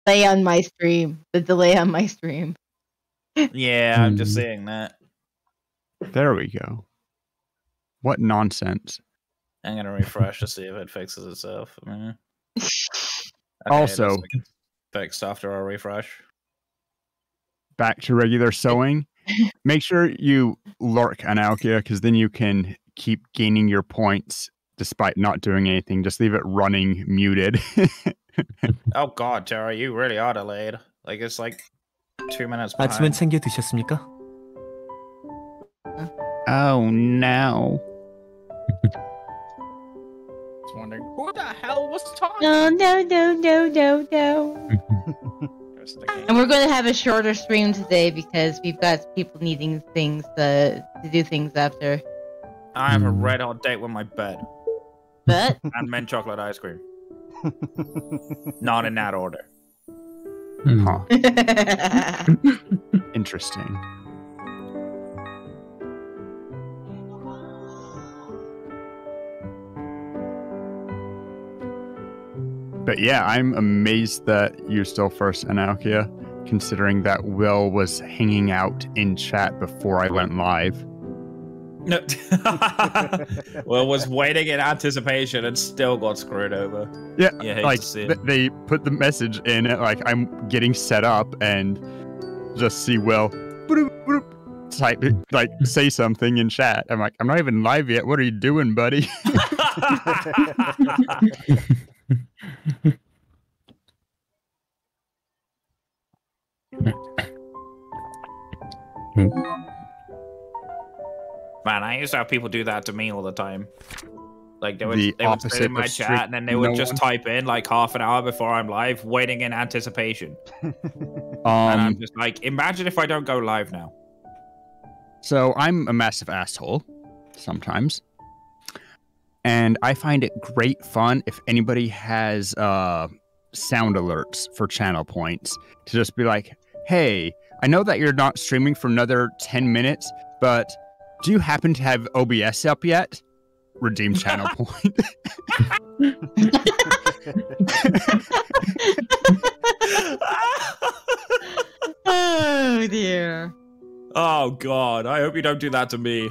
delay on my stream. The delay on my stream. Yeah, I'm just saying that. There we go. What nonsense. I'm gonna refresh to see if it fixes itself. Okay, Also, it fixed after our refresh. Back to regular sewing. Make sure you lurk Analkia, because then you can keep gaining your points despite not doing anything. Just leave it running muted. Oh god, Terra, you really are delayed. Like it's like 2 minutes behind. 아침은 챙겨 드셨습니까? Oh no. Just wondering who the hell was talking. No. And we're going to have a shorter stream today because we've got people needing things to do things after. I have a red hot date with my bed. But And mint chocolate ice cream. Not in that order. Huh. Interesting. But yeah, I'm amazed that you're still first, Analkia, considering that Will was hanging out in chat before I went live. No. Well, was waiting in anticipation and still got screwed over. Yeah, hate like to see it. they put the message in it, like I'm getting set up and just see Will type it, like say something in chat. I'm like, I'm not even live yet. What are you doing, buddy? Man, I used to have people do that to me all the time. Like they would sit opposite in my of chat strict and then they would no just one. type in like half an hour before I'm live, waiting in anticipation. And I'm just like, imagine if I don't go live now. So I'm a massive asshole sometimes. And I find it great fun if anybody has sound alerts for channel points to just be like, hey, I know that you're not streaming for another 10 minutes, but do you happen to have OBS up yet? Redeem channel point. oh dear. Oh god, I hope you don't do that to me.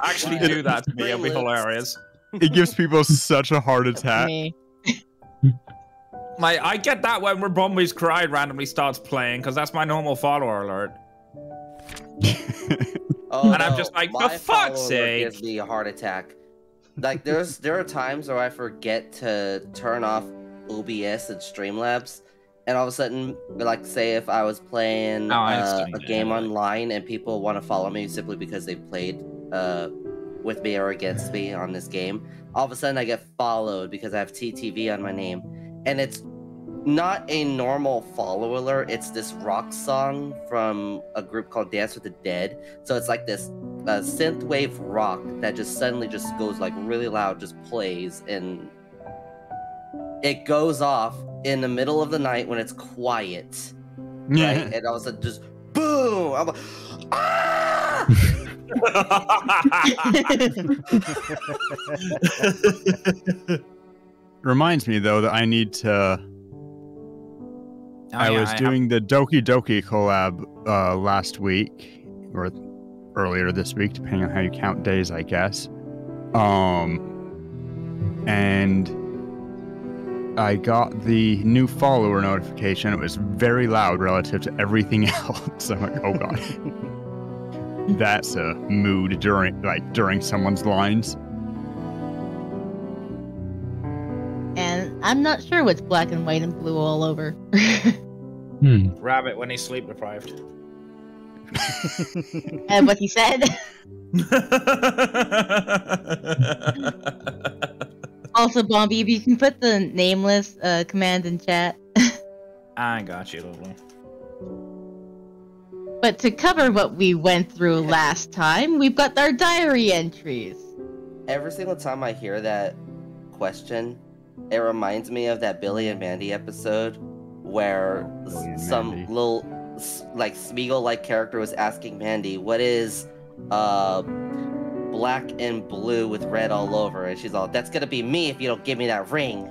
Actually do that to me, it'll be hilarious. It gives people such a heart attack. I get that when Ribombee's Cry randomly starts playing, because that's my normal follower alert. Oh, and I'm just like, for fuck's sake! Gives me a heart attack. Like there are times where I forget to turn off OBS and Streamlabs, and all of a sudden, like say if I was playing a game online and people want to follow me simply because they played with me or against me on this game, all of a sudden I get followed because I have TTV on my name, and it's not a normal follow alert. It's this rock song from a group called Dance with the Dead. So it's like this synthwave rock that just suddenly just goes like really loud, just plays, and it goes off in the middle of the night when it's quiet. Right? And all of a sudden just boom! I'm like, ah! Reminds me though that I need to. I was doing the Doki Doki collab last week, or earlier this week, depending on how you count days, I guess. And I got the new follower notification. It was very loud relative to everything else. I'm like, oh god. That's a mood during someone's lines. And I'm not sure what's black and white and blue all over. Rabbit when he's sleep deprived. And what he said. Also, Bombie, if you can put the Nameless command in chat. I got you, lovely. But to cover what we went through last time, we've got our diary entries. Every single time I hear that question, it reminds me of that Billy and Mandy episode where some little, like, Smeagol-like character was asking Mandy, what is, black and blue with red all over? And she's all, that's gonna be me if you don't give me that ring.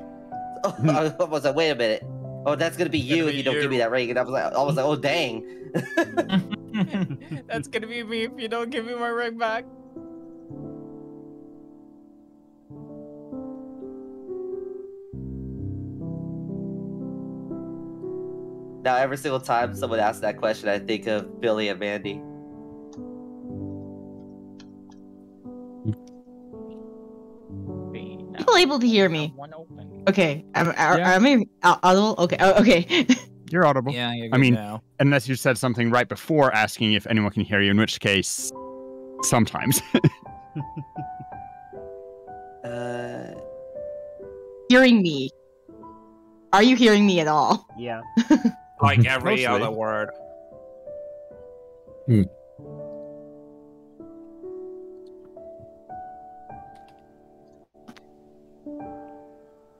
I was like, wait a minute. Oh, that's gonna be you if you don't give me that ring. And I was like, oh dang. That's gonna be me if you don't give me my ring back. Now every single time someone asks that question, I think of Billy and Mandy. People able to hear me? Okay, I'm audible. Okay, okay. You're audible. Yeah, you're good I mean, now. unless you said something right before asking if anyone can hear you, in which case, sometimes. Hearing me. Are you hearing me at all? Yeah. Like every Mostly. other word.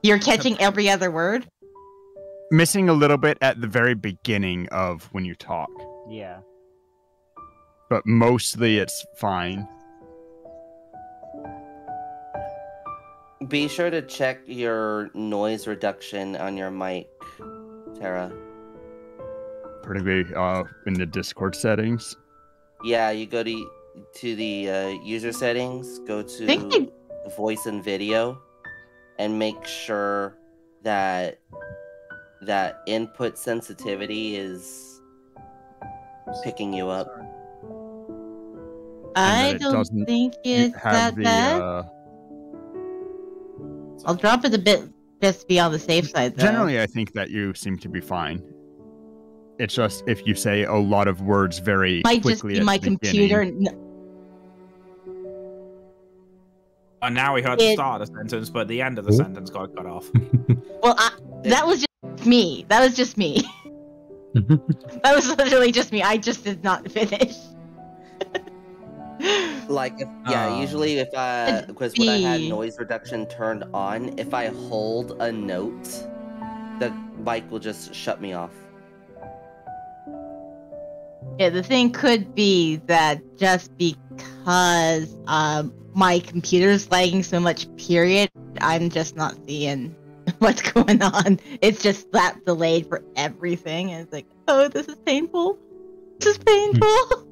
You're catching every other word? Missing a little bit at the very beginning of when you talk. Yeah. But mostly it's fine. Be sure to check your noise reduction on your mic, Terra. Particularly in the Discord settings. Yeah, you go to the user settings, go to voice and video, and make sure that input sensitivity is picking you up. I don't think it's that bad. I'll drop it a bit just to be on the safe side, though. Generally, I think that you seem to be fine. It's just if you say a lot of words very might quickly just be my computer. And now we heard the start of the sentence, but the end of the sentence got cut off. Well, that was just me. That was just me. That was literally just me. I just did not finish. Like, usually if because when I had noise reduction turned on, if I hold a note, the mic will just shut me off. Yeah, the thing could be that just because my computer's lagging so much, period, I'm just not seeing what's going on. It's just that delayed for everything. And it's like, oh, this is painful. This is painful.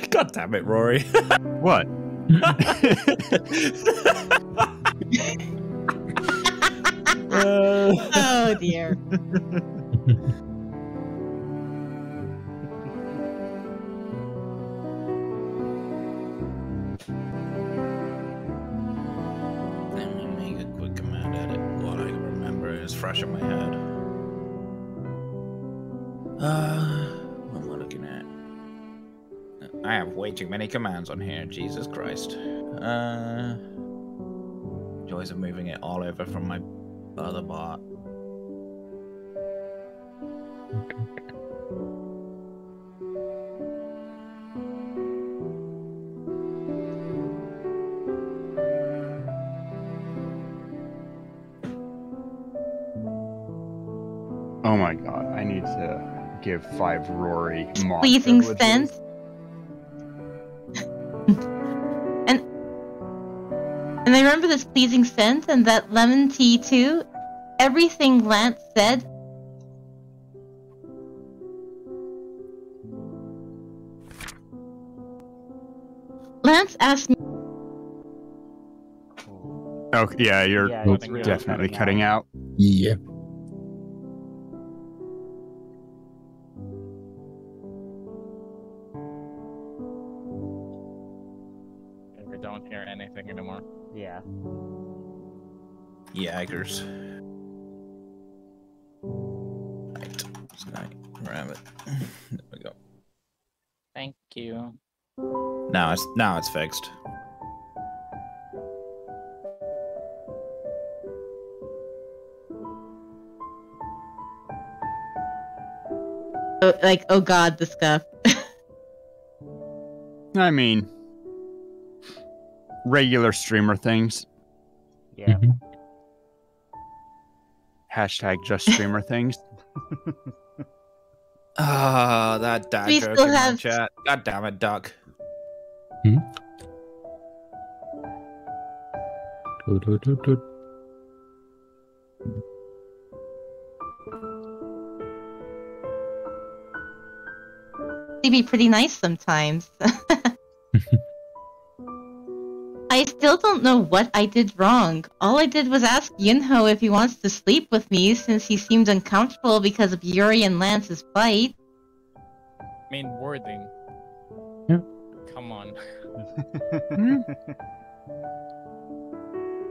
God damn it, Rory. What? Oh dear. Let me make a quick command edit. What I remember is fresh in my head. What am I looking at? I have way too many commands on here. Jesus Christ. Joys of moving it all over from my other bot. Oh my god, I need to give 5 Rory more Pleasing sense. And I remember this pleasing scent and that lemon tea too. Everything Lance said. Lance asked me. Oh, yeah, you're really definitely cutting out. Yeah. We don't hear anything anymore. Yeah. Yagers. Right. SkyBlueRabbit. There we go. Thank you. Now it's fixed. Like, oh god, the scuff. I mean, regular streamer things. Yeah. Hashtag just streamer things. Ah, that dad We joke still in my have- chat. God damn it, Duck. They be pretty nice sometimes. I still don't know what I did wrong. All I did was ask Yunho if he wants to sleep with me since he seemed uncomfortable because of Yuri and Lance's fight. Main wording. Yeah. Come on.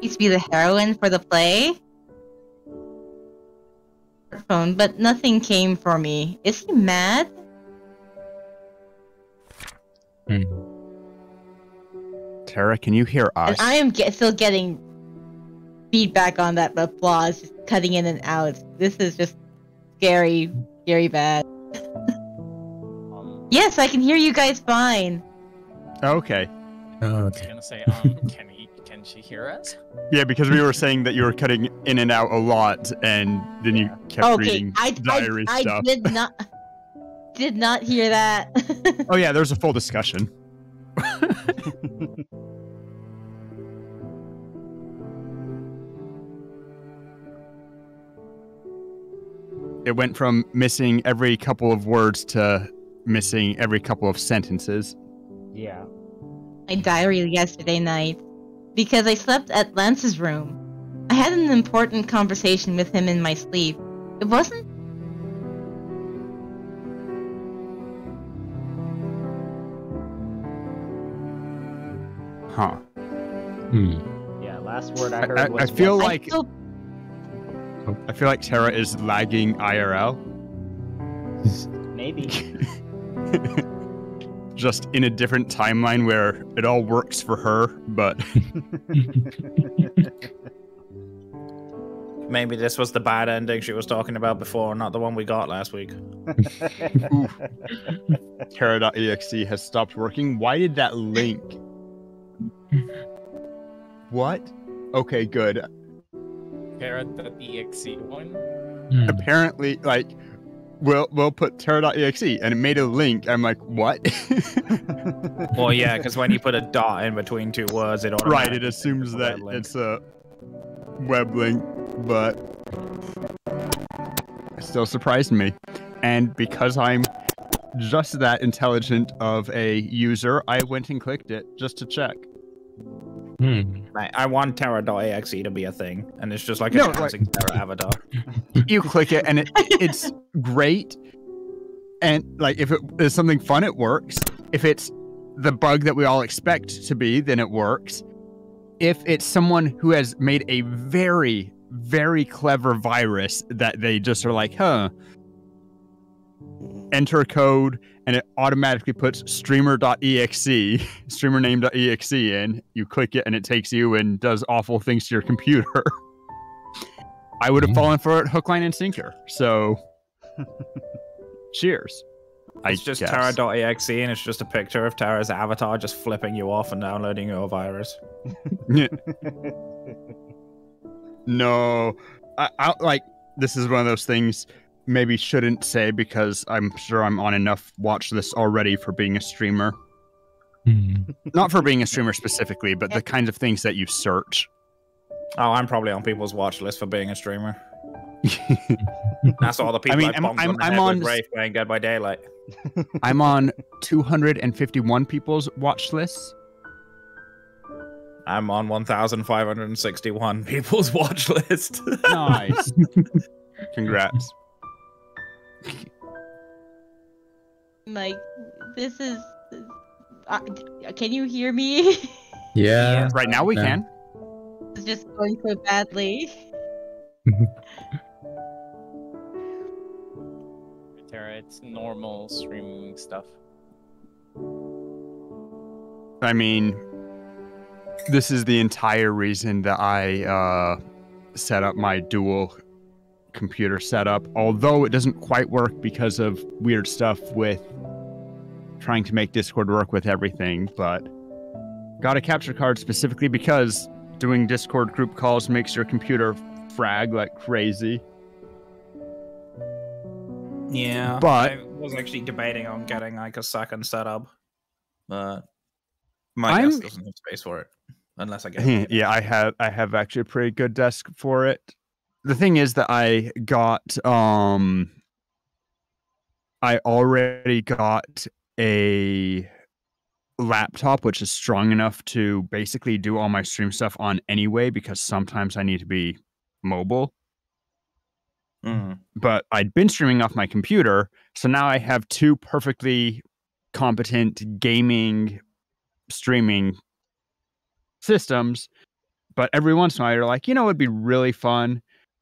Used to be the heroine for the play. Phone, but nothing came for me. Is he mad? Terra, can you hear us? And I am still getting feedback on that applause, just cutting in and out. This is just scary, scary bad. Yes, I can hear you guys fine. Okay. I was gonna say, can she hear us? Yeah, because we were saying that you were cutting in and out a lot, and then you kept reading diary stuff. I did not hear that. Oh yeah, there's a full discussion. It went from missing every couple of words to missing every couple of sentences. Yeah. My diary yesterday night, because I slept at Lance's room. I had an important conversation with him in my sleep. It wasn't. Huh. Yeah, last word I heard was... I feel like Terra is lagging IRL. Maybe. Just in a different timeline where it all works for her, but... Maybe this was the bad ending she was talking about before, not the one we got last week. Terra.exe has stopped working. Why did that link? What? Okay, good. Terra.exe one? Apparently, like, we'll put Terra.exe, and it made a link. I'm like, what? Well, yeah, because when you put a dot in between two words, it automatically... Right, it assumes that it's a web link, but it still surprised me. And because I'm just that intelligent of a user, I went and clicked it just to check. I want Terra.exe to be a thing, and it's just like a dancing Terra avatar. You click it, and it's great. And like, if it is something fun, it works. If it's the bug that we all expect to be, then it works. If it's someone who has made a very, very clever virus that they just are like, enter code, and it automatically puts streamer.exe, streamername.exe in. You click it, and it takes you and does awful things to your computer. I would have fallen for it hook, line, and sinker. So, cheers. It's just Terra.exe, and it's just a picture of Terra's avatar just flipping you off and downloading your virus. No, I like, this is one of those things maybe shouldn't say, because I'm sure I'm on enough watch lists already for being a streamer. Not for being a streamer specifically, but the kinds of things that you search. Oh, I'm probably on people's watch list for being a streamer. That's all the people I'm on Wraith playing Dead by Daylight. I'm on 251 people's watch lists. I'm on 1,561 people's watch list. Nice. Congrats. Like, this is... can you hear me? Yeah. Right now we can. It's just going so badly. Terra, it's normal streaming stuff. I mean, this is the entire reason that I set up my dual computer setup, although it doesn't quite work because of weird stuff with trying to make Discord work with everything, but got a capture card specifically because doing Discord group calls makes your computer frag like crazy. Yeah, but I was actually debating on getting like a second setup, but my guest doesn't have space for it. unless I get yeah, I have actually a pretty good desk for it. The thing is that I already got a laptop which is strong enough to basically do all my stream stuff on anyway, because sometimes I need to be mobile. But I'd been streaming off my computer, so now I have two perfectly competent gaming streaming systems. But every once in a while you're like, it'd be really fun,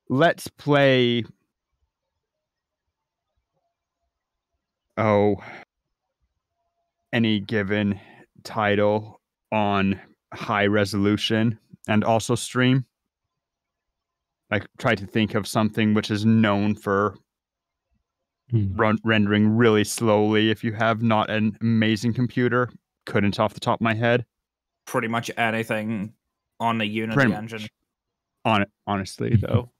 let's play any given title on high resolution and also stream. I try to think of something which is known for rendering really slowly if you have not an amazing computer. Couldn't off the top of my head. Pretty much anything on the Unity engine. Honestly, though.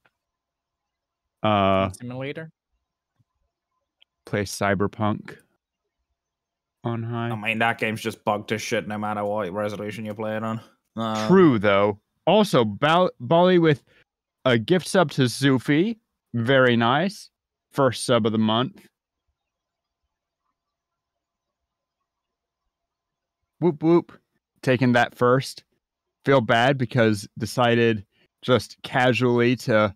Simulator? Play Cyberpunk on high. I mean, that game's just bugged to shit no matter what resolution you're playing on. True, though. Also, Bali with a gift sub to Zufi. Very nice. First sub of the month. Whoop whoop. Taking that first. Feel bad because decided just casually to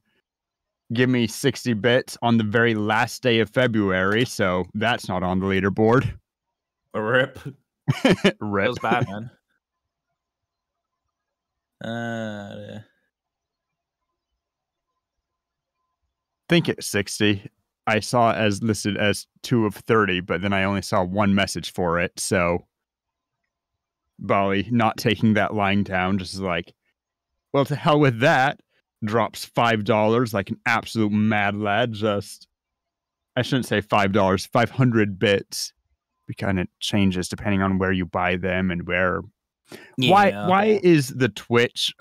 give me 60 bits on the very last day of February, so that's not on the leaderboard. Rip. Rip. Feels bad, man. Think it's 60. I saw it as listed as 2 of 30, but then I only saw one message for it, so Bali not taking that lying down, just like, well, to hell with that. Drops $5 like an absolute mad lad. Just, I shouldn't say $5, 500 bits. It kind of changes depending on where you buy them and where. Yeah. Why is the Twitch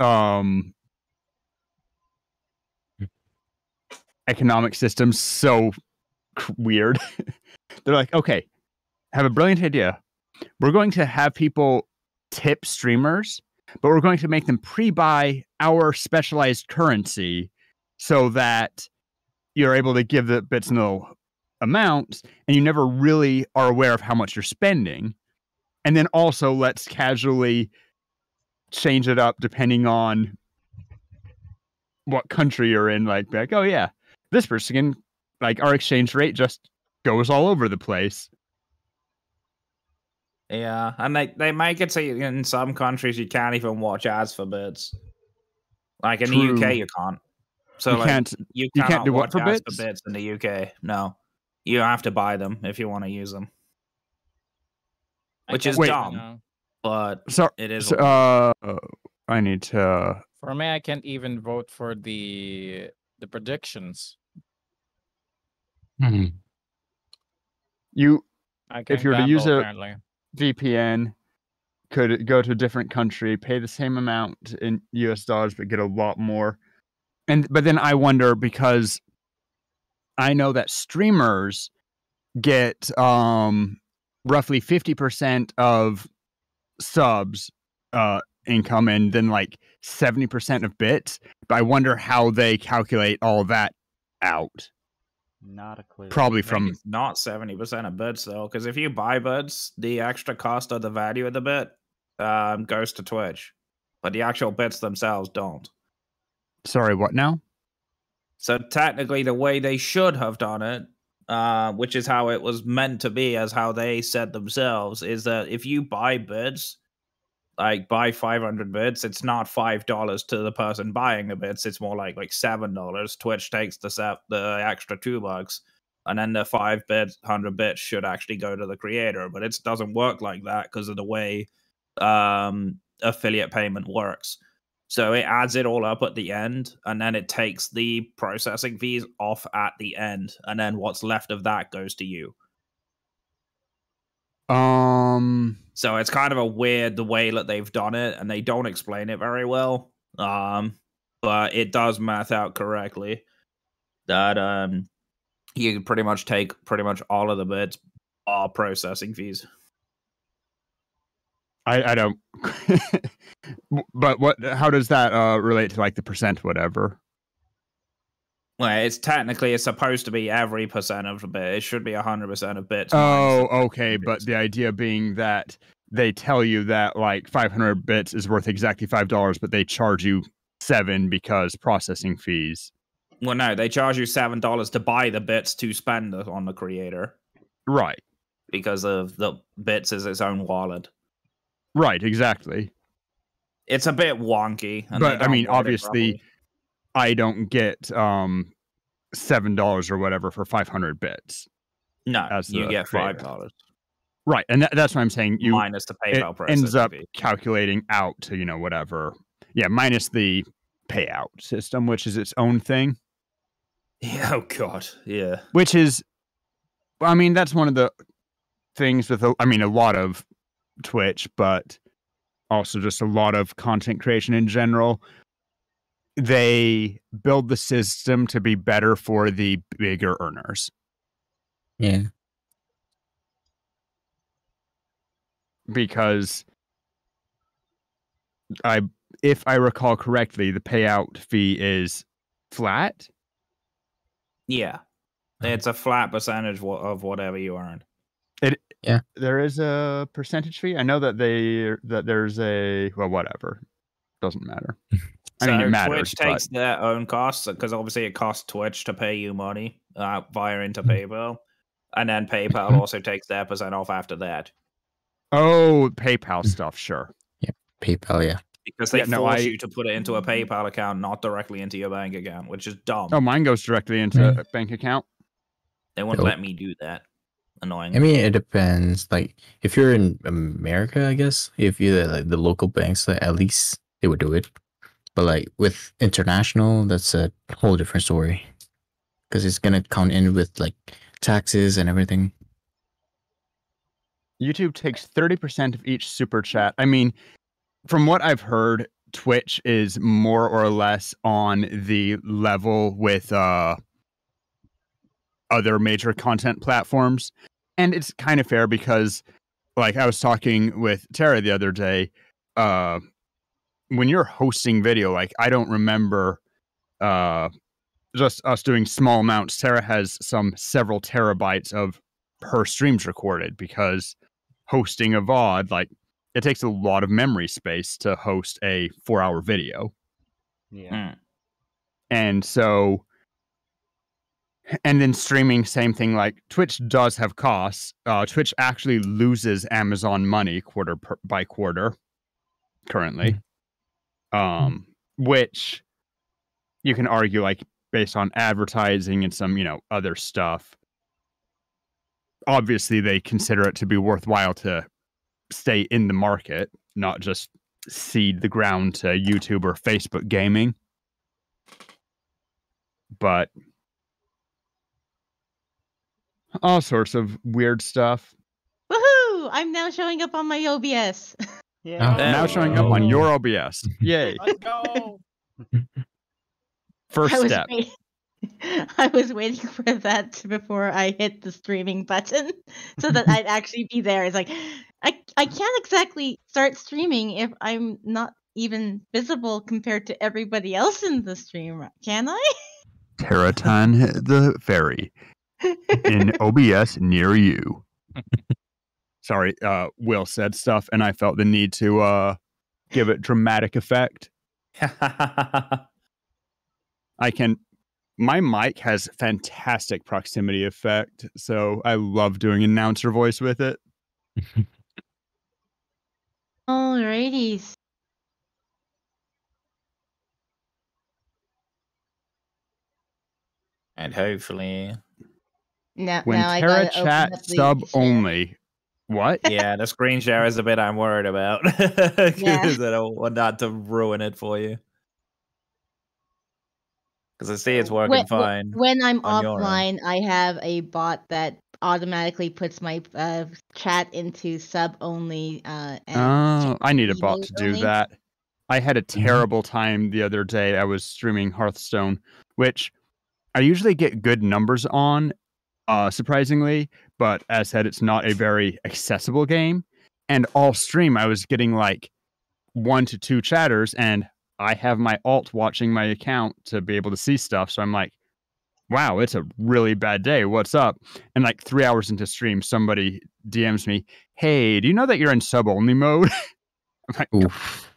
economic system so weird? They're like, okay, have a brilliant idea. We're going to have people tip streamers, but we're going to make them pre-buy our specialized currency so that you're able to give the bits no amounts and you never really are aware of how much you're spending. And then also let's casually change it up depending on what country you're in. Like, oh yeah, this person can, like, our exchange rate just goes all over the place. Yeah, and they make it so in some countries you can't even watch ads for bits. Like in the UK, you can't. So you can't do what for bits? For bits in the UK. No, you have to buy them if you want to use them, which is dumb. But it is. I need to. For me, I can't even vote for the predictions. If you were to use a VPN, could go to a different country, pay the same amount in US dollars, but get a lot more. But then I wonder, because I know that streamers get roughly 50% of subs income and then like 70% of bits. But I wonder how they calculate all that out. Not a clue. Probably from not 70% of bits though, because if you buy bits, the extra cost of the value of the bit goes to Twitch, but the actual bits themselves don't. Sorry, what now? So technically, the way they should have done it, which is how it was meant to be, as how they said themselves, is that if you buy bits, like buy 500 bits, it's not $5 to the person buying the bits. It's more like $7. Twitch takes the extra $2, and then the 100 bits should actually go to the creator. But it doesn't work like that because of the way affiliate payment works. So it adds it all up at the end, and then it takes the processing fees off at the end, and then what's left of that goes to you. So it's kind of a weird the way that they've done it, and they don't explain it very well. But it does math out correctly that you can pretty much take all of the bits, all processing fees. I don't. But how does that relate to like the percent whatever? Well, it's supposed to be every percent of the bit. It should be 100% of bits. Oh, okay. But the idea being that they tell you that like 500 bits is worth exactly $5, but they charge you $7 because processing fees. Well, no, they charge you $7 to buy the bits to spend on the creator. Right. Because of the bits is its own wallet. Right, exactly. It's a bit wonky. But I mean, obviously, I don't get $7 or whatever for 500 bits. No, you get $5. Right, and that's what I'm saying. You minus the PayPal it ends up calculating out to whatever. Yeah, minus the payout system, which is its own thing. Yeah, oh god, yeah. Which is, I mean, that's one of the things with a lot of Twitch, but also just a lot of content creation in general. They build the system to be better for the bigger earners. Yeah. Because if I recall correctly, the payout fee is flat. Yeah, it's a flat percentage of whatever you earn. There is a percentage fee. I know that there's a whatever. Doesn't matter. I mean, it matters. Twitch takes their own costs because obviously it costs Twitch to pay you money via into PayPal, and then PayPal also takes their percent off after that. Oh, PayPal stuff, sure. Yeah, PayPal, yeah. Because they force you to put it into a PayPal account, not directly into your bank account, which is dumb. Oh, mine goes directly into a bank account. They wouldn't let me do that. Annoying. I mean, it depends. Like, if you're in America, I guess, if you're like the local banks, at least they would do it. But like with international, that's a whole different story. Because it's gonna count in with like taxes and everything. YouTube takes 30% of each super chat. I mean, from what I've heard, Twitch is more or less on the level with other major content platforms. And it's kind of fair because, like, I was talking with Terra the other day. When you're hosting video, like, I don't remember just us doing small amounts. Terra has several terabytes of her streams recorded because hosting a VOD, like, it takes a lot of memory space to host a 4-hour video. Yeah. And so, and then streaming, same thing. Like, Twitch does have costs. Twitch actually loses Amazon money quarter by quarter currently. Which you can argue, like, based on advertising and some, other stuff. Obviously, they consider it to be worthwhile to stay in the market, not just seed the ground to YouTube or Facebook gaming. But all sorts of weird stuff. Woohoo! I'm now showing up on my OBS. Yeah. Now showing up on your OBS. Yay. Let's go. First step. I was waiting for that before I hit the streaming button so that I'd actually be there. It's like, I can't exactly start streaming if I'm not even visible compared to everybody else in the stream, can I? TerraTan the fairy in OBS near you. Sorry, Will said stuff and I felt the need to give it dramatic effect. My mic has fantastic proximity effect, so I love doing announcer voice with it. Alrighty. And hopefully... When Terra chat sub only... What? Yeah, the screen share is a bit I'm worried about. Because I don't want that to ruin it for you. Because I see it's working fine. When I'm offline, I have a bot that automatically puts my chat into sub only. I need a bot to do that. I had a terrible time the other day. I was streaming Hearthstone, which I usually get good numbers on, surprisingly. But as said, it's not a very accessible game. And all stream, I was getting like 1 to 2 chatters, and I have my alt watching my account to be able to see stuff. So I'm like, wow, it's a really bad day. What's up? And like 3 hours into stream, somebody DMs me, hey, do you know that you're in sub-only mode? I'm like, oof.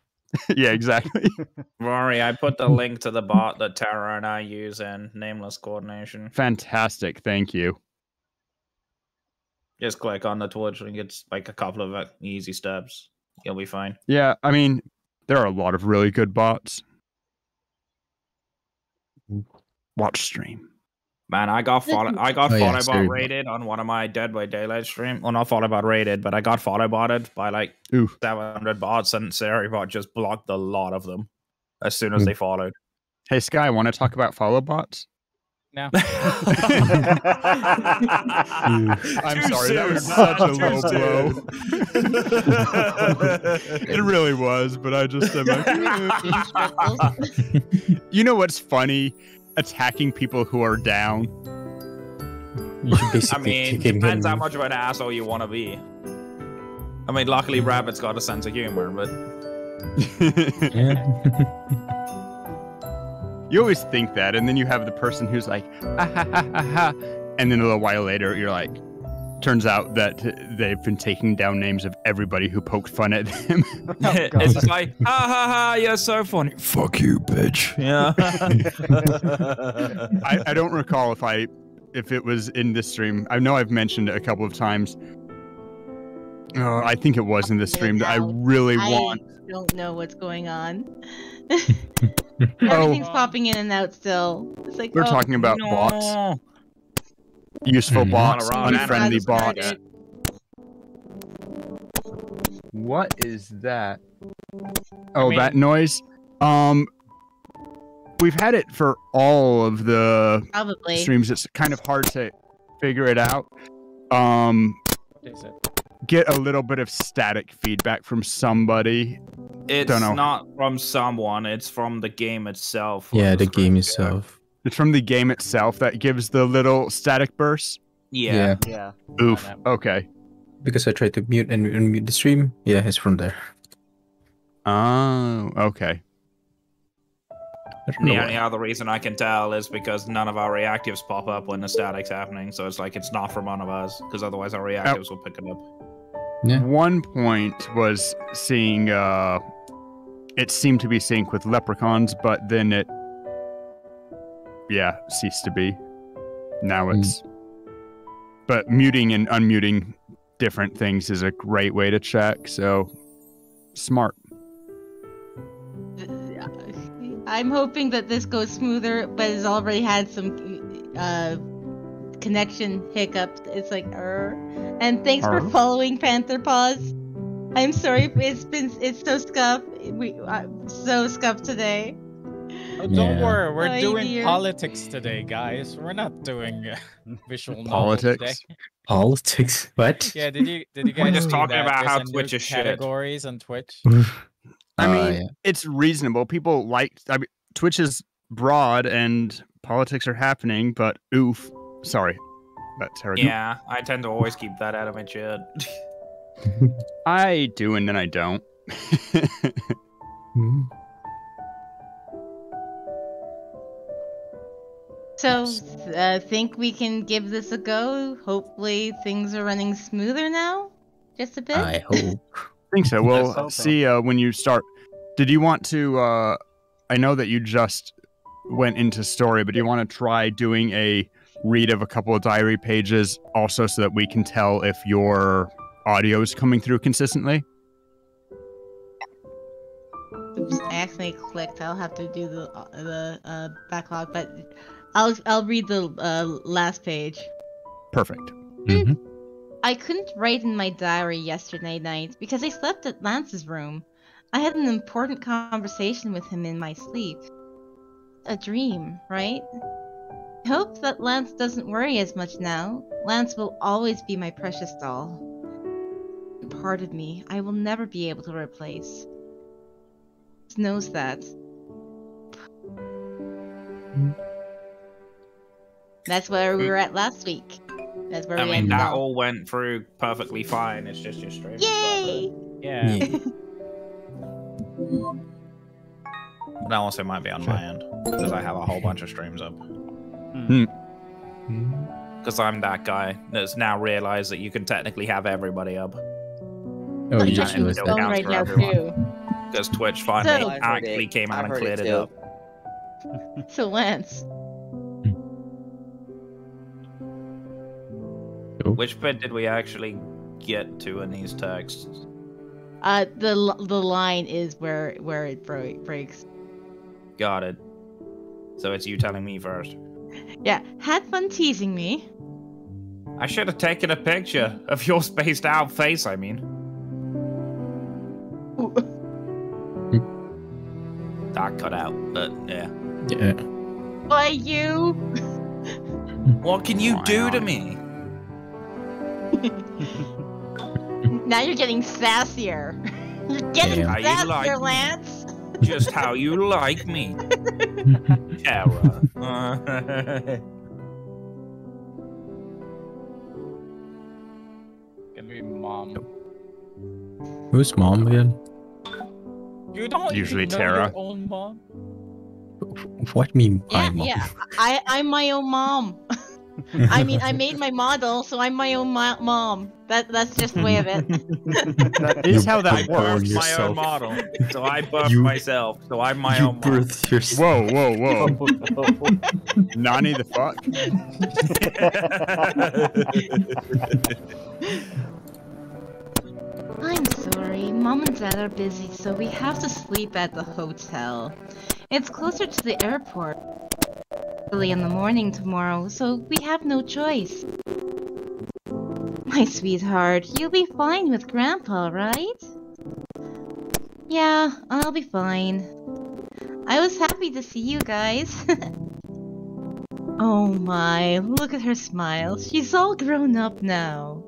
Yeah, exactly. Rory, I put the link to the bot that Terra and I use in Nameless Coordination. Fantastic. Thank you. Just click on the Twitch link. It's like a couple of easy steps. You'll be fine. Yeah, I mean, there are a lot of really good bots. Watch stream. Man, I got follow bot rated on one of my Dead by Daylight stream. Well, not follow bot rated, but I got follow botted by like 700 bots, and SeriBot just blocked a lot of them as soon as they followed. Hey, Sky, want to talk about follow bots? No. I'm sorry, that was such a low blow. It really was, but I just am like, you know what's funny? Attacking people who are down. You should basically I mean, depends how much of an asshole you want to be. I mean, luckily Rabbit's got a sense of humor, but you always think that, and then you have the person who's like, ah, ha, ha, ha, ha. And then a little while later, you're like, turns out that they've been taking down names of everybody who poked fun at them. It's just like, ha ha ha, you're so funny. Fuck you, bitch. Yeah. I don't recall if it was in this stream. I know I've mentioned it a couple of times. Oh, I think it was in this stream that I don't know what's going on. Everything's popping in and out still. It's like we're talking about bots. Useful bots, unfriendly bots. What is that? Oh, that noise? We've had it for all of the streams. It's kind of hard to figure it out. What is it? Get a little bit of static feedback from somebody. It's not from someone, it's from the game itself. Yeah, the game itself. It's from the game itself that gives the little static bursts? Yeah. Oof. Okay. Because I tried to mute and unmute the stream. Yeah, it's from there. Oh, okay. The only other reason I can tell is because none of our reactives pop up when the static's happening, so it's like it's not from one of us, because otherwise our reactives will pick it up. Yeah. One point was seeing it seemed to be synced with leprechauns, but then it ceased to be. Now it's but muting and unmuting different things is a great way to check, so smart. I'm hoping that this goes smoother, but it's already had some connection hiccups. It's like, and thanks for following Panther Paws. I'm sorry, it's so scuffed. So scuffed today. Oh, don't worry, we're doing politics today, guys. We're not doing visual politics. Today. Politics? What? Yeah, did you guys We're just see talking that? about how There's a Twitch new is shit. categories on Twitch. I mean, it's reasonable. People Twitch is broad and politics are happening, but oof. Sorry. That's terrible. Yeah, I tend to always keep that out of my chat. I do, and then I don't. So, think we can give this a go? Hopefully things are running smoother now? Just a bit? I hope. I think so. We'll see when you start. Did you want to, I know that you just went into story, but do you want to try doing a read of a couple of diary pages also so that we can tell if your audio is coming through consistently? Oops, I accidentally clicked. I'll have to do the backlog, but I'll read the last page. Perfect. I couldn't write in my diary yesterday night because I slept at Lance's room. I had an important conversation with him in my sleep. A dream, right? I hope that Lance doesn't worry as much now. Lance will always be my precious doll. A part of me I will never be able to replace. He knows that. That's where we were at last week. That's where I we mean, ended that off. all went through perfectly fine. It's just your stream. Yay! Yeah. But that also might be on my end because I have a whole bunch of streams up. Because I'm that guy that's now realized that you can technically have everybody up. Oh, you I'm just checking the realized phone that. right for now everyone. too. Because Twitch finally So- actually came out and cleared it up. So Lance, Which bit did we actually get to in these texts? the line is where it breaks. Got it. So it's you telling me first. Yeah, had fun teasing me. I should have taken a picture of your spaced out face, I mean. That cut out, but yeah. Yeah. Why you? What can you do to me? Now you're getting sassier. You're getting Damn. How you sassier, like me. Lance. Just how you like me. Terra. Gonna be mom. Who's mom again? You don't Usually even know Terra. your own mom? What mean Yeah, mom? yeah. I'm my own mom. I mean, I made my model, so I'm my own mom. That's just the way of it. That is how I that works. birthed my own model. So I birthed You- myself. So I'm my You own mom. birthed yourself. Whoa, whoa, whoa. Nani the fuck? I'm sorry, Mom and Dad are busy, so we have to sleep at the hotel. It's closer to the airport. Early in the morning tomorrow, so we have no choice. My sweetheart, you'll be fine with Grandpa, right? Yeah, I'll be fine. I was happy to see you guys. Oh my, look at her smile. She's all grown up now.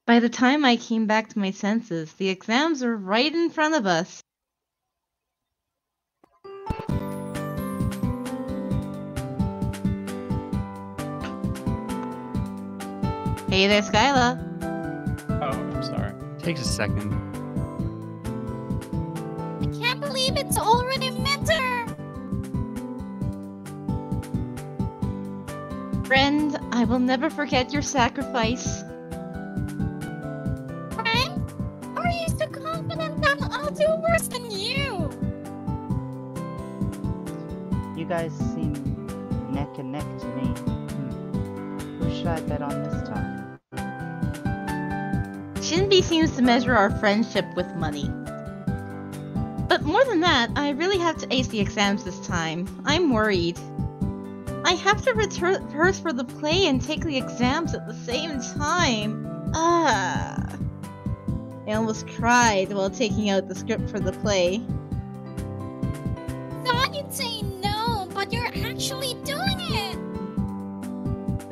By the time I came back to my senses, the exams were right in front of us. Hey there, Skyla. Oh, I'm sorry. Takes a second. I can't believe it's already midterm! Friend, I will never forget your sacrifice. Friend? Are you so confident that I'll do worse than you? You guys seem neck and neck to me. Who should I bet on this time? Shinbi seems to measure our friendship with money. But more than that, I really have to ace the exams this time. I'm worried. I have to rehearse for the play and take the exams at the same time. I almost cried while taking out the script for the play. Thought you'd say no, but you're actually doing it!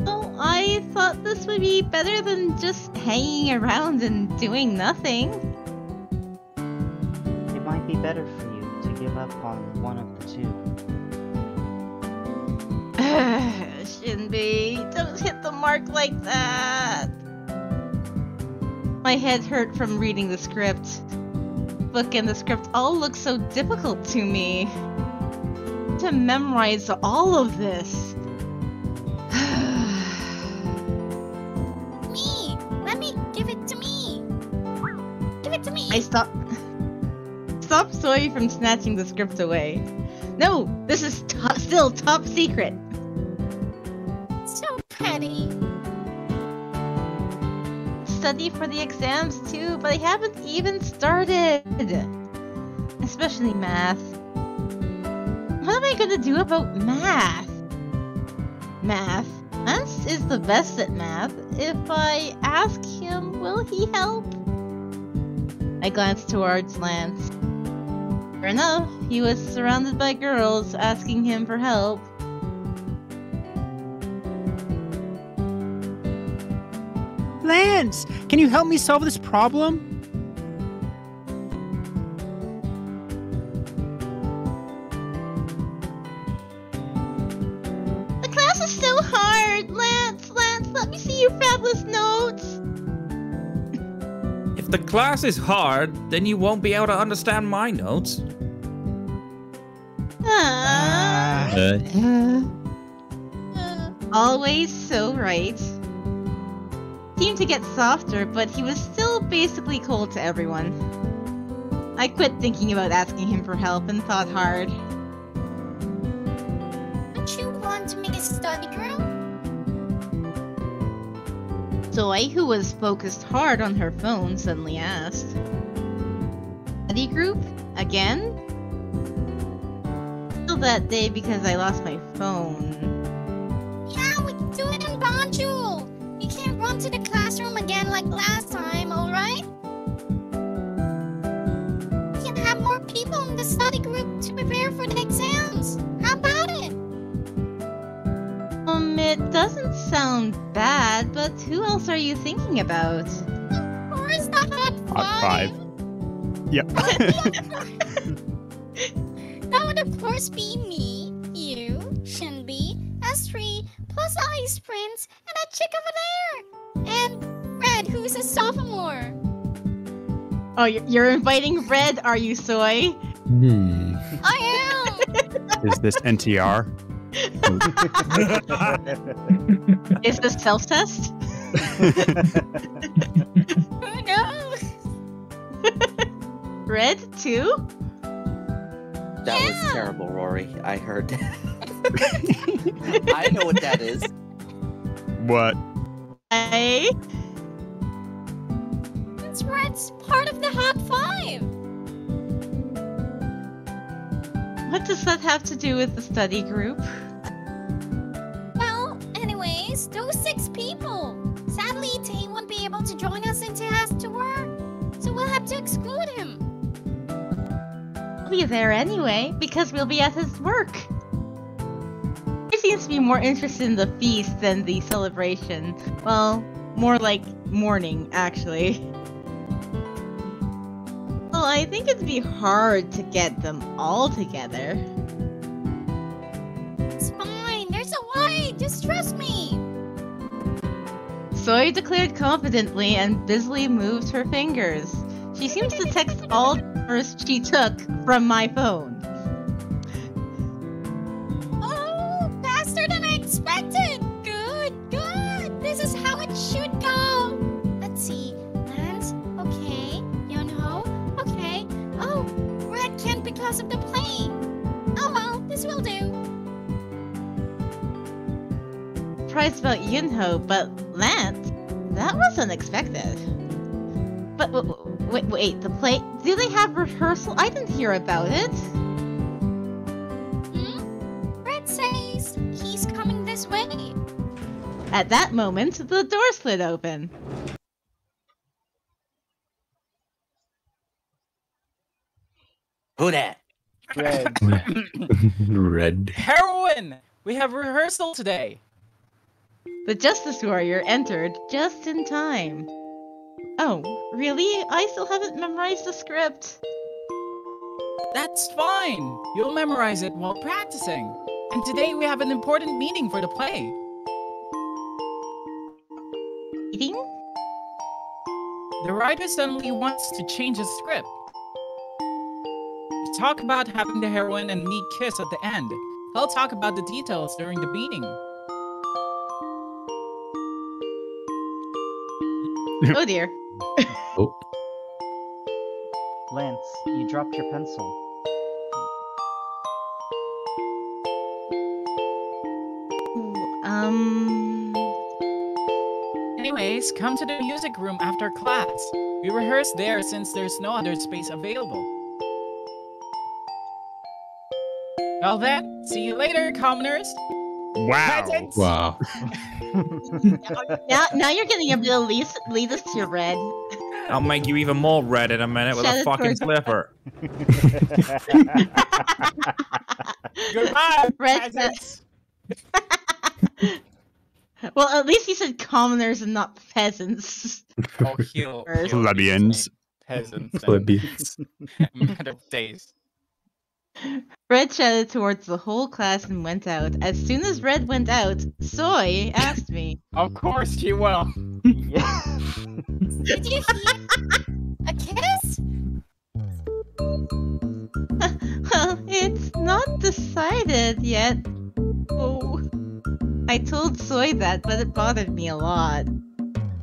Oh, I thought this would be better than just hanging around and doing nothing. It might be better for you to give up on one of the two. Shinbi, don't hit the mark like that. My head hurt from reading the script. Book and the script all look so difficult to me. To memorize all of this. Me! Let me give it to me! Give it to me! I stopped Zoe from snatching the script away. No, this is still top secret. So petty. Study for the exams too, but I haven't even started. Especially math. What am I gonna do about math? Math. Lance is the best at math. If I ask him, will he help? I glanced towards Lance. Sure enough, he was surrounded by girls asking him for help. Lance, can you help me solve this problem? is so hard! Lance, let me see your fabulous notes! If the class is hard, then you won't be able to understand my notes. Always so right. Seemed to get softer, but he was still basically cold to everyone. I quit thinking about asking him for help and thought hard. Don't you want to make a study group? Zoe, who was focused hard on her phone, suddenly asked. Study group? Again? Still that day because I lost my phone. Yeah, we can do it in Bonjour. You can't run to the classroom again like last time, alright? We can have more people in the study group to prepare for the exams. How about it? It doesn't sound bad, but who else are you thinking about? Of course, the Hot Hot 5. Yep. That would of course be me, you, Shinbi, S3, plus Ice Prince, and that chick over there! And Red, who's a sophomore. Oh, you're inviting Red, are you, Soy? I am! Is this NTR? Is this self-test? Who knows? Red, too? That was terrible, Rory. I heard that. I know what that is. What? Hey? It's Red's part of the Hot 5. What does that have to do with the study group? Well, anyways, those 6 people. Sadly, Tay won't be able to join us in Tejas tour, so we'll have to exclude him. We'll be there anyway, because we'll be at his work. He seems to be more interested in the feast than the celebration. Well, more like mourning, actually. Well, I think it'd be hard to get them all together. It's fine, there's a way, just trust me. Soy declared confidently and busily moved her fingers. She seems to text all the numbers she took from my phone. Oh, faster than I expected. Good. This is how it should go. Let's see, Lance, okay. Yonho, okay. Oh, Red can't because of the plane. Oh well, this will do. Surprised about Yunho, but Lance? That was unexpected. But wait, the play? Do they have rehearsal? I didn't hear about it. Red says he's coming this way. At that moment, the door slid open. Who that? Red. Red. Heroin! We have rehearsal today. The Justice Warrior entered just in time. Oh, really? I still haven't memorized the script. That's fine. You'll memorize it while practicing. And today we have an important meeting for the play. Meeting? The writer suddenly wants to change his script. We talk about having the heroine and me kiss at the end. He'll talk about the details during the meeting. Oh dear. Oh. Lance, you dropped your pencil. Anyways, come to the music room after class. We rehearse there since there's no other space available. Well then, see you later, commoners. Wow. Peasants. Wow. Now you're getting a bit of lead us to Red. I'll make you even more red in a minute with a fucking slipper. Goodbye, Red peasants. Well, at least he said commoners and not peasants. Oh, heal. Plebeians. Peasants. Plebeians. Matter of days. Red shouted towards the whole class and went out. As soon as Red went out, Soy asked me. Of course she will. Yeah. Did you hear? A kiss? Well, it's not decided yet. Oh. I told Soy that, but it bothered me a lot.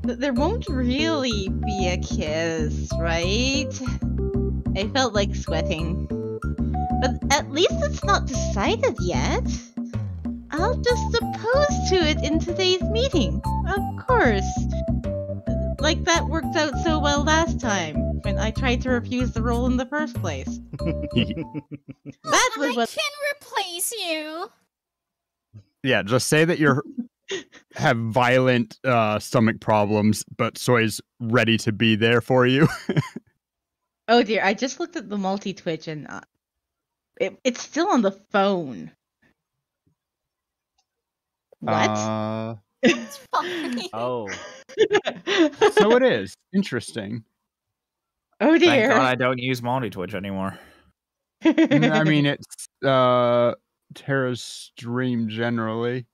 There won't really be a kiss, right? I felt like sweating. But at least it's not decided yet. I'll just oppose to it in today's meeting. Of course. Like that worked out so well last time, when I tried to refuse the role in the first place. That was what- I can replace you. Yeah, just say that you're have violent stomach problems, but Soy's ready to be there for you. Oh dear, I just looked at the multi-twitch and it's still on the phone. What? It's funny. Oh. So it is. Interesting. Oh Thank dear. God I don't use multi-twitch anymore. I mean, it's Terra's stream generally.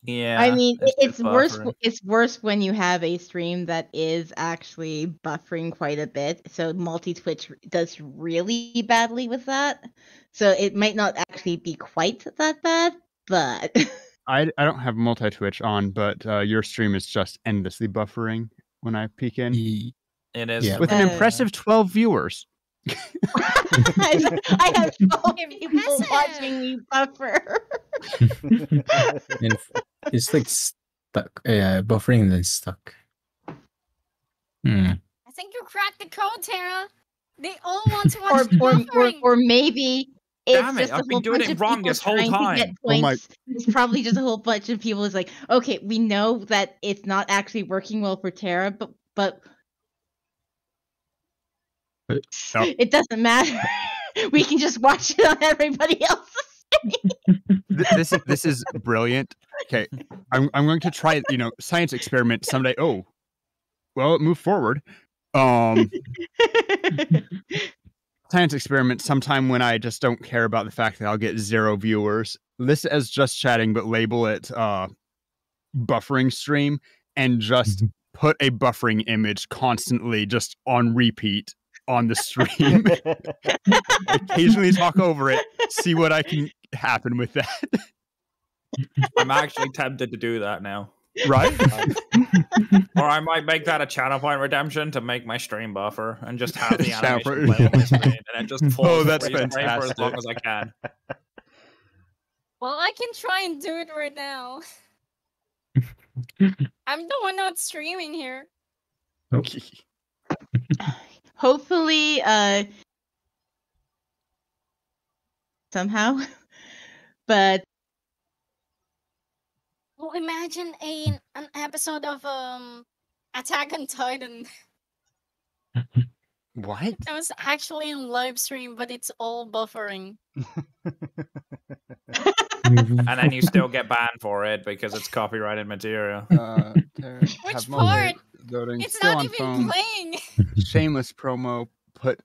Yeah. I mean, it's just worse. buffering. It's worse when you have a stream that is actually buffering quite a bit. So multi-twitch does really badly with that. So it might not actually be quite that bad, but I don't have multi-twitch on, but your stream is just endlessly buffering when I peek in. It is. Yeah. With an impressive 12 viewers. I have 12 people Impressive. watching me buffer. And it's like stuck. Yeah, buffering and then stuck. Hmm. I think you cracked the code, Terra. They all want to watch the or buffering. maybe it's Damn it, just a I've been whole doing bunch it of wrong people this whole trying time. to get Oh my- points. It's probably just a whole bunch of people is like, okay, we know that it's not actually working well for Terra, but Oh. it doesn't matter. We can just watch it on everybody else's. This is brilliant. Okay, I'm going to try, science experiment someday. Oh, well, move forward. Science experiment sometime when I just don't care about the fact that I'll get 0 viewers. List it as just chatting, but label it buffering stream, and just put a buffering image constantly just on repeat on the stream. Occasionally talk over it, see what I can happen with that. I'm actually tempted to do that now. Right? Or I might make that a channel point redemption to make my stream buffer and just have the Channel animation point- play on my screen and it just falls that's free frame for as fantastic. long as I can. Well, I can try and do it right now. I'm the one not streaming here. Hopefully, somehow, but Well, imagine an episode of Attack on Titan What? that was actually in live stream, but it's all buffering. And then you still get banned for it because it's copyrighted material. Which part? Loading. It's Still not on even phone. playing. Shameless promo. Put.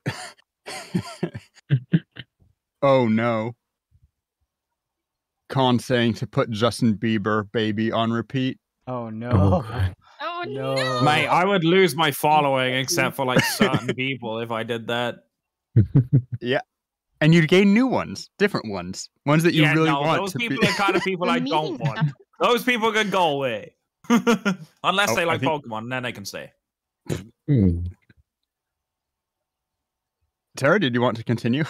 Oh no. Con saying to put Justin Bieber "Baby" on repeat. Oh no. Oh, God. Oh No. no. Mate, I would lose my following except for like certain people if I did that. And you'd gain new ones, different ones that you really want those to people be. are kind of people I don't Meaning- want. Those people can go away. Unless Oh, they I like think- Pokemon, then they can stay. Hmm. Tara, did you want to continue?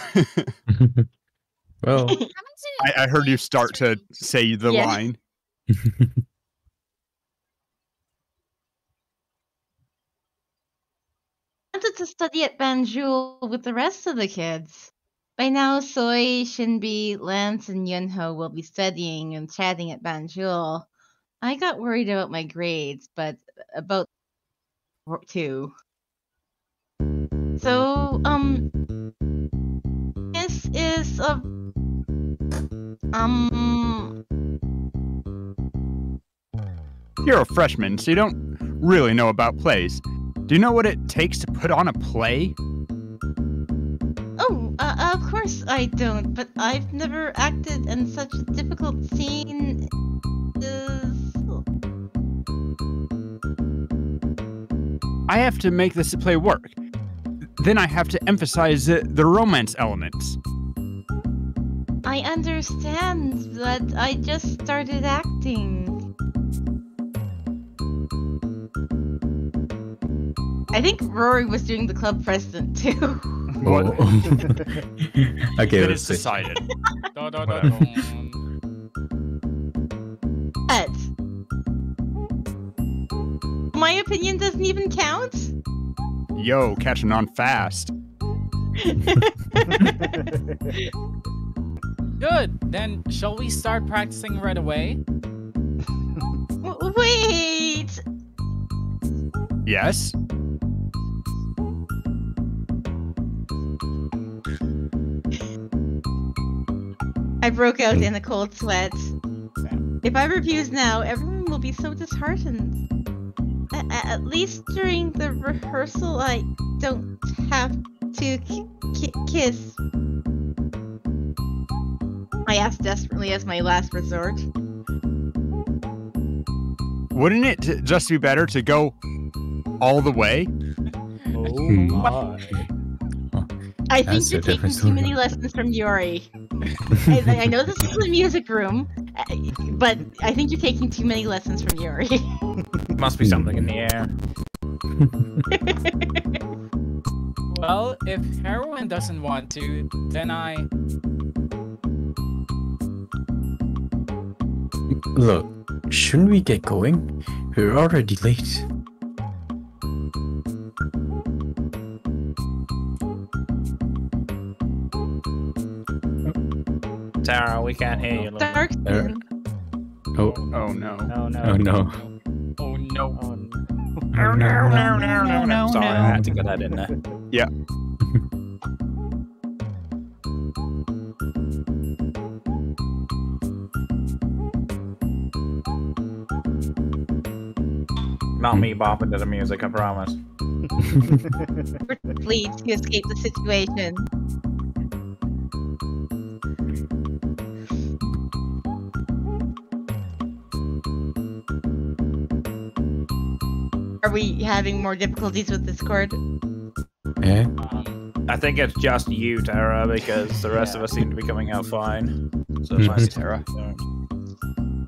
Well, Haven't seen I heard you start to stream. say the Yeah. line. wanted to study at Banjul with the rest of the kids. By now, Soy, Shinbi, Lance, and Yunho will be studying and chatting at Banjul. I got worried about my grades, but about too. So, this is a You're a freshman, so you don't really know about plays. Do you know what it takes to put on a play? oh, Of course I don't, but I've never acted in such a difficult scene. I have to make this play work. Then I have to emphasize the romance elements. I understand, but I just started acting. I think Rory was doing the club president too. What? Okay, Then let's it's see. decided. Ed. My opinion doesn't even count? Yo, catching on fast. Good. Then shall we start practicing right away? Wait! Yes? I broke out in a cold sweat. If I refuse now, everyone will be so disheartened. At least during the rehearsal, I don't have to kiss. I asked desperately as my last resort. Wouldn't it just be better to go all the way? Oh my. I think That's you're a taking different too many story. lessons from Yuri. I know this is the music room, but I think you're taking too many lessons from Yuri. Must be something in the air. Well, if Heroine doesn't want to, then I... Look, shouldn't we get going? We're already late. Tara, we can't hear you. Look. Dark skin. Oh, Oh no. No, no. oh no. Oh no. Oh, No. Sorry, I had to get that in there. Yeah. Not me bopping to the music, I promise. Flee to escape the situation. Are we having more difficulties with Discord? Yeah? I think it's just you, Tara, because the rest of us seem to be coming out fine. So Mhm. nice, Tara.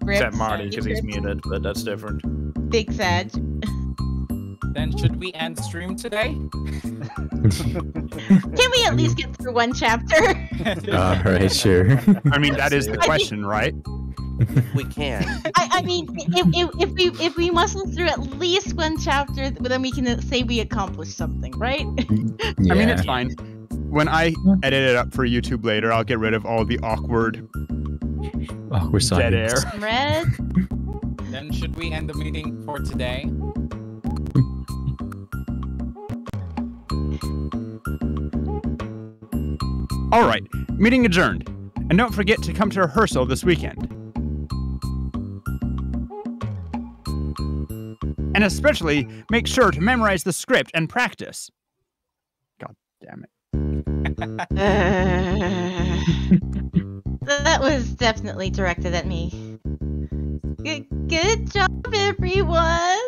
Except Rips, Marty, because he's muted, but that's different. Big Sag. Then should we end stream today? Can we at least get through one chapter? Alright, sure. I mean, that is the question, right? We can. I mean, if we muscle through at least one chapter, then we can say we accomplished something, right? Yeah. I mean, it's fine. When I edit it up for YouTube later, I'll get rid of all the awkward Awkward dead air. silence. Red. Then should we end the meeting for today? All right, meeting adjourned. And don't forget to come to rehearsal this weekend. And especially, make sure to memorize the script and practice. God damn it. That was definitely directed at me. Good job, everyone!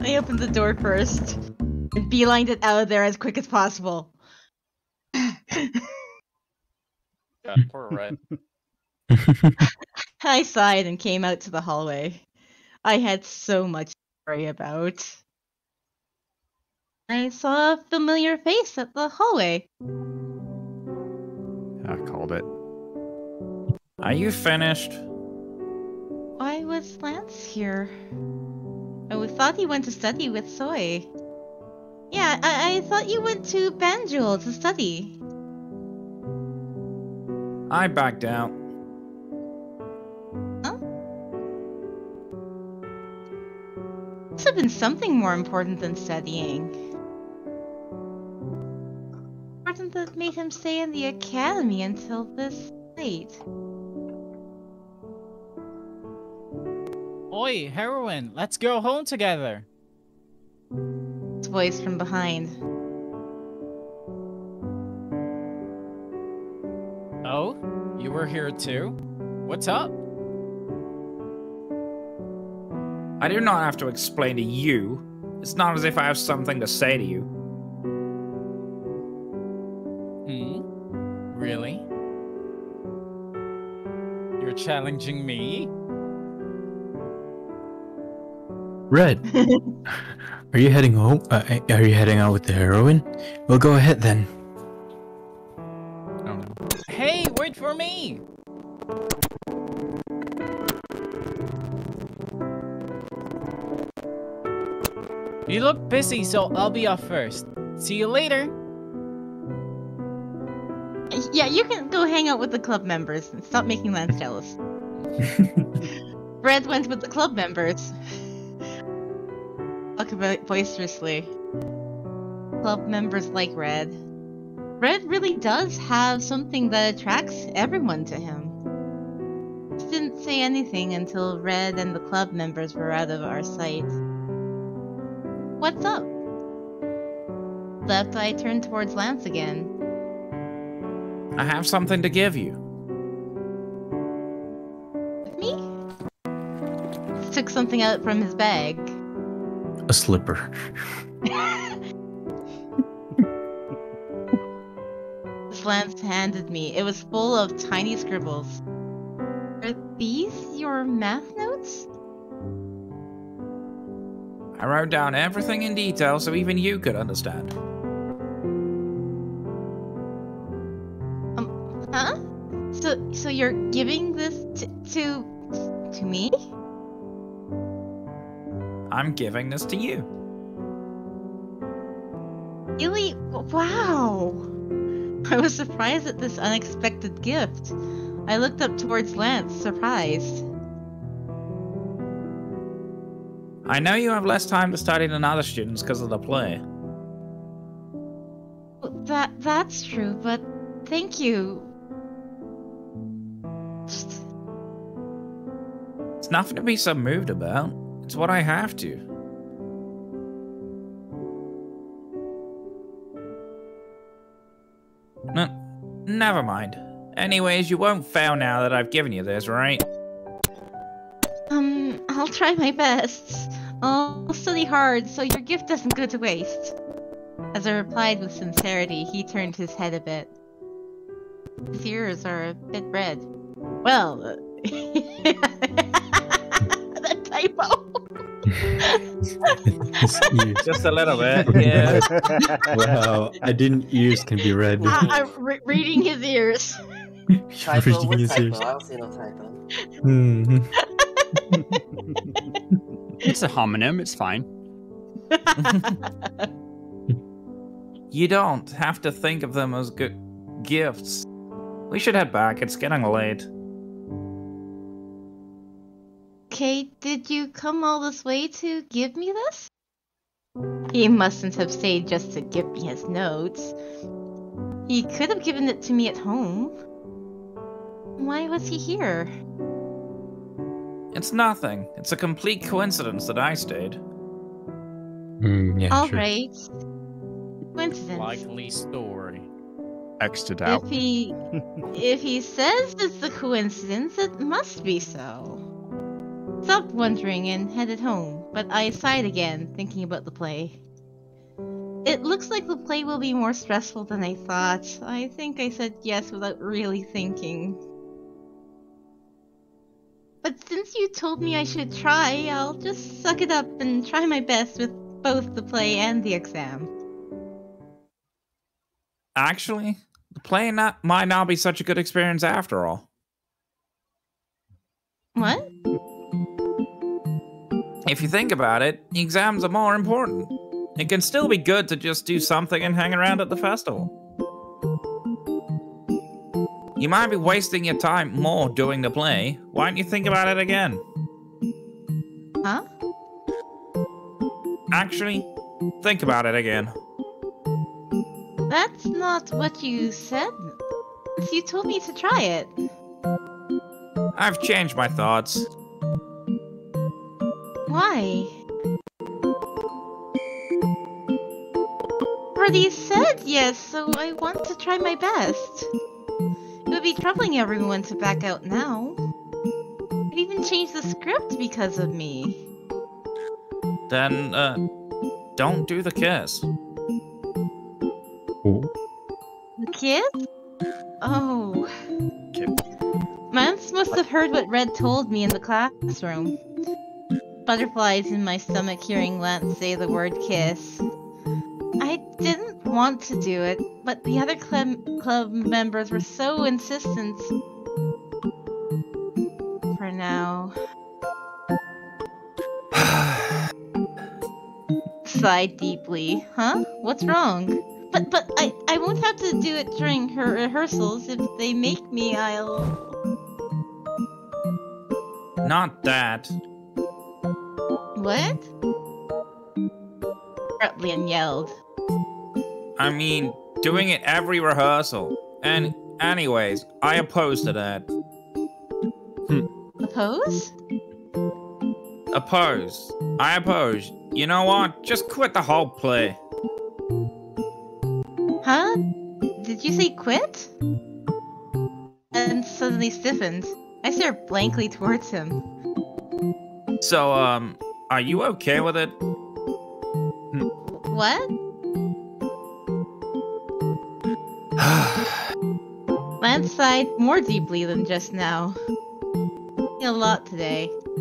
I opened the door first and beelined it out of there as quick as possible. God, poor Red. I sighed and came out to the hallway. I had so much to worry about. I saw a familiar face at the hallway. I called it. Are you finished? Why was Lance here? I thought he went to study with Soy. Yeah, I thought you went to Banjul to study. I backed out. Huh? Must have been something more important than studying. Important that made him stay in the academy until this late. Oi, Heroine, let's go home together. His voice from behind. you're here too. What's up? I do not have to explain to you. It's not as if I have something to say to you. Really? You're challenging me? Red, are you heading home? Are you heading out with the heroine? Well, go ahead then. Oh, no. Hey, wait for me! You look busy, so I'll be off first. See you later. Yeah, you can go hang out with the club members and stop making Lance jealous. Red went with the club members. Talk about boisterously. Club members like Red. Red really does have something that attracts everyone to him. He didn't say anything until Red and the club members were out of our sight. What's up? Left eye turned towards Lance again. I have something to give you. With me? He took something out from his bag. A slipper. Lance handed me. It was full of tiny scribbles. Are these your math notes? I wrote down everything in detail so even you could understand. Huh? So you're giving this to me? I'm giving this to you. Really? Wow! I was surprised at this unexpected gift. I looked up towards Lance, surprised. I know you have less time to study than other students because of the play. That's true, but thank you. It's nothing to be so moved about. It's what I have to. No, never mind. Anyways, you won't fail now that I've given you this, right? I'll try my best. I'll study hard so your gift doesn't go to waste. As I replied with sincerity, he turned his head a bit. His ears are a bit red. Well, that typo. Just a little bit, yeah. Wow, I didn't. Ears can be red. I'm reading his ears. Typo Reading with his typo. ears. I don't see no typo. It's a homonym. It's fine. You don't have to think of them as good gifts. We should head back. It's getting late. Okay, did you come all this way to give me this? He mustn't have stayed just to give me his notes. He could have given it to me at home. Why was he here? It's nothing. It's a complete coincidence that I stayed. Yeah, All sure. right. Coincidence. Likely story. X'd out. If he says it's a coincidence, it must be so. Stopped wondering and headed home, but I sighed again, thinking about the play. It looks like the play will be more stressful than I thought. I think I said yes without really thinking. But since you told me I should try, I'll just suck it up and try my best with both the play and the exam. Actually, the play might not be such a good experience after all. What? If you think about it, exams are more important. It can still be good to just do something and hang around at the festival. You might be wasting your time more doing the play. Why don't you think about it again? Huh? Actually, think about it again. That's not what you said. You told me to try it. I've changed my thoughts. Why? Already said yes, so I want to try my best. It would be troubling everyone to back out now. It even changed the script because of me. Then, don't do the kiss. The kiss? Oh. Okay. Mance must have heard what Red told me in the classroom. Butterflies in my stomach hearing Lance say the word kiss. I didn't want to do it, but the other club members were so insistent. For now. Sighed deeply. Huh? What's wrong? But I won't have to do it during her rehearsals. If they make me, I'll... Not that. What? Rutland yelled. I mean, doing it every rehearsal. And anyways, I oppose to that. Oppose? Oppose. I oppose. You know what? Just quit the whole play. Huh? Did you say quit? And suddenly stiffened. I stared blankly towards him. So, are you okay with it? What? Lance sighed more deeply than just now. A lot today. What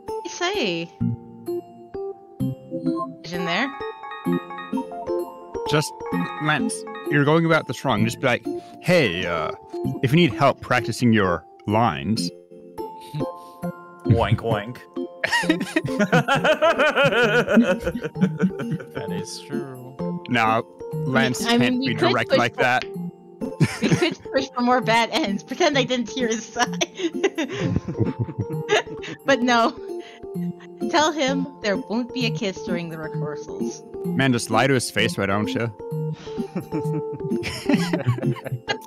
do you say? Vision there? Just, Lance, you're going about this wrong. Just be like, hey, if you need help practicing your lines. Oink, oink. That is true. No, Lance can't be direct like that. We could push for more bad ends. Pretend I didn't hear his sigh. But no. Tell him there won't be a kiss during the rehearsals. Man, just lie to his face, why don't you?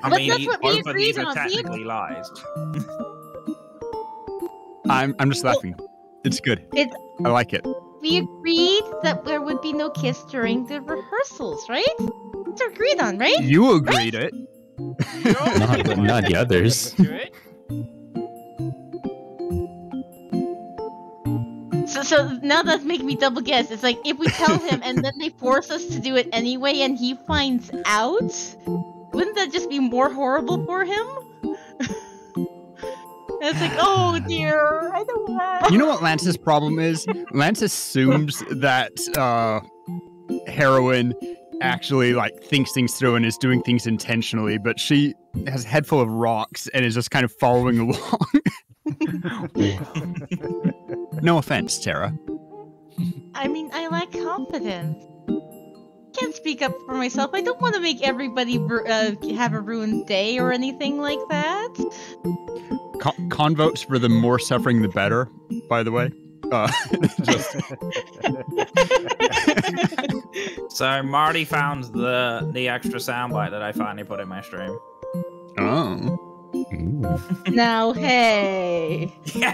I mean, both of these are technically lies. I'm just laughing. It's good. I like it. We agreed that there would be no kiss during the rehearsals, right? It's agreed on, right? You agreed it. Not the others. So now that's making me double guess. It's like if we tell him and then they force us to do it anyway and he finds out, wouldn't that just be more horrible for him? It's like, oh dear, I don't know. You know what Lance's problem is? Lance assumes that Heroine actually like thinks things through and is doing things intentionally, but she has a head full of rocks and is just kind of following along. No offense, Terra. I mean, I lack confidence. Can't speak up for myself. I don't want to make everybody have a ruined day or anything like that. Convotes for the more suffering the better, by the way. So Marty found the extra soundbite that I finally put in my stream. Oh. Now, hey. Yep.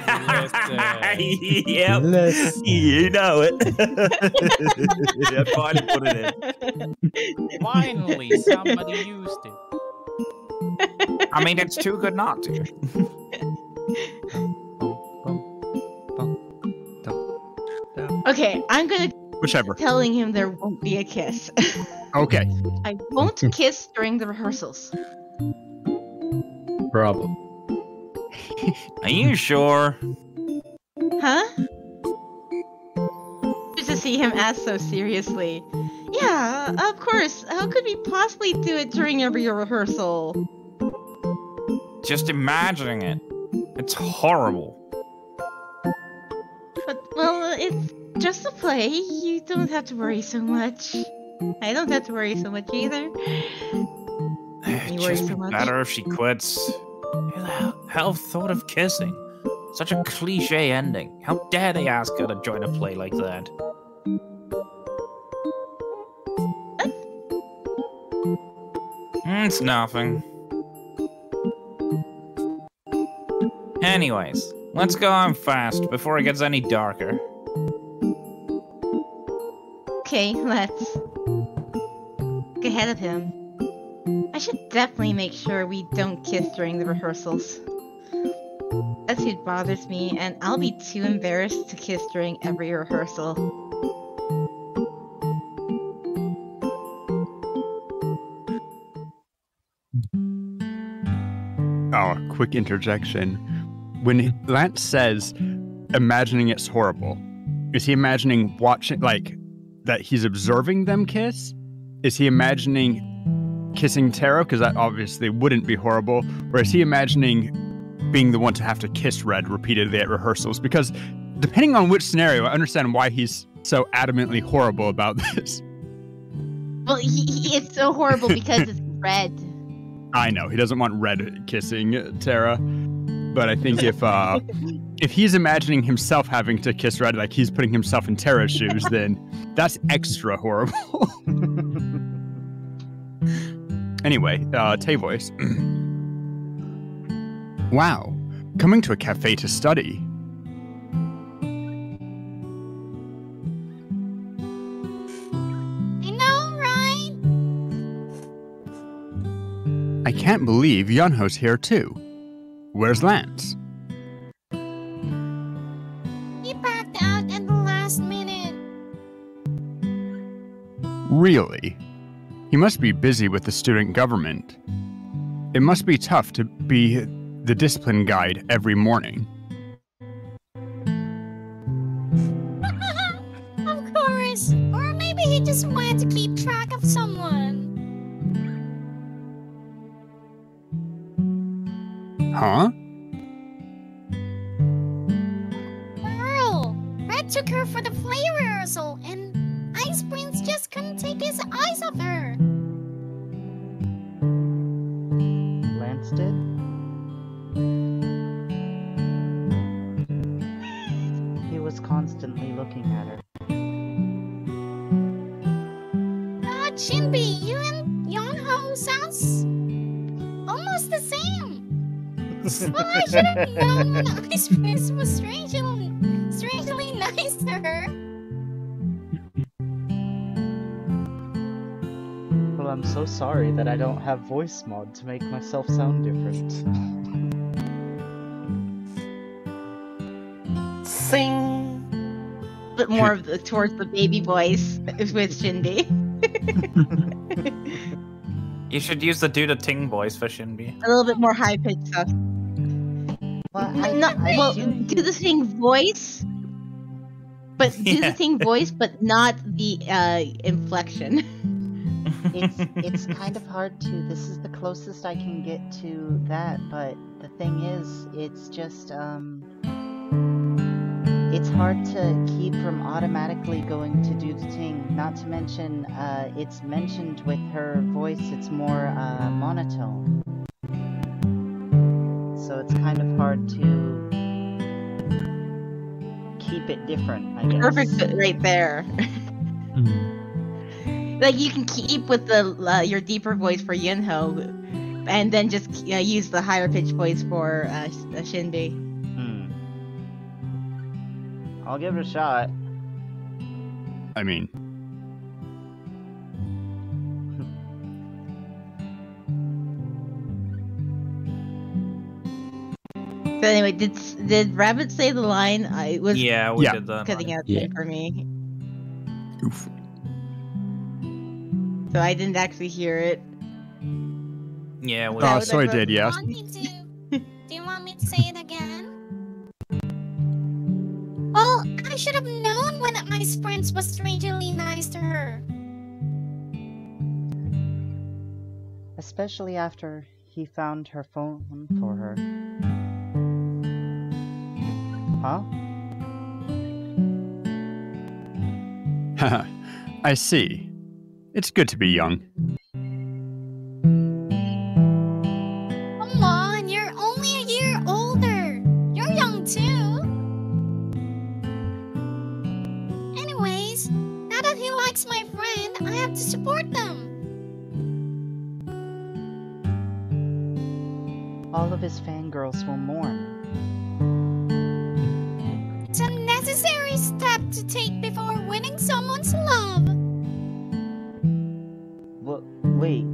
You know it. I finally put it in. Finally, somebody used it. I mean, it's too good not to. Okay, I'm gonna Whichever. telling him there won't be a kiss. Okay. I won't kiss during the rehearsals. Problem. Are you sure? Huh? Just to see him ask so seriously. Yeah, of course. How could we possibly do it during every rehearsal? Just imagining it. It's horrible. But, well, it's just a play. You don't have to worry so much. I don't have to worry so much either. It'd just be better if she quits. Who the hell thought of kissing? Such a cliche ending. How dare they ask her to join a play like that? It's nothing. Anyways, let's go on fast before it gets any darker. Okay, let's. Look ahead of him. I should definitely make sure we don't kiss during the rehearsals. That's who bothers me, and I'll be too embarrassed to kiss during every rehearsal. Oh, quick interjection. When Lance says, imagining it's horrible, is he imagining watching, like, that he's observing them kiss? Is he imagining kissing Terra? Because that obviously wouldn't be horrible. Or is he imagining being the one to have to kiss Red repeatedly at rehearsals? Because depending on which scenario, I understand why he's so adamantly horrible about this. Well, it's so horrible because it's Red. I know, he doesn't want Red kissing Terra. But I think if he's imagining himself having to kiss Red, like he's putting himself in Terra's shoes, then that's extra horrible. Anyway, Tay voice. Wow, coming to a cafe to study. I know, right? I can't believe Yunho's here too. Where's Lance? He backed out at the last minute. Really? He must be busy with the student government. It must be tough to be the discipline guide every morning. Of course. Or maybe he just wanted to keep track of someone. Huh? Girl, Red took her for the play rehearsal, and Ice Prince just couldn't take his eyes off her. Lance did? He was constantly looking at her. God, Shinbi, you and Yonho sounds almost the same. Well, I should have known when Ice Prince was strangely nice to her. Well, I'm so sorry that I don't have voice mod to make myself sound different. Sing! A bit more of towards the baby voice with Shinbi. You should use the do the ting voice for Shinbi. A little bit more high pitched stuff. Well, do the same voice, but do the same voice, but not the inflection. It's kind of hard to. This is the closest I can get to that, but the thing is, it's just it's hard to keep from automatically going to do the thing. Not to mention, it's mentioned with her voice. It's more monotone, so it's kind of hard to keep it different, I guess. Perfect fit right there. Like you can keep with the your deeper voice for Yunho, and then just use the higher pitched voice for Shinbi. I'll give it a shot. I mean, So anyway, did Rabbit say the line? I was we did that. cutting out Yeah. for me, oof. so I didn't actually hear it. Yeah, we Oh, That so I was- did, yes. Do you want me to say it again? Well, I should have known when Ice Prince was strangely nice to her. Especially after he found her phone for her. Huh? Haha, I see. It's good to be young. Come on, you're only a year older. You're young too. Anyways, now that he likes my friend, I have to support them. All of his fangirls will mourn. It's a necessary step to take before winning someone's love. Well, wait.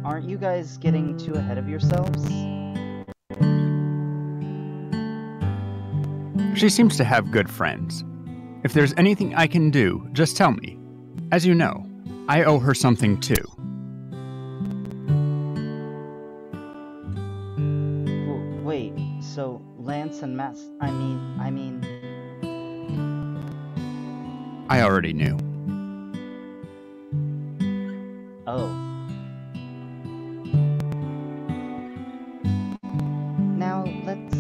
Aren't you guys getting too ahead of yourselves? She seems to have good friends. If there's anything I can do, just tell me. As you know, I owe her something too. Wait, so Lance and I mean... I already knew. Oh. Now, let's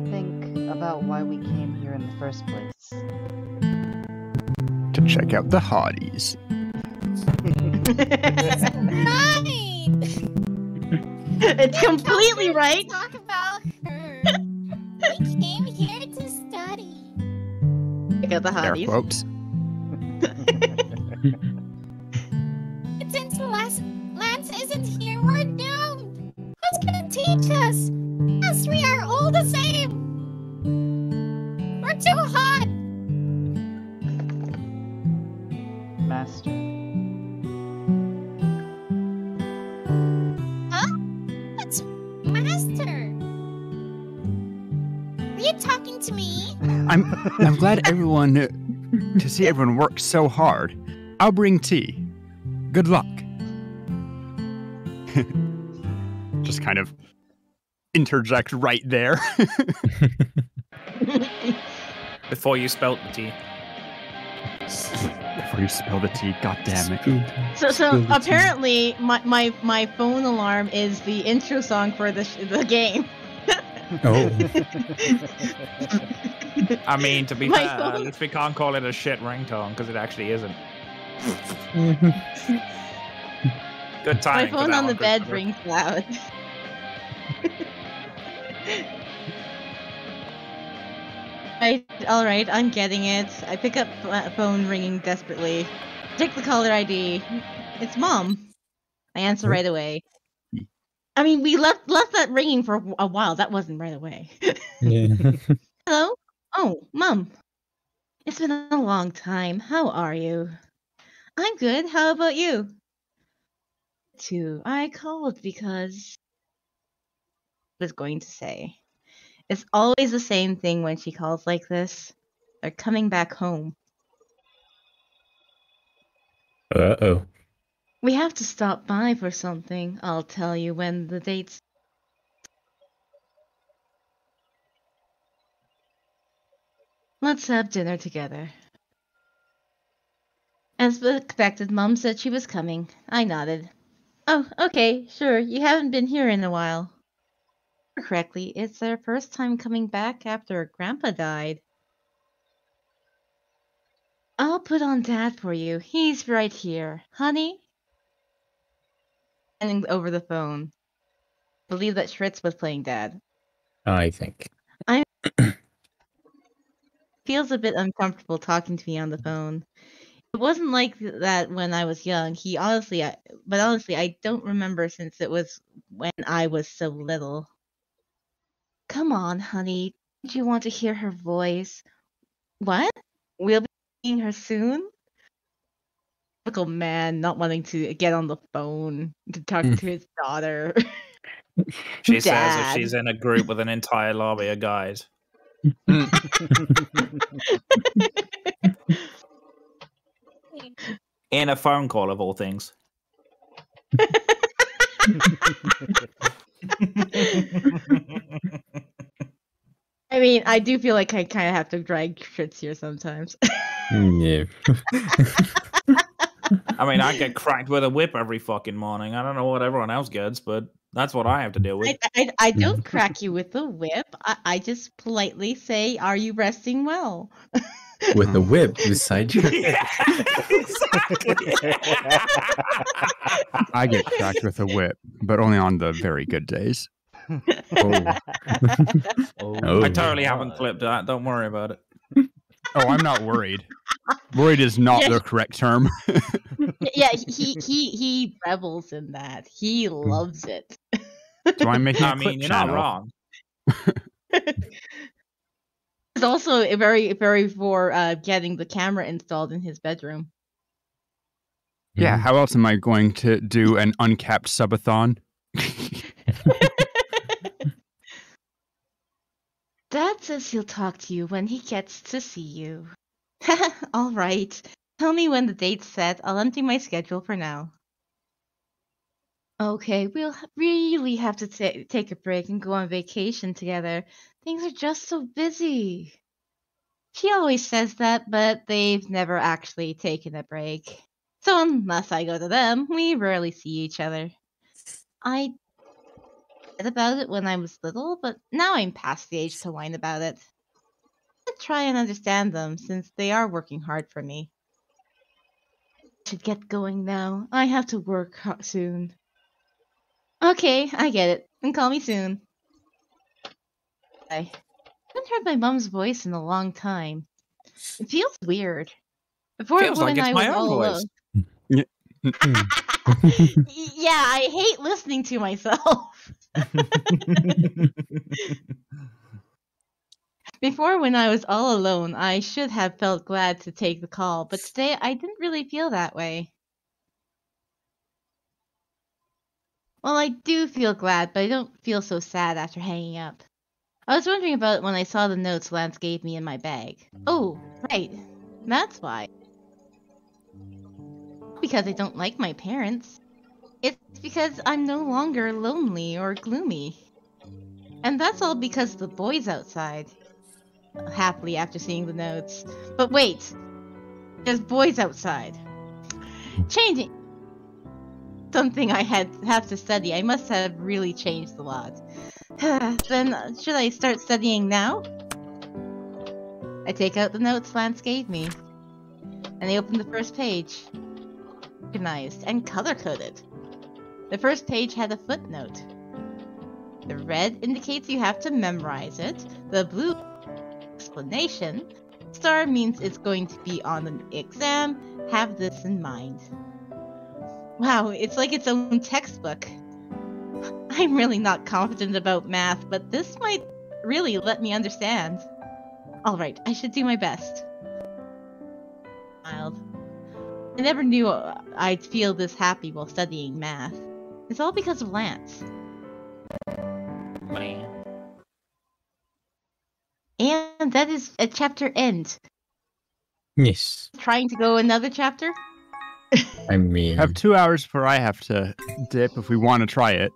think about why we came here in the first place. To check out the hotties. Right! It's completely right. Talk about her. We came here to study. Check out the Air hotties. quotes. But since Lance isn't here, we're doomed. Who's gonna teach us? As we are all the same. We're too hot. Master. Huh? That's Master. Are you talking to me? I'm glad everyone to see everyone work so hard. I'll bring tea. Good luck. Just kind of interject right there. Before you spelt the tea. Before you spill the tea, god damn it. So apparently my phone alarm is the intro song for the game. Oh. I mean, to be My fair, phone- at least we can't call it a shit ringtone because it actually isn't. Good My timing. for phone that on one, the bed Christopher. rings loud. All right, I'm getting it. I pick up phone ringing desperately. Check the caller ID. It's Mom. I answer right away. I mean, we left that ringing for a while. That wasn't right away. Yeah. Hello? Oh, Mom. It's been a long time. How are you? I'm good. How about you? Too. I called because I was going to say. It's always the same thing when she calls like this. They're coming back home. Uh-oh. We have to stop by for something. I'll tell you when the date's... Let's have dinner together. As expected, Mom said she was coming. I nodded. Oh, okay, sure. You haven't been here in a while. Correctly, it's their first time coming back after Grandpa died. I'll put on Dad for you. He's right here. Honey? And over the phone. Believe that Shrits was playing Dad. I think. Feels a bit uncomfortable talking to me on the phone. It wasn't like that when I was young. But honestly, I don't remember since it was when I was so little. Come on, honey. Don't you want to hear her voice? What? We'll be seeing her soon? Typical man not wanting to get on the phone to talk to his daughter. She says Dad. if she's in a group with an entire lobby of guys. In a phone call of all things. I mean, I do feel like I kind of have to drag Shrits here sometimes. Yeah. I mean, I get cracked with a whip every fucking morning. I don't know what everyone else gets, but that's what I have to deal with. I don't crack you with a whip. I just politely say, "Are you resting well?" With a whip beside you. Yeah, exactly. I get cracked with a whip, but only on the very good days. Oh. Oh. I totally haven't clipped that. Don't worry about it. Oh, I'm not worried. Worried is not the correct term. Yeah, he revels in that. He loves it. So I'm making a I clip mean, you're not channel. wrong. It's also a very for getting the camera installed in his bedroom. Yeah, how else am I going to do an uncapped subathon? Dad says he'll talk to you when he gets to see you. All right. Tell me when the date's set. I'll empty my schedule for now. Okay, we'll really have to take a break and go on vacation together. Things are just so busy. She always says that, but they've never actually taken a break. So unless I go to them, we rarely see each other. I said about it when I was little, but now I'm past the age to whine about it. I try and understand them, since they are working hard for me. I should get going now. I have to work soon. Okay, I get it. And call me soon. I haven't heard my mom's voice in a long time. It feels weird. Before Feels like it's my own voice. Yeah, I hate listening to myself. Before, when I was all alone, I should have felt glad to take the call, but today I didn't really feel that way. Well, I do feel glad, but I don't feel so sad after hanging up. I was wondering about it when I saw the notes Lance gave me in my bag. Oh, right. That's why. Because I don't like my parents. It's because I'm no longer lonely or gloomy. And that's all because of the boys outside. Happily after seeing the notes. But wait! There's boys outside. Changing something I have to study. I must have really changed a lot. Then, should I start studying now? I take out the notes Lance gave me. And I open the first page. Organized and color-coded. The first page had a footnote. The red indicates you have to memorize it. The blue explanation. Star means it's going to be on the exam. Have this in mind. Wow, it's like its own textbook. I'm really not confident about math, but this might really let me understand. Alright, I should do my best. Smiled. I never knew I'd feel this happy while studying math. It's all because of Lance. Man. And that is a chapter end. Yes. Trying to go another chapter? I mean, I have 2 hours before I have to dip if we want to try it.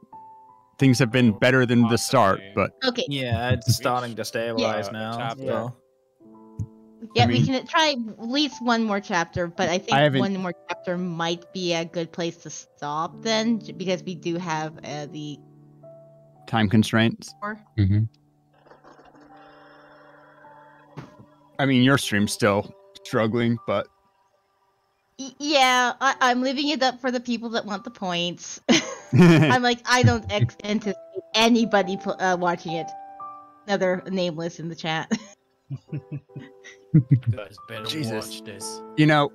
Things have been better than the start, but Okay. Yeah, it's starting to stabilize now. chapter? So. Yeah, I mean- we can try at least one more chapter, but I think one more chapter might be a good place to stop then, because we do have the... time constraints. mhm. I mean, your stream's still struggling, but Yeah, I'm leaving it up for the people that want the points. I'm like, I don't anticipate anybody watching it. Another Nameless in the chat. You guys better Jesus. watch this. you know,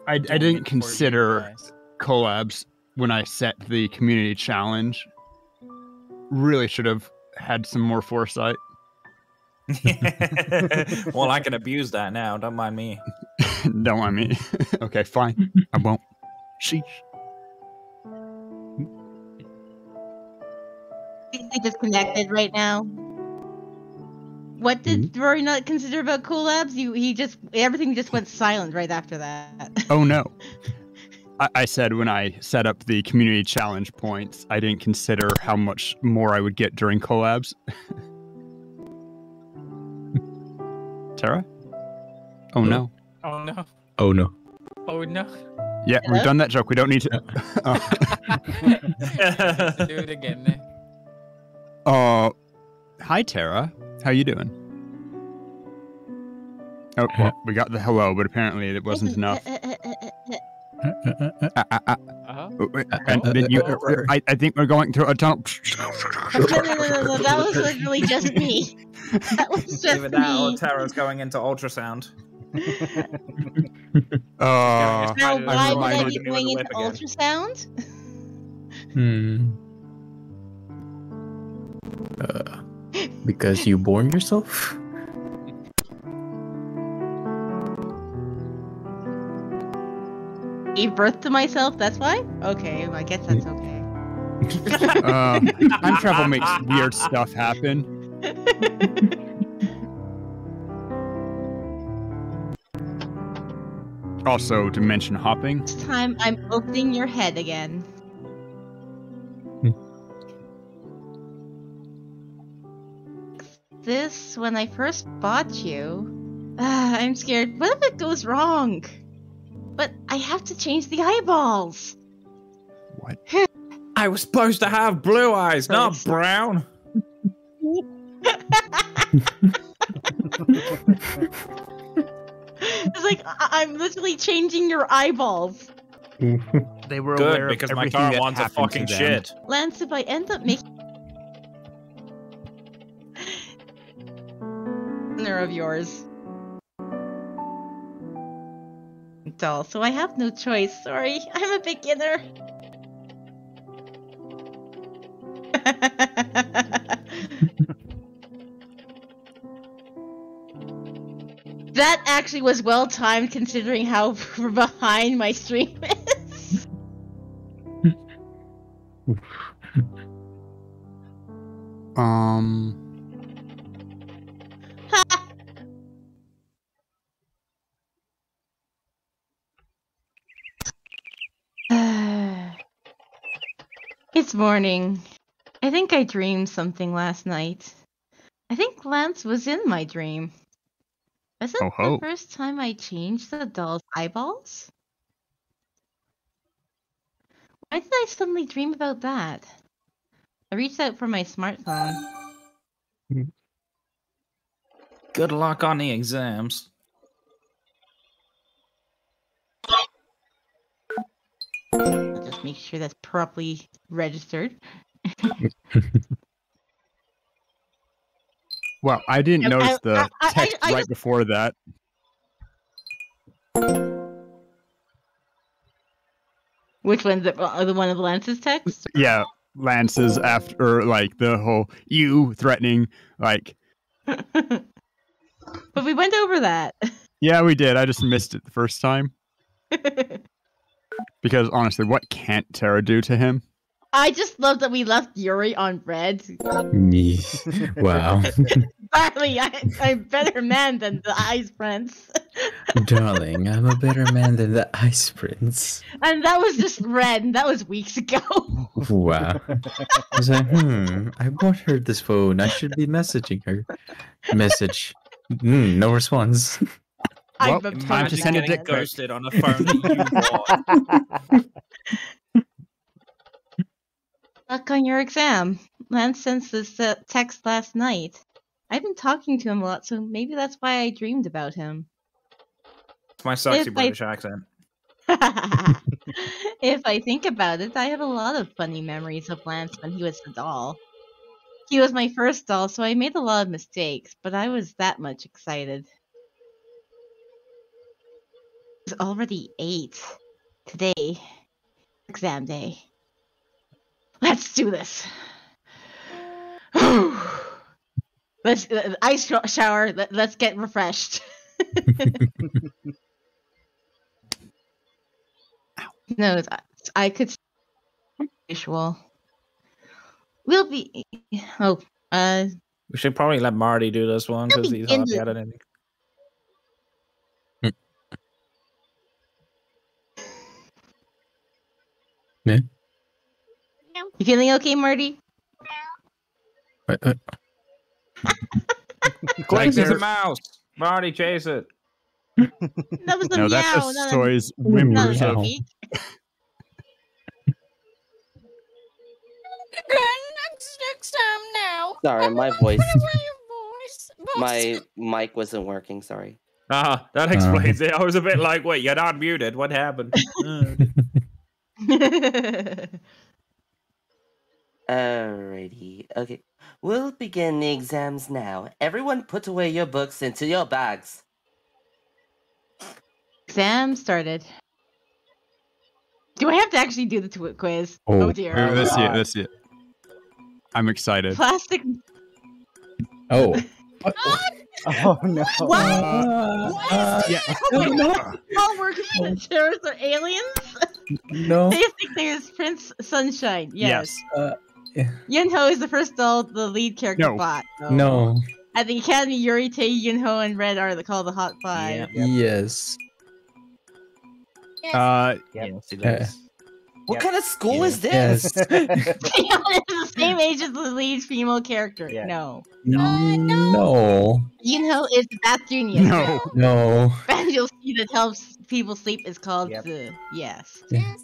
I Don't didn't get consider guys. collabs when I set the community challenge. Really should have had some more foresight. Well, I can abuse that now. Don't mind me. Don't mind me. Okay, fine. I won't. Sheesh. He's disconnected right now. What did Rory not consider about collabs? Everything just went silent right after that. Oh no. I said when I set up the community challenge points, I didn't consider how much more I would get during collabs. Terra? Oh no. Oh no. Oh no. Oh no. Yeah, Hello? we've done that joke. We don't need to. Do it again. Hi Terra. How you doing? Oh, well, we got the hello, but apparently it wasn't enough. And then I think we're going through a tunnel. No, that was literally just me. That was just Either that or me. Terra's going into ultrasound. Now, why would I reminded be me of going the into whip again. ultrasound? Because you born yourself? Gave birth to myself, that's why? Okay, I guess that's okay. Time travel makes weird stuff happen. Also, dimension hopping. This time I'm opening your head again. This when I first bought you. I'm scared. What if it goes wrong? But I have to change the eyeballs. What? I was supposed to have blue eyes, not brown. It's like I'm literally changing your eyeballs. They were Good, aware because of my everything car that wants a happened to fucking them. shit. Lance, if I end up making of yours. Doll, so I have no choice. Sorry, I'm a beginner. That actually was well timed considering how behind my stream is. It's morning. I think I dreamed something last night. I think Lance was in my dream. Was it the first time I changed the doll's eyeballs? Why did I suddenly dream about that? I reached out for my smartphone. Good luck on the exams. I'll just make sure that's properly registered. Well, I didn't notice the text right before that. Which one's the one of Lance's texts? Yeah, Lance's after, like, the whole you threatening, like... But we went over that. Yeah, we did. I just missed it the first time. Because, honestly, what can't Terra do to him? I just love that we left Yuri on red. Wow. Barley, I'm a better man than the Ice Prince. Darling, I'm a better man than the Ice Prince. And that was just red, and that was weeks ago. Wow. I was like, I bought her this phone. I should be messaging her. Message. No response. Well, time to send a dick pic. Ghosted on a phone that you bought. Luck on your exam. Lance sent this text last night. I've been talking to him a lot, so maybe that's why I dreamed about him. It's my sexy British accent. If I think about it, I have a lot of funny memories of Lance when he was a doll. He was my first doll, so I made a lot of mistakes, but I was that much excited. It's already 8. Today. Exam day. Let's do this. Let's ice shower. Let's get refreshed. No, I could. Visual. We'll be. Oh, we should probably let Marty do this one because he's hot at it. Yeah. You feeling okay, Marty? Quick, there's a mouse. Marty, chase it. That was a no, meow. that just Soy's whimpers of. Next time now. Sorry, my voice. My mic wasn't working. Sorry. Ah, that explains it. I was a bit like, wait, you're not muted. What happened? Alrighty. Okay. We'll begin the exams now. Everyone put away your books into your bags. Exam started. Do I have to actually do the quiz? Oh dear. Let's see it. Let's see it. I'm excited. Plastic. Oh. Oh no. What? Yeah. All working terrorists are aliens? No. They think there's Prince Sunshine. Yes. Yunho is the first doll the lead character bought. So. No. At the Academy, Yuri, Tae, Yunho, and Red are called the Hot Five. Yes. Yep. Yes, it is. What kind of school is Yes. this? Fiona is the same age as the lead female character. Yeah. No. No. You know, it's Bath Genius. No. No. Evangel C that helps people sleep is called Yep. the yes. Yes.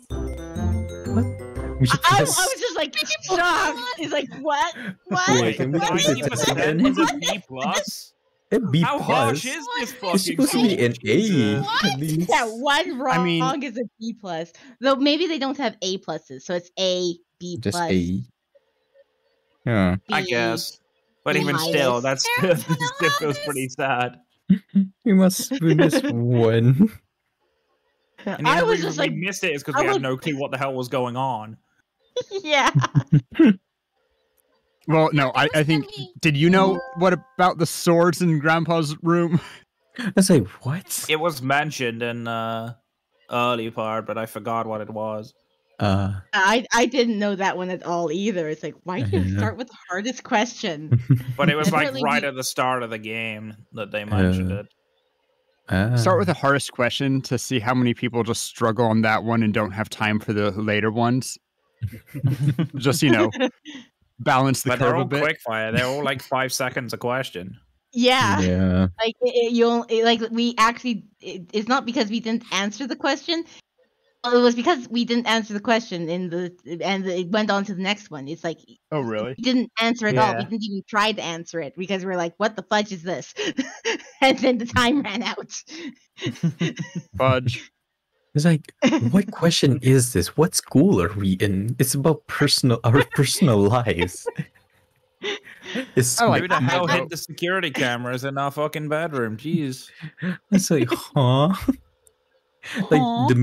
We should I test- was just like shocked. He's like, what? What? Wait, can we What? test it 90% is a again? B plus. It'd be How harsh plus. is this fucking It's supposed to be an A. What? At least. Yeah, one wrong mean- is a B plus. Though maybe they don't have A pluses, so it's A, B Just plus. A. Yeah. I B. guess. But B even minus. still, that's There's still, one still feels allowance. pretty sad. We must one. And I the was reason just we like, missed it is because I we had was- no clue what the hell was going on. yeah. Well, no, I think. Did you know what about the swords in Grandpa's room? I was like, what? It was mentioned in early part, but I forgot what it was. I didn't know that one at all either. It's like, why do you Yeah. start with the hardest question? But it was like Apparently right we- at the start of the game that they mentioned it. Start with the hardest question to see how many people just struggle on that one and don't have time for the later ones. Just, balance the But they're curve a all bit. quick fire. They're all like 5 seconds a question. Yeah. Yeah. Like it's not because we didn't answer the question. Well, it was because we didn't answer the question and it went on to the next one. It's like Oh, really? we didn't answer at all. We Yeah. didn't even try to answer it because we're like, what the fudge is this? And then the time ran out. Fudge. It's like, what question is this? What school are we in? It's about our personal lives. It's I like Who the hell that. hid the security cameras in our fucking bedroom? Jeez. It's like, huh? Like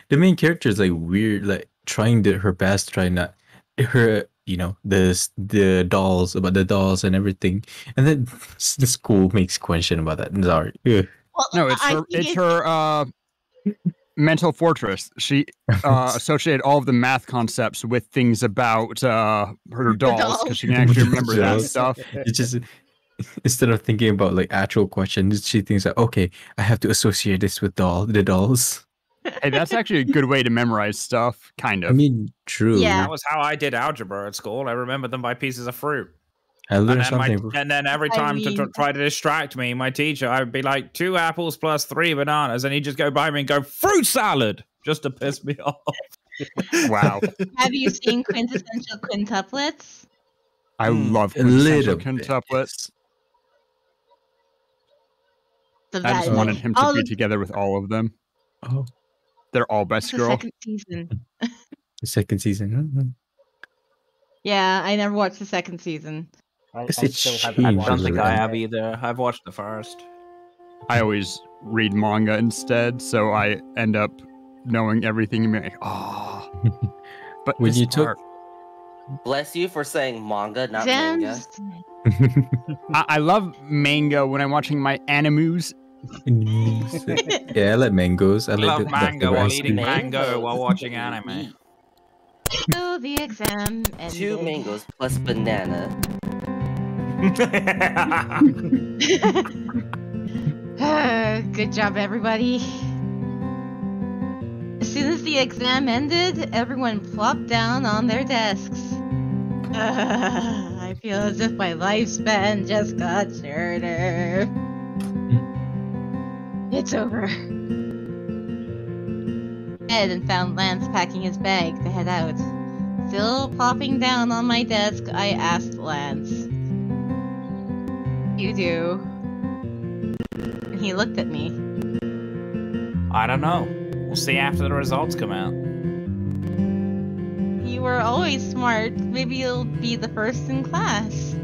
the main character is like weird, like trying her best, trying not her, the dolls about the dolls and everything, and then the school makes question about that. Sorry. Ugh. Well, No, it's I her. think It's her mental fortress. She associated all of the math concepts with things about her dolls dolls. because she can actually remember that Dolls. stuff. It's just instead of thinking about like actual questions, she thinks like, okay, I have to associate this with the dolls. Hey, that's actually a good way to memorize stuff, kind of. I mean, true. Yeah. That was how I did algebra at school. I remembered them by pieces of fruit. I learned And then, something. and then every I time mean- to try to distract me, my teacher, I would be like 2 apples plus 3 bananas, and he'd just go by me and go fruit salad just to piss me off. Wow. have you seen quintessential quintuplets? I love A little quintessential quintuplets. So I just that- wanted him to all be of- together with all of them. Oh, They're all best the girl. second season. the second season. Yeah, I never watched the second season. I Guess I it's still haven't changed I a don't watched think little. I it. have either. I've watched the first. I always read manga instead, so I end up knowing everything and being like, oh. But When this you took- part- Bless you for saying manga, not manga. Gems. I love manga when I'm watching my animus. Yeah, I like mangoes. I I like love the mango while rice eating cream. mango while watching anime. So the exam and 2 mangoes plus banana. Good job, everybody. As soon as the exam ended, everyone plopped down on their desks. I feel as if my lifespan just got shorter. It's over. Ed and found Lance packing his bag to head out. Still plopping down on my desk, I asked Lance, "You do?" And he looked at me. I don't know. We'll see after the results come out. You were always smart. Maybe you'll be the first in class.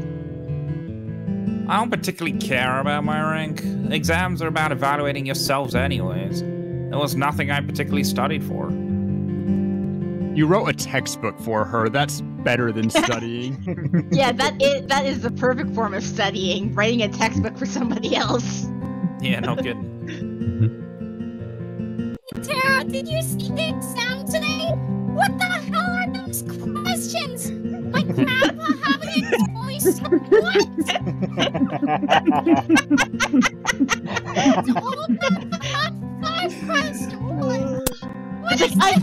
I don't particularly care about my rank. Exams are about evaluating yourselves anyways. There was nothing I particularly studied for. You wrote a textbook for her. That's better than studying. Yeah, that is the perfect form of studying. Writing a textbook for somebody else. Yeah, no kidding. Tara, did you see the exam today? What the hell are those questions? My grandpa having a voice. What? It's all about the 5 questions. It's like,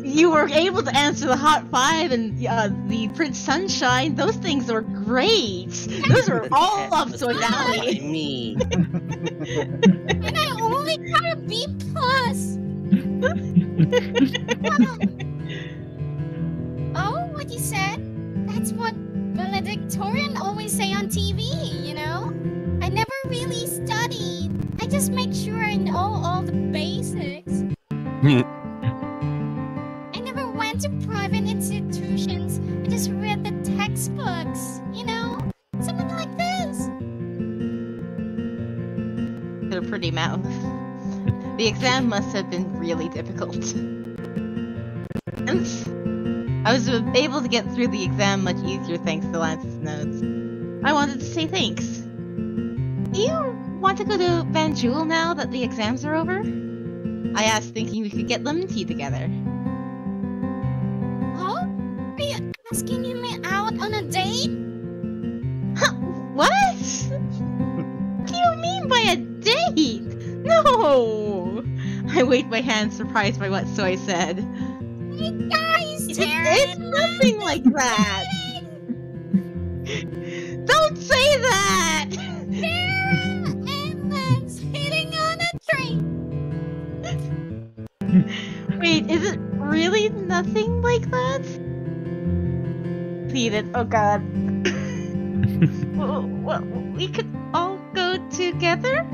you were able to answer the Hot 5 and the Prince Sunshine. Those things were great. Those were all up to an alley. Me. And I only got a B+. Oh, what you said? That's what valedictorian always say on TV, you know? I never really studied. I just make sure I know all the basics. I never went to private institutions. I just read the textbooks, you know? Something like this. Her pretty mouth. The exam must have been really difficult. Since I was able to get through the exam much easier thanks to Lance's notes, I wanted to say thanks. Do you want to go to Van Jewel now that the exams are over? I asked, thinking we could get lemon tea together. Oh? Are you asking me out on a date? Huh? What? What do you mean by a date? No! I waved my hand, surprised by what Soy said. Hey guys, It's nothing like that! Don't say that! Tara and Lance hitting on a train. Wait, is it really nothing like that? Pleaded, oh god. Well, we could all go together?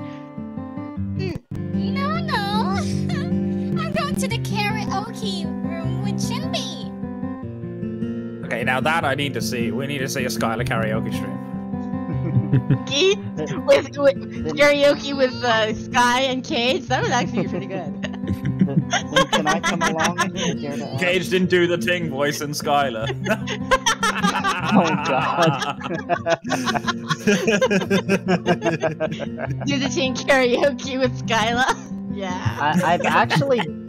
No. I'm going to the karaoke room with Shinbi. Okay, now that I need to see. We need to see a Skylar karaoke stream. with karaoke with Sky and Cage? That would actually be pretty good. Then can I come along? Cage didn't do the Ting voice in Skylar. Oh god. Do the Ting karaoke with Skyla? Yeah.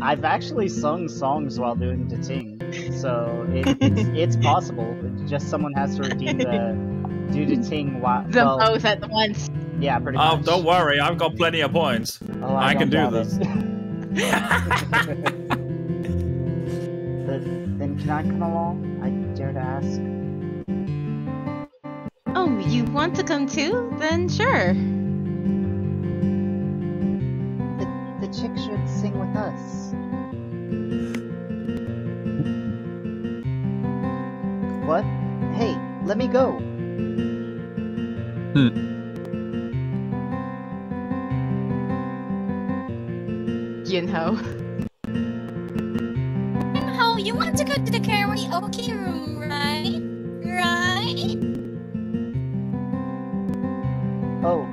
I've actually sung songs while doing the ting, so it's possible. It's just someone has to redeem the do the ting while both at the once. Yeah, pretty much. Oh, don't worry, I've got plenty of points. Oh, I can do this. Then can I come along? I dare to ask. Oh, you want to come too? Then sure. The chick should sing with us. What? Hey, let me go. Yunho. Yunho, you want to go to the karaoke room, right? Right? Oh,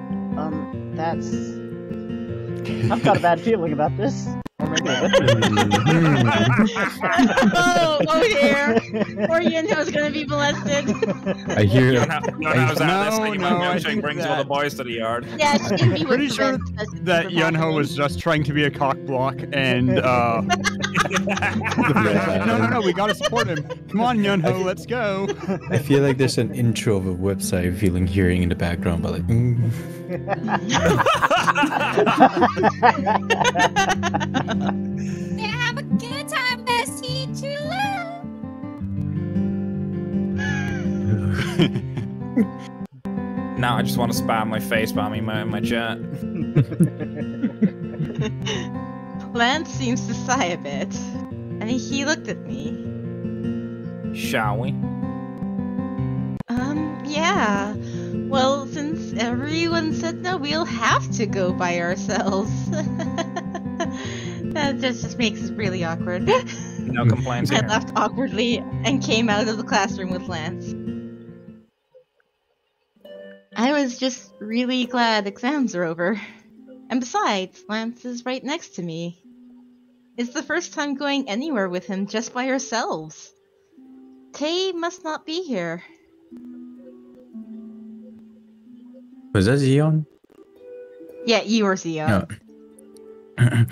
that's... I've got a bad feeling about this. Or maybe a good feeling. Oh dear. Poor Yunho's gonna be molested. I hear. No, Milkshake brings all the boys to the yard. Yeah, Shinbi Pretty sure that Yunho was just trying to be a cock block and no, we gotta support him. Come on, Yunho, let's go. I feel like there's an intro of a website feeling hearing in the background, but like. Yeah, have a good time, bestie. True love. Now I just want to spam my face spamming my chat. Lance seems to sigh a bit, and he looked at me. Shall we? Yeah. Well, since everyone said no, we'll have to go by ourselves. That just makes it really awkward. No complaints I here. left awkwardly and came out of the classroom with Lance. I was just really glad exams are over. And besides, Lance is right next to me. It's the first time going anywhere with him just by ourselves. Tay must not be here. Was that Xeon? Yeah, you or Xeon. No.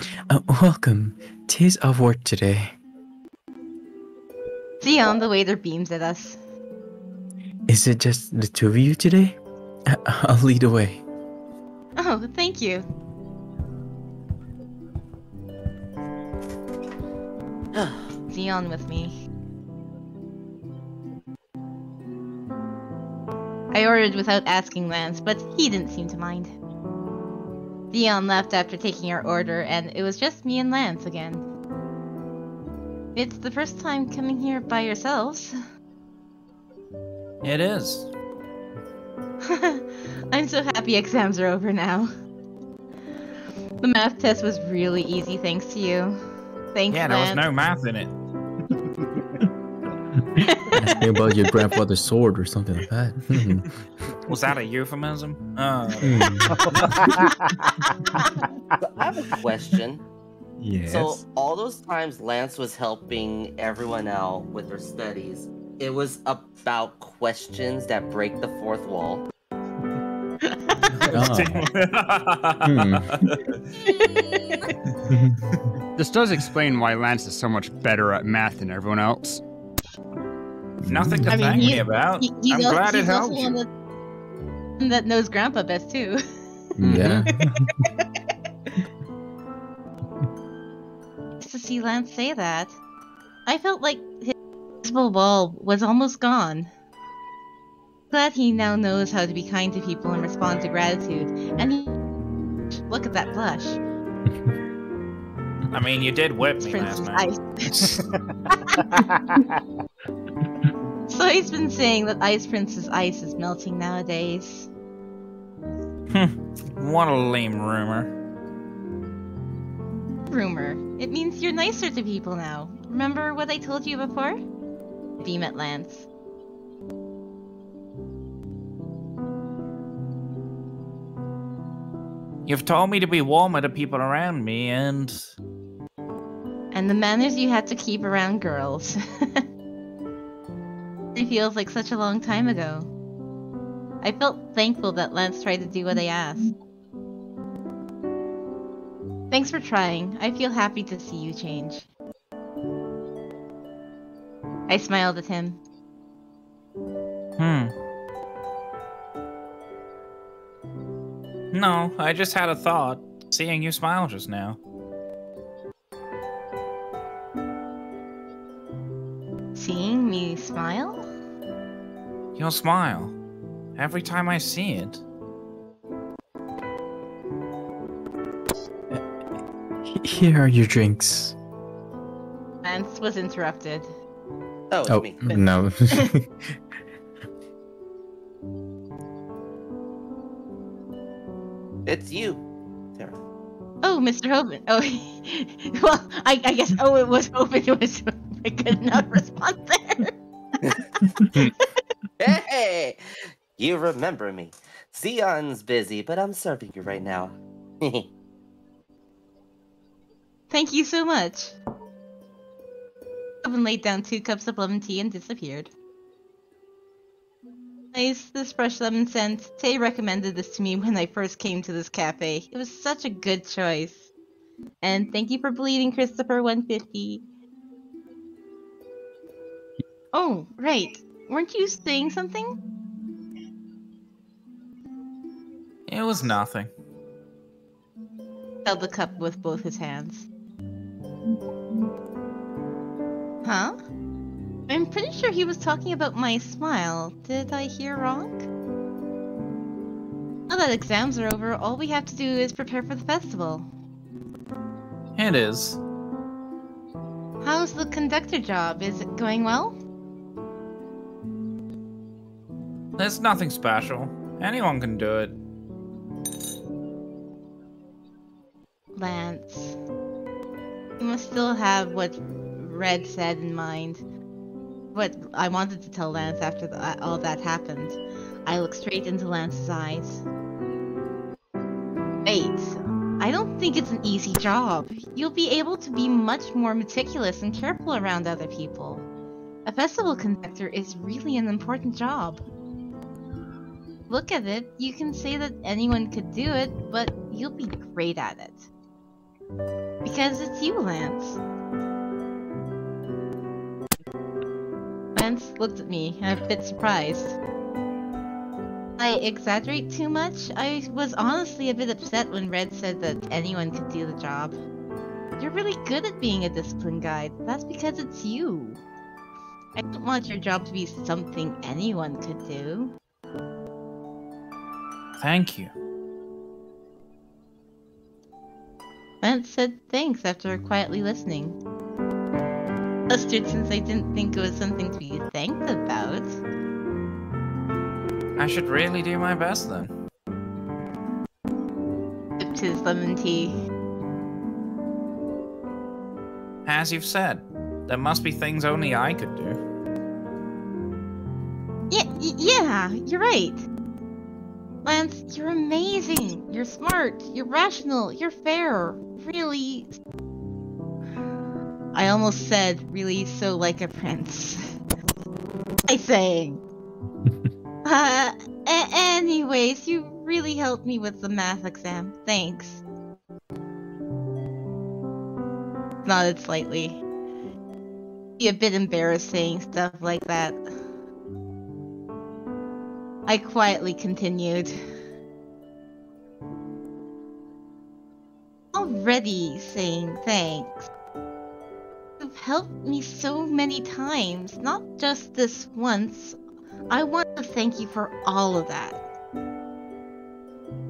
Welcome. Tay's off work today. Xeon, the waiter, beams at us. Is it just the two of you today? I'll lead the way. Oh, thank you. Xeon with me. I ordered without asking Lance, but he didn't seem to mind. Xeon left after taking our order, and it was just me and Lance again. It's the first time coming here by yourselves. It is. I'm so happy exams are over now. The math test was really easy thanks to you. Thanks, Yeah, there was Lance. no math in it. Think about your grandfather's sword or something like that. Was that a euphemism? So I have a question. Yes. So all those times Lance was helping everyone out with their studies, it was about questions that break the fourth wall. This does explain why Lance is so much better at math than everyone else. Nothing to thank me about. I'm glad it helps you. That knows Grandpa best too. Yeah. Just to see Lance say that, I felt like his invisible wall was almost gone. Glad he now knows how to be kind to people and respond to gratitude. And he... Look at that blush. I mean, you did whip me last night. So he's been saying that Ice Prince's ice is melting nowadays. What a lame rumor. Rumor. It means you're nicer to people now. Remember what I told you before? Beam at Lance. You've told me to be warmer to people around me, and the manners you had to keep around girls. It feels like such a long time ago. I felt thankful that Lance tried to do what I asked. Thanks for trying. I feel happy to see you change. I smiled at him. No, I just had a thought, seeing you smile just now. Seeing me smile? You'll smile. Every time I see it. Here are your drinks. Lance was interrupted. Oh, it's me. No. It's you, Terra. Oh, Mr. Hoban. Oh, well, I guess. Oh, it was Hoban. It was a good enough response there. Hey, you remember me. Xeon's busy, but I'm serving you right now. Thank you so much. Hoban laid down 2 cups of lemon tea and disappeared. Nice, this fresh lemon scent. Tay recommended this to me when I first came to this cafe. It was such a good choice. And thank you for bleeding, Christopher 150. Oh, right. Weren't you saying something? It was nothing. Held the cup with both his hands. Huh? I'm pretty sure he was talking about my smile. Did I hear wrong? Now that exams are over, all we have to do is prepare for the festival. It is. How's the conductor job? Is it going well? There's nothing special. Anyone can do it. Lance. You must still have what Red said in mind. What I wanted to tell Lance after all that happened. I looked straight into Lance's eyes. Wait, I don't think it's an easy job. You'll be able to be much more meticulous and careful around other people. A festival conductor is really an important job. Look at it, you can say that anyone could do it, but you'll be great at it. Because it's you, Lance. Lance looked at me, a bit surprised. I exaggerate too much? I was honestly a bit upset when Red said that anyone could do the job. You're really good at being a discipline guide. That's because it's you. I don't want your job to be something anyone could do. Thank you. Lance said thanks after quietly listening. Flustered since I didn't think it was something to be thanked about. I should really do my best then. Sipped his lemon tea. As you've said, there must be things only I could do. Yeah, you're right. Lance, you're amazing. You're smart. You're rational. You're fair. Really. I almost said, really so like a prince. I sang. Anyways, you really helped me with the math exam. Thanks. Nodded slightly. Be a bit embarrassed saying stuff like that. I quietly continued. Already saying thanks. You've helped me so many times, not just this once. I want to thank you for all of that.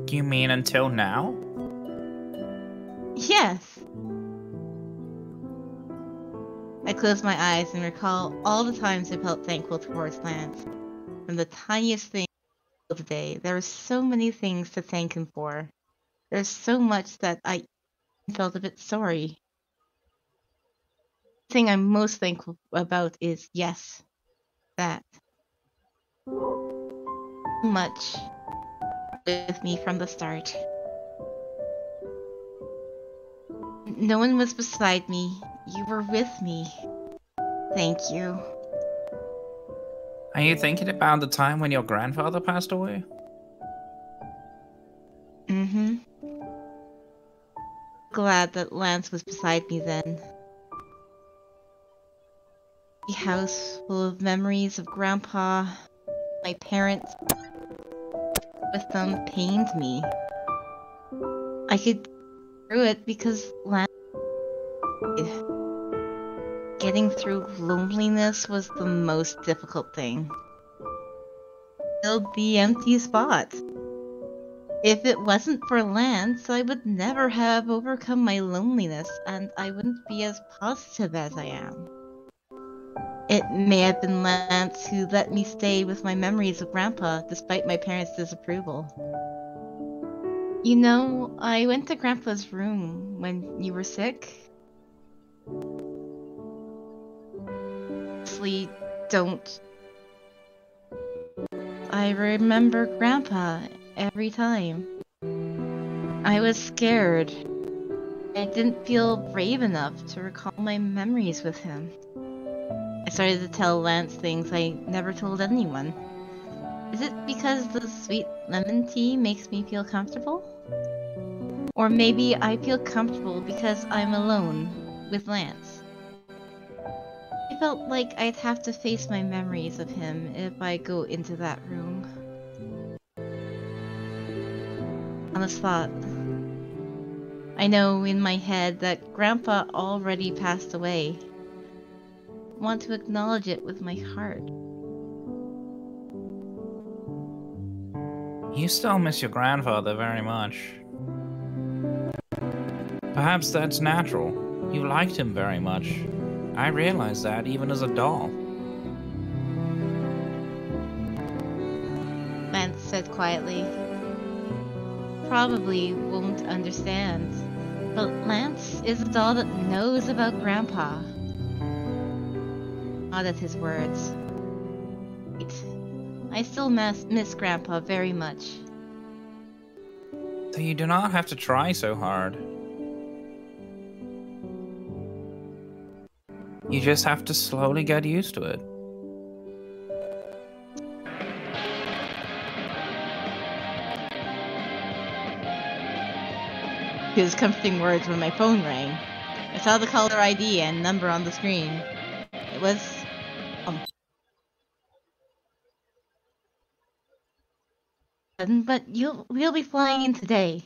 You mean until now? Yes. I close my eyes and recall all the times I felt thankful towards Lance. From the tiniest thing of the day, there were so many things to thank him for. There's so much that I felt a bit sorry. The thing I'm most thankful about is, yes, that. Much with me from the start. No one was beside me. You were with me. Thank you. Are you thinking about the time when your grandfather passed away? Mm-hmm. Glad that Lance was beside me then. The house full of memories of Grandpa, my parents with them pained me. I could get through it because Lance died. Getting through loneliness was the most difficult thing. Filled the empty spot. If it wasn't for Lance, I would never have overcome my loneliness, and I wouldn't be as positive as I am. It may have been Lance who let me stay with my memories of Grandpa, despite my parents' disapproval. You know, I went to Grandpa's room when you were sick. Honestly, don't. I remember Grandpa every time. I was scared. I didn't feel brave enough to recall my memories with him. I started to tell Lance things I never told anyone. Is it because the sweet lemon tea makes me feel comfortable? Or maybe I feel comfortable because I'm alone with Lance. I felt like I'd have to face my memories of him if I go into that room. Honest thought. I know in my head that Grandpa already passed away. I want to acknowledge it with my heart. You still miss your grandfather very much. Perhaps that's natural. You liked him very much. I realized that even as a doll. Lance said quietly. Probably won't understand, but Lance is a doll that knows about Grandpa. Nodded his words. Wait, I still miss Grandpa very much. So you do not have to try so hard. You just have to slowly get used to it. His comforting words when my phone rang. I saw the caller ID and number on the screen. It was... But we'll be flying in today.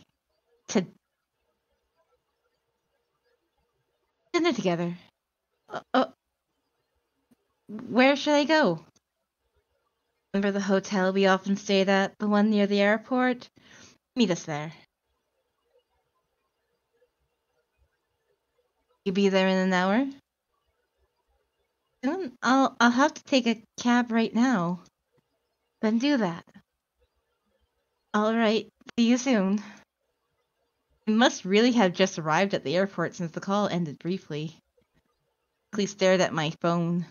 dinner together. Where should I go? Remember the hotel we often stayed at, the one near the airport? Meet us there. You be there in an hour? Soon? I'll have to take a cab right now. Then do that. Alright, see you soon. I must really have just arrived at the airport since the call ended briefly. Quickly stared at my phone.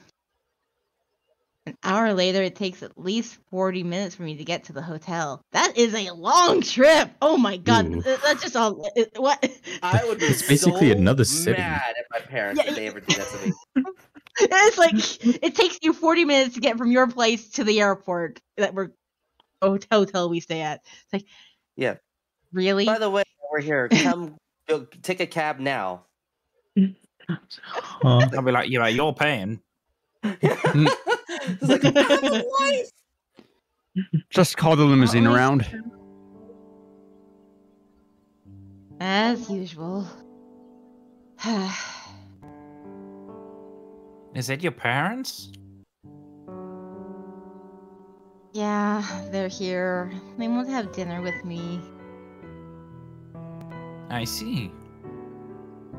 An hour later, it takes at least 40 minutes for me to get to the hotel. That is a long trip! Oh my god, that's just all... What? I would be It's basically so another city. mad at my parents if they ever did that to me. It's like, it takes you 40 minutes to get from your place to the airport that hotel we stay at. It's like... Yeah. Really? By the way, we're here. Come, take a cab now. I'll be like, you're paying. It's like, I have a life. Just call the limousine around. As usual. Is it your parents? Yeah, they're here. They want to have dinner with me. I see.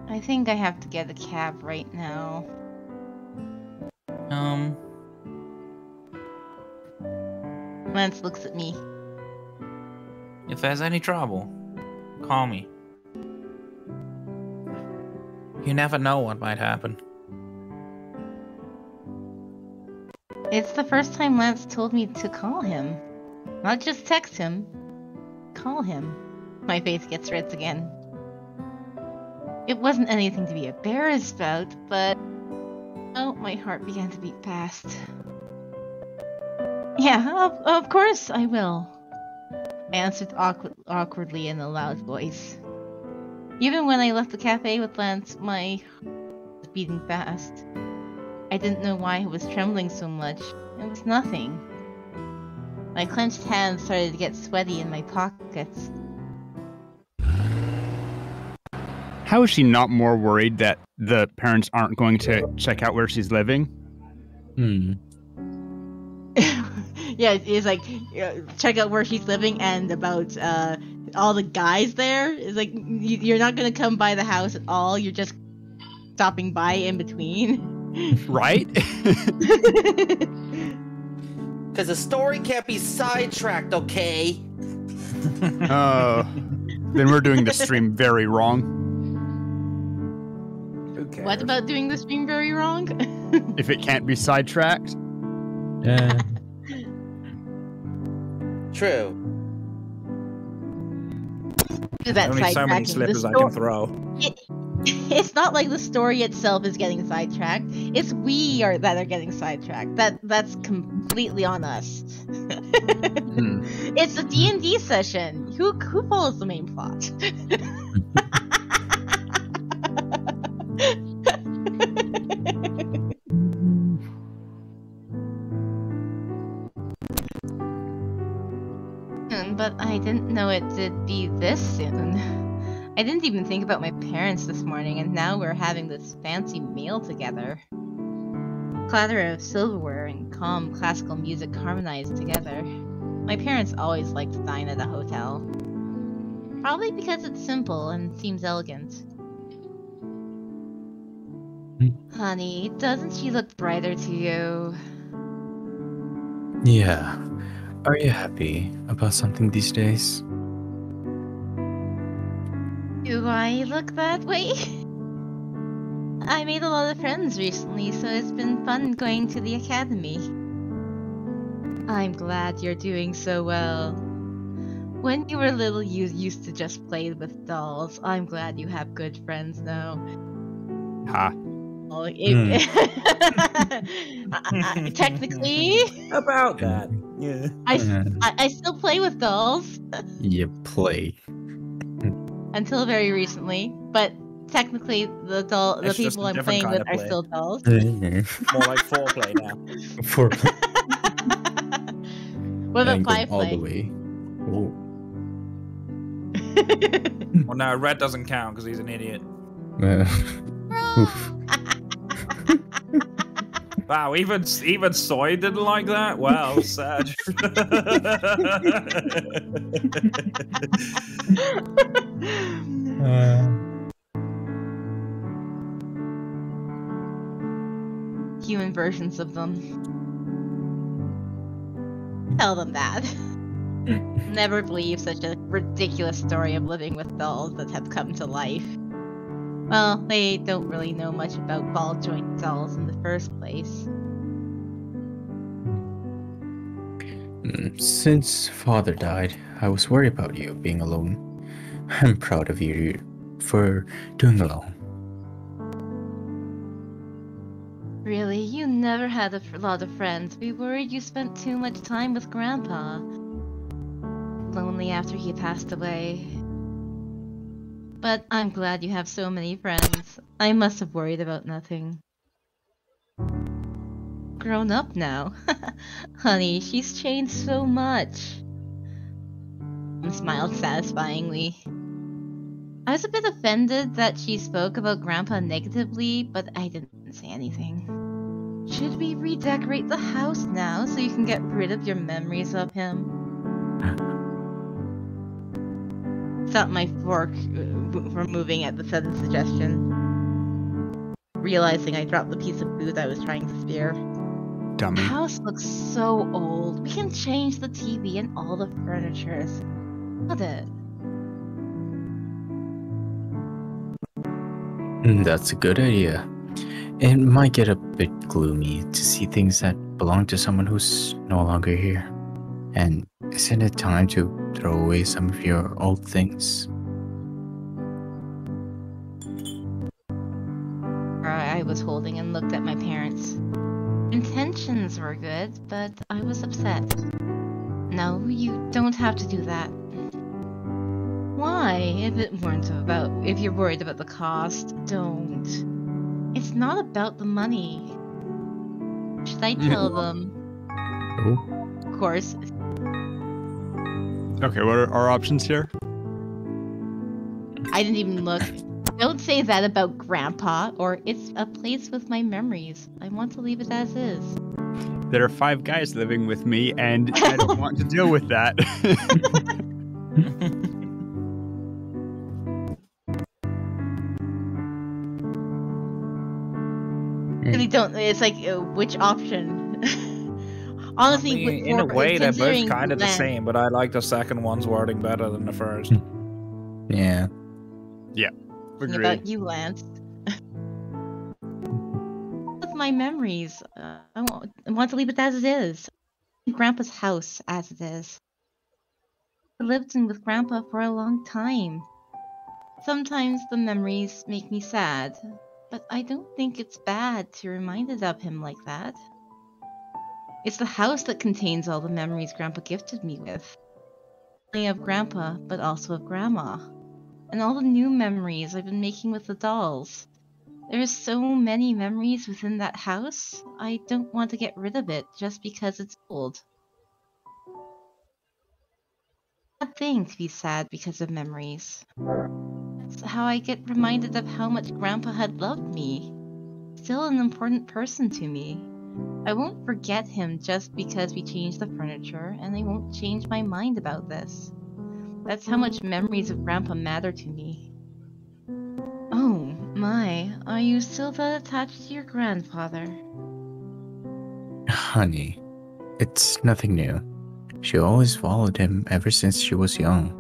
I think I have to get a cab right now. Lance looks at me. If there's any trouble, call me. You never know what might happen. It's the first time Lance told me to call him. Not just text him. Call him. My face gets red again. It wasn't anything to be embarrassed about, but... Oh, my heart began to beat fast. Yeah, of course I will. I answered awkwardly in a loud voice. Even when I left the cafe with Lance, my heart was beating fast. I didn't know why I was trembling so much. It was nothing. My clenched hands started to get sweaty in my pockets. How is she not more worried that the parents aren't going to check out where she's living? Yeah, it's like, check out where she's living and about all the guys there. It's like, you're not going to come by the house at all. You're just stopping by in between. Right? Because the story can't be sidetracked, okay? Then we're doing the stream very wrong. What about doing the stream very wrong? If it can't be sidetracked? Yeah. True. Do that Only so many sidetracking. slippers I can throw. It's not like the story itself is getting sidetracked. It's we that are getting sidetracked. That's completely on us. It's a D&D session. Who follows the main plot? But I didn't know it'd be this soon. I didn't even think about my parents this morning, and now we're having this fancy meal together. Clatter of silverware and calm classical music harmonized together. My parents always liked to dine at a hotel. Probably because it's simple and seems elegant. Honey, doesn't she look brighter to you? Yeah. Are you happy about something these days? Do I look that way? I made a lot of friends recently, so it's been fun going to the academy. I'm glad you're doing so well. When you were little, you used to just play with dolls. I'm glad you have good friends now. Ha. Technically, about that, yeah. I still play with dolls. You play. Until very recently, but technically the It's just people a I'm different playing kind with of are play. still dolls. More like foreplay now. Foreplay. What about And go five all the play? way. Oh. Well, no, Red doesn't count because he's an idiot. We're Oof. Wow, even Soy didn't like that? Wow, sad. Human versions of them. Tell them that. Never believe such a ridiculous story of living with dolls that have come to life. Well, they don't really know much about ball joint dolls in the first place. Since father died, I was worried about you being alone. I'm proud of you for doing alone. Really, you never had a lot of friends. We worried you spent too much time with Grandpa. Lonely after he passed away. But I'm glad you have so many friends. I must have worried about nothing. Grown up now. Honey, she's changed so much. I smiled satisfyingly. I was a bit offended that she spoke about Grandpa negatively, but I didn't say anything. Should we redecorate the house now so you can get rid of your memories of him? Stopped my fork from moving at the sudden suggestion. Realizing I dropped the piece of food I was trying to spare. Dummy. The house looks so old. We can change the TV and all the furniture. Love it. That's a good idea. It might get a bit gloomy to see things that belong to someone who's no longer here. And isn't it time to throw away some of your old things? I was holding and looked at my parents. Intentions were good, but I was upset. No, you don't have to do that. Why? If you're worried about the cost, don't. It's not about the money. Should I tell them? Oh. Of course. Okay, what are our options here? I didn't even look. Don't say that about Grandpa, or it's a place with my memories. I want to leave it as is. There are 5 guys living with me, and I don't want to deal with that. Really don't. It's like, which option? Honestly, I mean, in a way, they're both kind of the same, but I like the second one's wording better than the first. Yeah. Yeah. Agreed. About you, Lance. With my memories, I want to leave it as it is. Grandpa's house as it is. I lived in with Grandpa for a long time. Sometimes the memories make me sad, but I don't think it's bad to be reminded of him like that. It's the house that contains all the memories Grandpa gifted me with. Not only of Grandpa, but also of Grandma. And all the new memories I've been making with the dolls. There's so many memories within that house, I don't want to get rid of it just because it's old. Bad thing to be sad because of memories. That's how I get reminded of how much Grandpa had loved me. Still an important person to me. I won't forget him just because we changed the furniture, and I won't change my mind about this. That's how much memories of Grandpa matter to me. Oh my, are you still that attached to your grandfather? Honey, it's nothing new. She always followed him ever since she was young.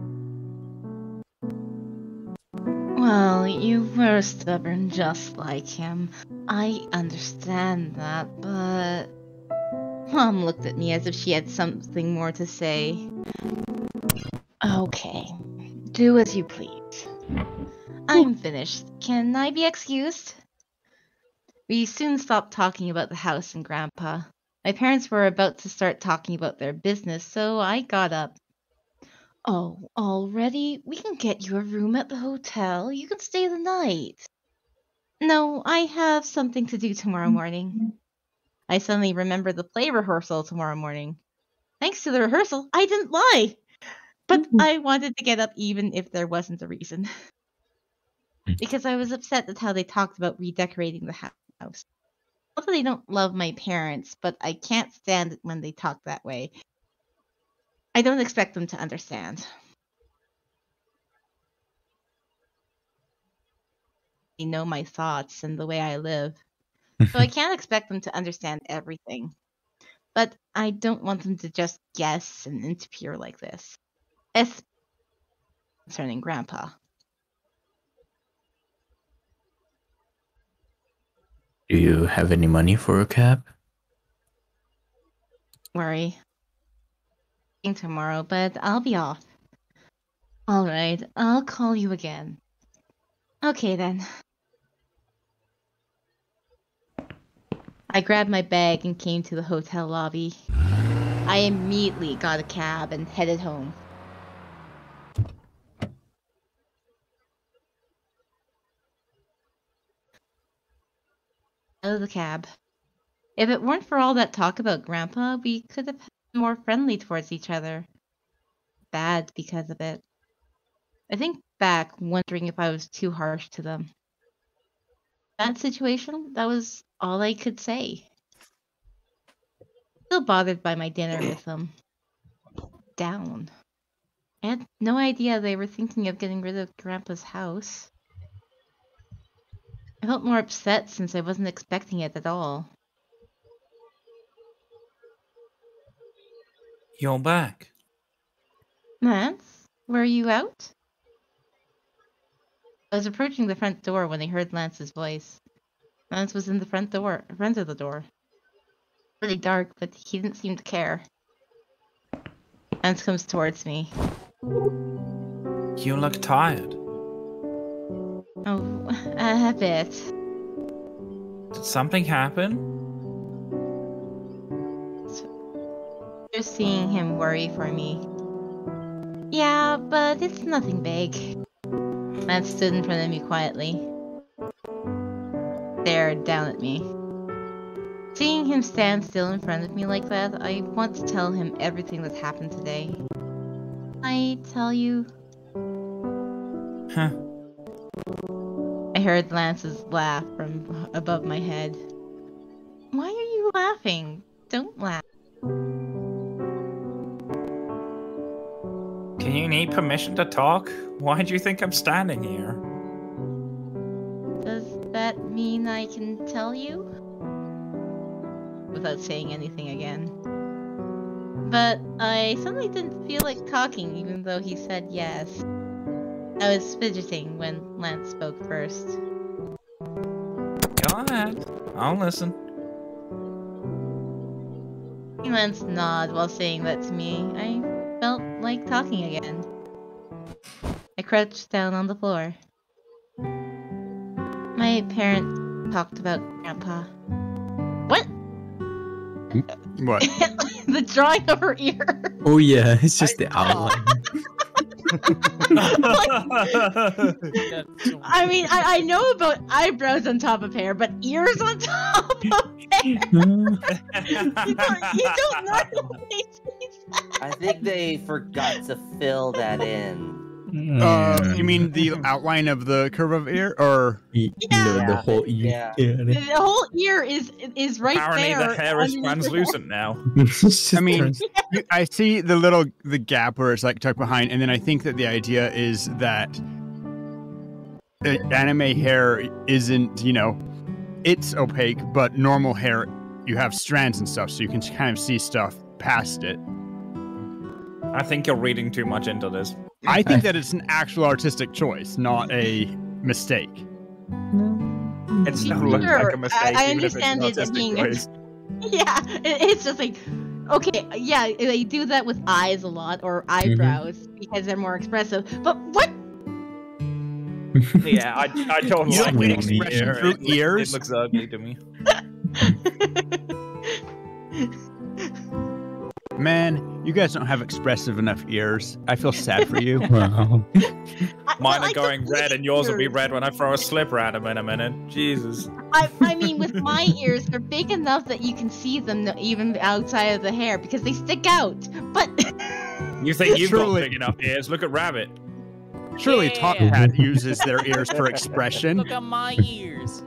Well, you were stubborn just like him. I understand that, but... Mom looked at me as if she had something more to say. Okay, do as you please. I'm finished. Can I be excused? We soon stopped talking about the house and Grandpa. My parents were about to start talking about their business, so I got up. Oh, already? We can get you a room at the hotel. You can stay the night. No, I have something to do tomorrow morning. I suddenly remembered the play rehearsal tomorrow morning. Thanks to the rehearsal, I didn't lie! But I wanted to get up even if there wasn't a reason. because I was upset at how they talked about redecorating the house. Not that they don't love my parents, but I can't stand it when they talk that way. I don't expect them to understand. They know my thoughts and the way I live, so I can't expect them to understand everything. But I don't want them to just guess and interfere like this. Especially concerning Grandpa. Do you have any money for a cab? Worry. Tomorrow, but I'll be off. Alright, I'll call you again. Okay then. I grabbed my bag and came to the hotel lobby. I immediately got a cab and headed home. Out of the cab. If it weren't for all that talk about Grandpa, we could have been more friendly towards each other. Bad because of it. I think back, wondering if I was too harsh to them. That situation, that was all I could say. Still bothered by my dinner with them. Down. I had no idea they were thinking of getting rid of Grandpa's house. I felt more upset since I wasn't expecting it at all. You're back. Lance, were you out? I was approaching the front door when I heard Lance's voice. Lance was in the front of the door. Really dark, but he didn't seem to care. Lance comes towards me. You look tired. Oh, a bit. Did something happen? Just seeing him worry for me. Yeah, but it's nothing big. Lance stood in front of me quietly. Stared down at me. Seeing him stand still in front of me like that, I want to tell him everything that happened today. I tell you? Huh. I heard Lance's laugh from above my head. Why are you laughing? Don't laugh. Can you need permission to talk? Why do you think I'm standing here? Does that mean I can tell you? Without saying anything again. But I suddenly didn't feel like talking even though he said yes. I was fidgeting when Lance spoke first. Go ahead. I'll listen. Lance nodded while saying that to me. I felt like talking again. I crouched down on the floor. My parents talked about Grandpa. What? What? The drawing of her ear. Oh yeah, it's just the outline. I mean, I know about eyebrows on top of hair, but ears on top of hair? you don't normally see that. I think they forgot to fill that in. You mean the outline of the curve of ear, or the whole ear? Yeah. The whole ear is right Apparently there. the hair is underneath her translucent now. I mean, I see the gap where it's like tucked behind, and then I think that the idea is that anime hair isn't, it's opaque, but normal hair, you have strands and stuff, so you can kind of see stuff past it. I think you're reading too much into this. I think that it's an actual artistic choice, not a mistake. It's not looking like a mistake. I even if it's understand an it artistic being choice. Yeah, it's just like, okay, yeah, they do that with eyes a lot, or eyebrows, because they're more expressive, but what? Yeah, I don't You like don't it. get expression through ears? It looks ugly to me. Man, you guys don't have expressive enough ears. I feel sad for you. Wow. Mine are going red, and yours will be red when I throw a slipper at them in a minute. Jesus. I mean, with my ears, they're big enough that you can see them even outside of the hair, because they stick out, but... You think you've got Truly. big enough ears? Look at Rabbit. Surely Yeah. Top Cat uses their ears for expression. Look at my ears.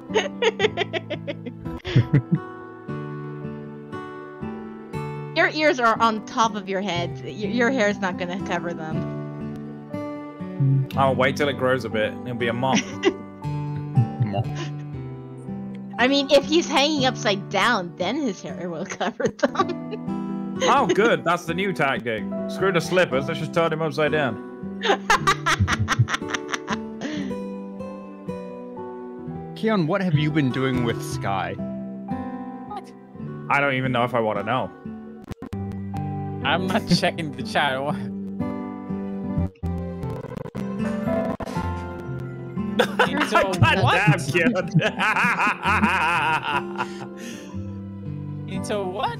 Your ears are on top of your head. Your hair is not gonna cover them. Oh, wait till it grows a bit. It'll be a mop. I mean, if he's hanging upside down, then his hair will cover them. Oh, good. That's the new tactic. Screw the slippers. Let's just turn him upside down. Keon, what have you been doing with Sky? I don't even know if I want to know. I'm not checking the chat. Into God what? damn, kid. Into what?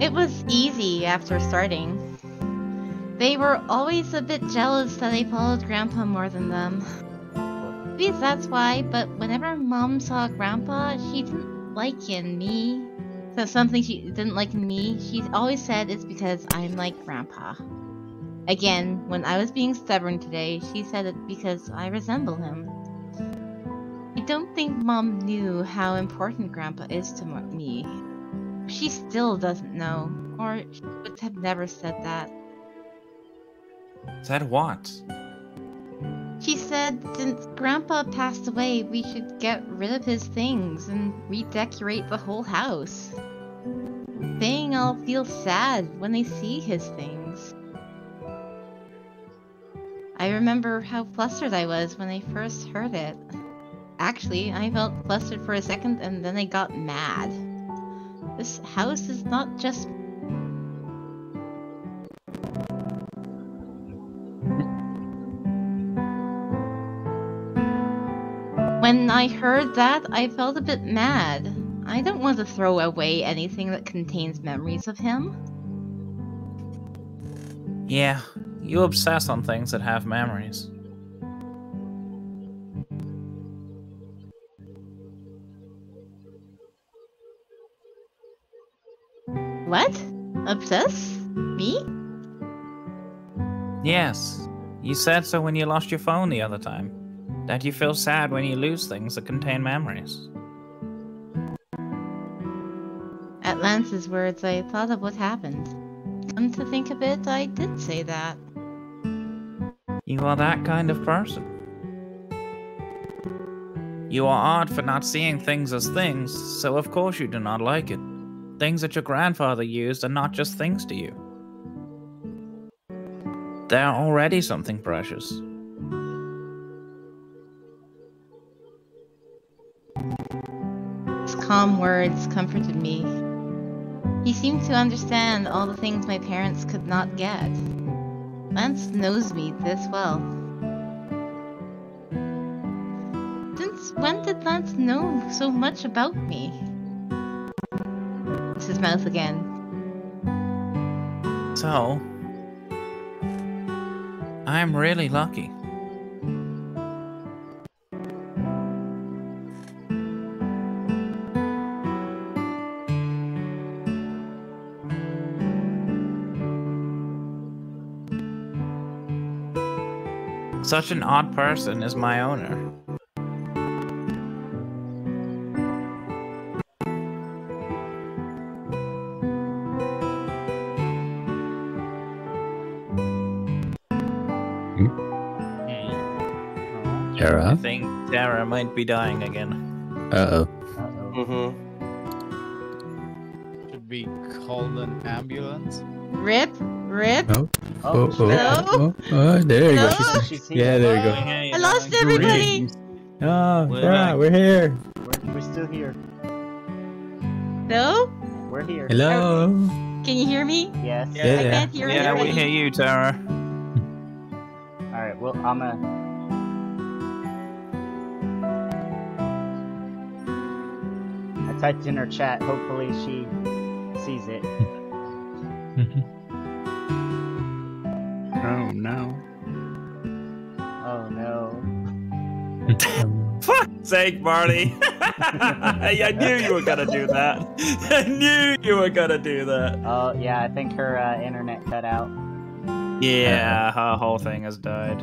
It was easy after starting. They were always a bit jealous that I followed Grandpa more than them. Maybe that's why, but whenever Mom saw Grandpa, she didn't like in me. So something she didn't like in me, she always said it's because I'm like Grandpa. Again, when I was being stubborn today, she said it because I resemble him. I don't think Mom knew how important Grandpa is to me. She still doesn't know, or she would have never said that. Said what? She said since Grandpa passed away, we should get rid of his things and redecorate the whole house. Saying I'll feel sad when I see his things. I remember how flustered I was when I first heard it. Actually, I felt flustered for a second and then I got mad. This house is not just... When I heard that, I felt a bit mad. I don't want to throw away anything that contains memories of him. Yeah, you obsess on things that have memories. What? Obsess? Me? Yes, you said so when you lost your phone the other time. That you feel sad when you lose things that contain memories. At Lance's words, I thought of what happened. Come to think of it, I did say that. You are that kind of person. You are odd for not seeing things as things, so of course you do not like it. Things that your grandfather used are not just things to you. They are already something precious. His calm words comforted me. He seemed to understand all the things my parents could not get. Lance knows me this well. Since when did Lance know so much about me? It's his mouth again. So, I'm really lucky. Such an odd person is my owner. Terra? I think Terra might be dying again. Uh-oh. Mm-hmm. Should we call an ambulance? Rip? Rip? Oh. Oh, oh, No? oh, there you go. No? She's here. Yeah, there you go. I lost everybody! Oh, We're Terra, back. we're here. We're still here. No? We're here. Hello. Can you hear me? Yes. Yeah. I can't hear Yeah, we anybody. hear you, Terra. Alright, well, I typed in her chat. Hopefully she sees it. Oh no. Oh no. Fuck's sake, Marty. I knew you were gonna do that. I knew you were gonna do that. Oh, yeah, I think her internet cut out. Yeah, her whole thing has died.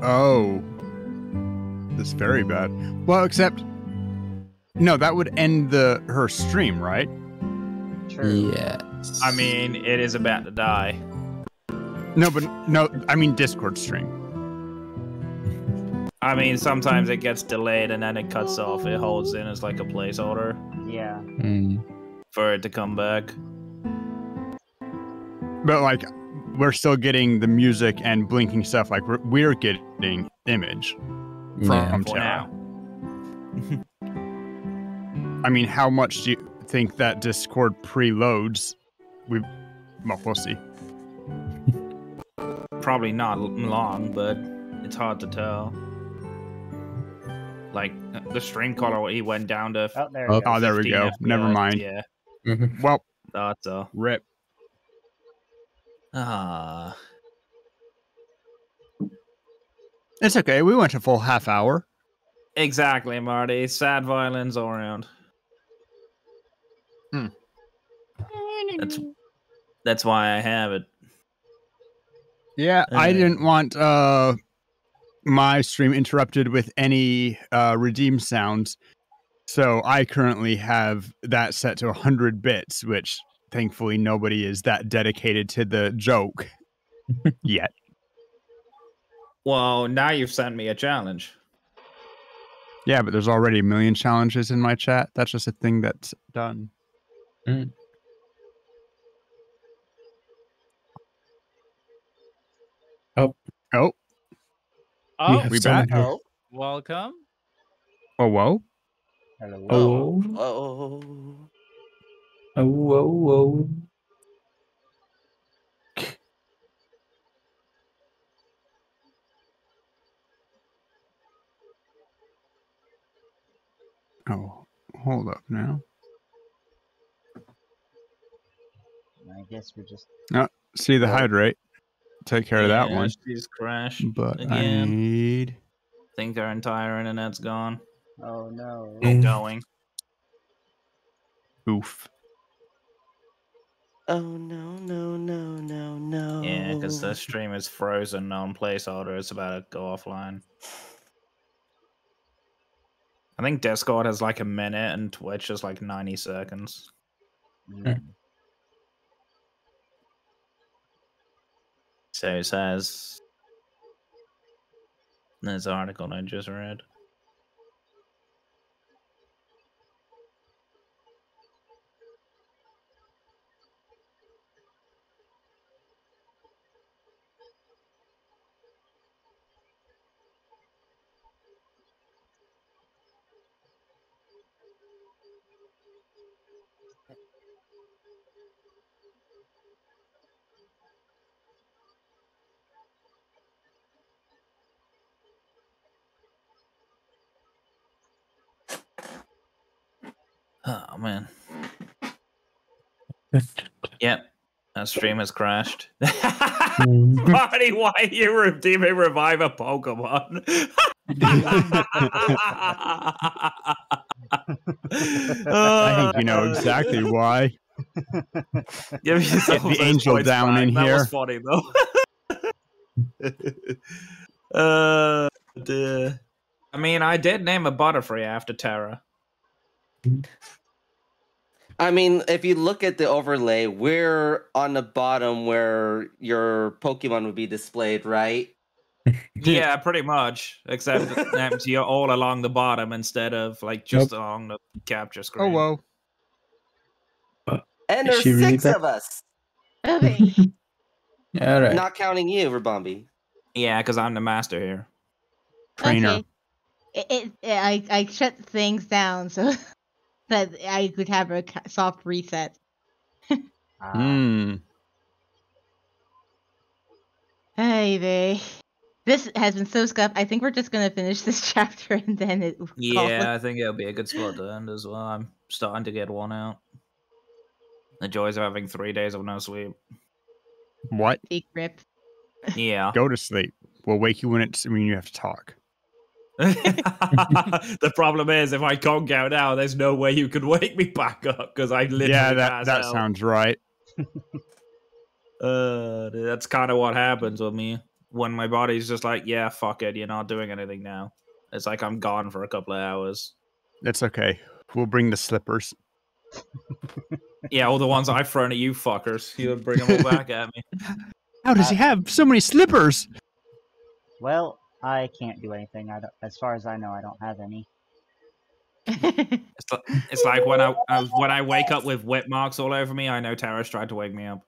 Oh. That's very bad. Well, except... No, that would end her stream, right? True. Yes. I mean, it is about to die. No, I mean Discord stream. I mean, sometimes it gets delayed and then it cuts off. It holds in as like a placeholder. Yeah. For it to come back. But like, we're still getting the music and blinking stuff. Like we're getting image from Terra. I mean, how much do you think that Discord preloads? We'll see. Probably not long, but it's hard to tell. Like the stream quality went down to. Oh, there we go. FPS. Never mind. Yeah. Well, Thought so. Rip. It's okay. We went a full half hour. Exactly, Marty. Sad violins all around. That's why I have it. Yeah, I didn't want my stream interrupted with any redeem sounds. So I currently have that set to 100 bits, which thankfully nobody is that dedicated to the joke yet. Well, now you've sent me a challenge. Yeah, but there's already a million challenges in my chat. That's just a thing that's done. Oh. Oh, we back? Oh. Welcome. Oh, whoa. Hello. Oh. Oh. Oh, hold up now. I guess we're just... See the hydrate. Take care of that one. She's crashed. But again. I need... Think our entire internet's gone. Oh no. Going. Oof. Oh no. Yeah, because the stream is frozen on placeholder. It's about to go offline. I think Discord has like a minute and Twitch is like 90 seconds. So it says... There's an article I just read. Oh, man. Yep. That stream has crashed. Marty, why are you redeeming revive a Pokemon? I think you know exactly why. Give Get the angel down in that here. Was funny, though. Dear. I mean, I did name a Butterfree after Terra. I mean, if you look at the overlay, we're on the bottom where your Pokemon would be displayed, right? Yeah, pretty much. Except you're all along the bottom instead of like just along the capture screen. Oh, whoa. And there's really 6 of us. Okay. All right. Not counting you, Ribombe. Yeah, because I'm the master here. Trainer. Okay. I shut things down so that I could have a soft reset. Hey, babe. This has been so scuffed. I think we're just gonna finish this chapter and then it. Yeah, I think it'll be a good spot to end as well. I'm starting to get one out. The joys of having 3 days of no sleep. What? Big rip. Yeah. Go to sleep. We'll wake you when you have to talk. The problem is, if I conk out now, there's no way you could wake me back up because I literally that pass out. sounds right. That's kind of what happens with me when my body's just like, yeah, fuck it, you're not doing anything now. It's like I'm gone for a couple of hours. That's okay. We'll bring the slippers. Yeah, all the ones I've thrown at you fuckers. You bring them all back at me. How does he have so many slippers? Well, I can't do anything. As far as I know, I don't have any. It's like when I wake up with whip marks all over me, I know Tara's tried to wake me up.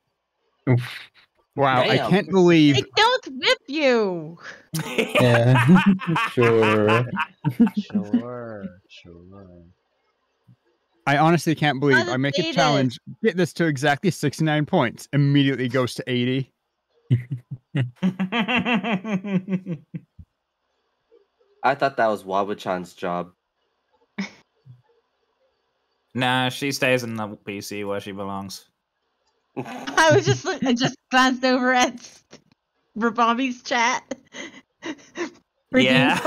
Wow, Damn. I can't believe. I don't whip you. Yeah. Sure. Sure. I honestly can't believe I make a Unabated. challenge, get this to exactly 69 points, immediately goes to 80. I thought that was Wabu-chan's job. Nah, she stays in the PC where she belongs. I just glanced over at Rabombee's chat. Yeah.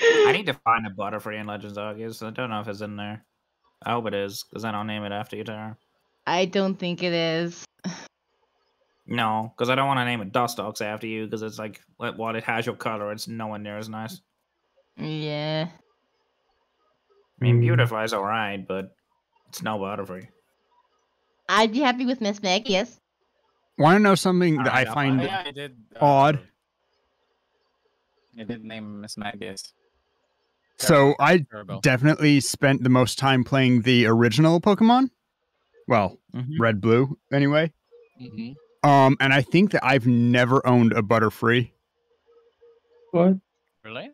I need to find a Butterfree in Legends Arceus. I don't know if it's in there. I hope it is, because then I'll name it after you, Tara. I don't think it is. No, because I don't want to name it Dustox after you, because it's like, while it has your color, it's nowhere near as nice. Yeah. I mean, Beautifly's alright, but it's no Butterfree. I'd be happy with Miss Meg, yes. Want to know something that I Alright, find Yeah, I did. odd? I did name Miss Magus. So I Turbo. definitely spent the most time playing the original Pokemon. Well, Mhm. Red, Blue, anyway. Mm-hmm. And I think that I've never owned a Butterfree. What? Really?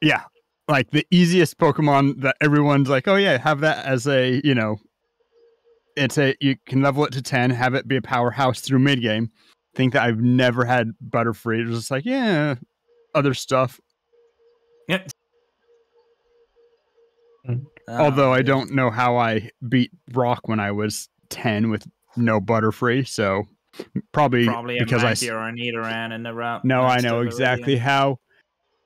Yeah, like the easiest Pokemon that everyone's like, oh yeah, have that as a, you can level it to 10, have it be a powerhouse through mid game. Think that I've never had Butterfree. It was just like, yeah, other stuff. Yeah. Although I don't know how I beat Rock when I was 10 with no Butterfree, so probably because I or a Nidoran in the route. no, I next know to exactly Viridian. how.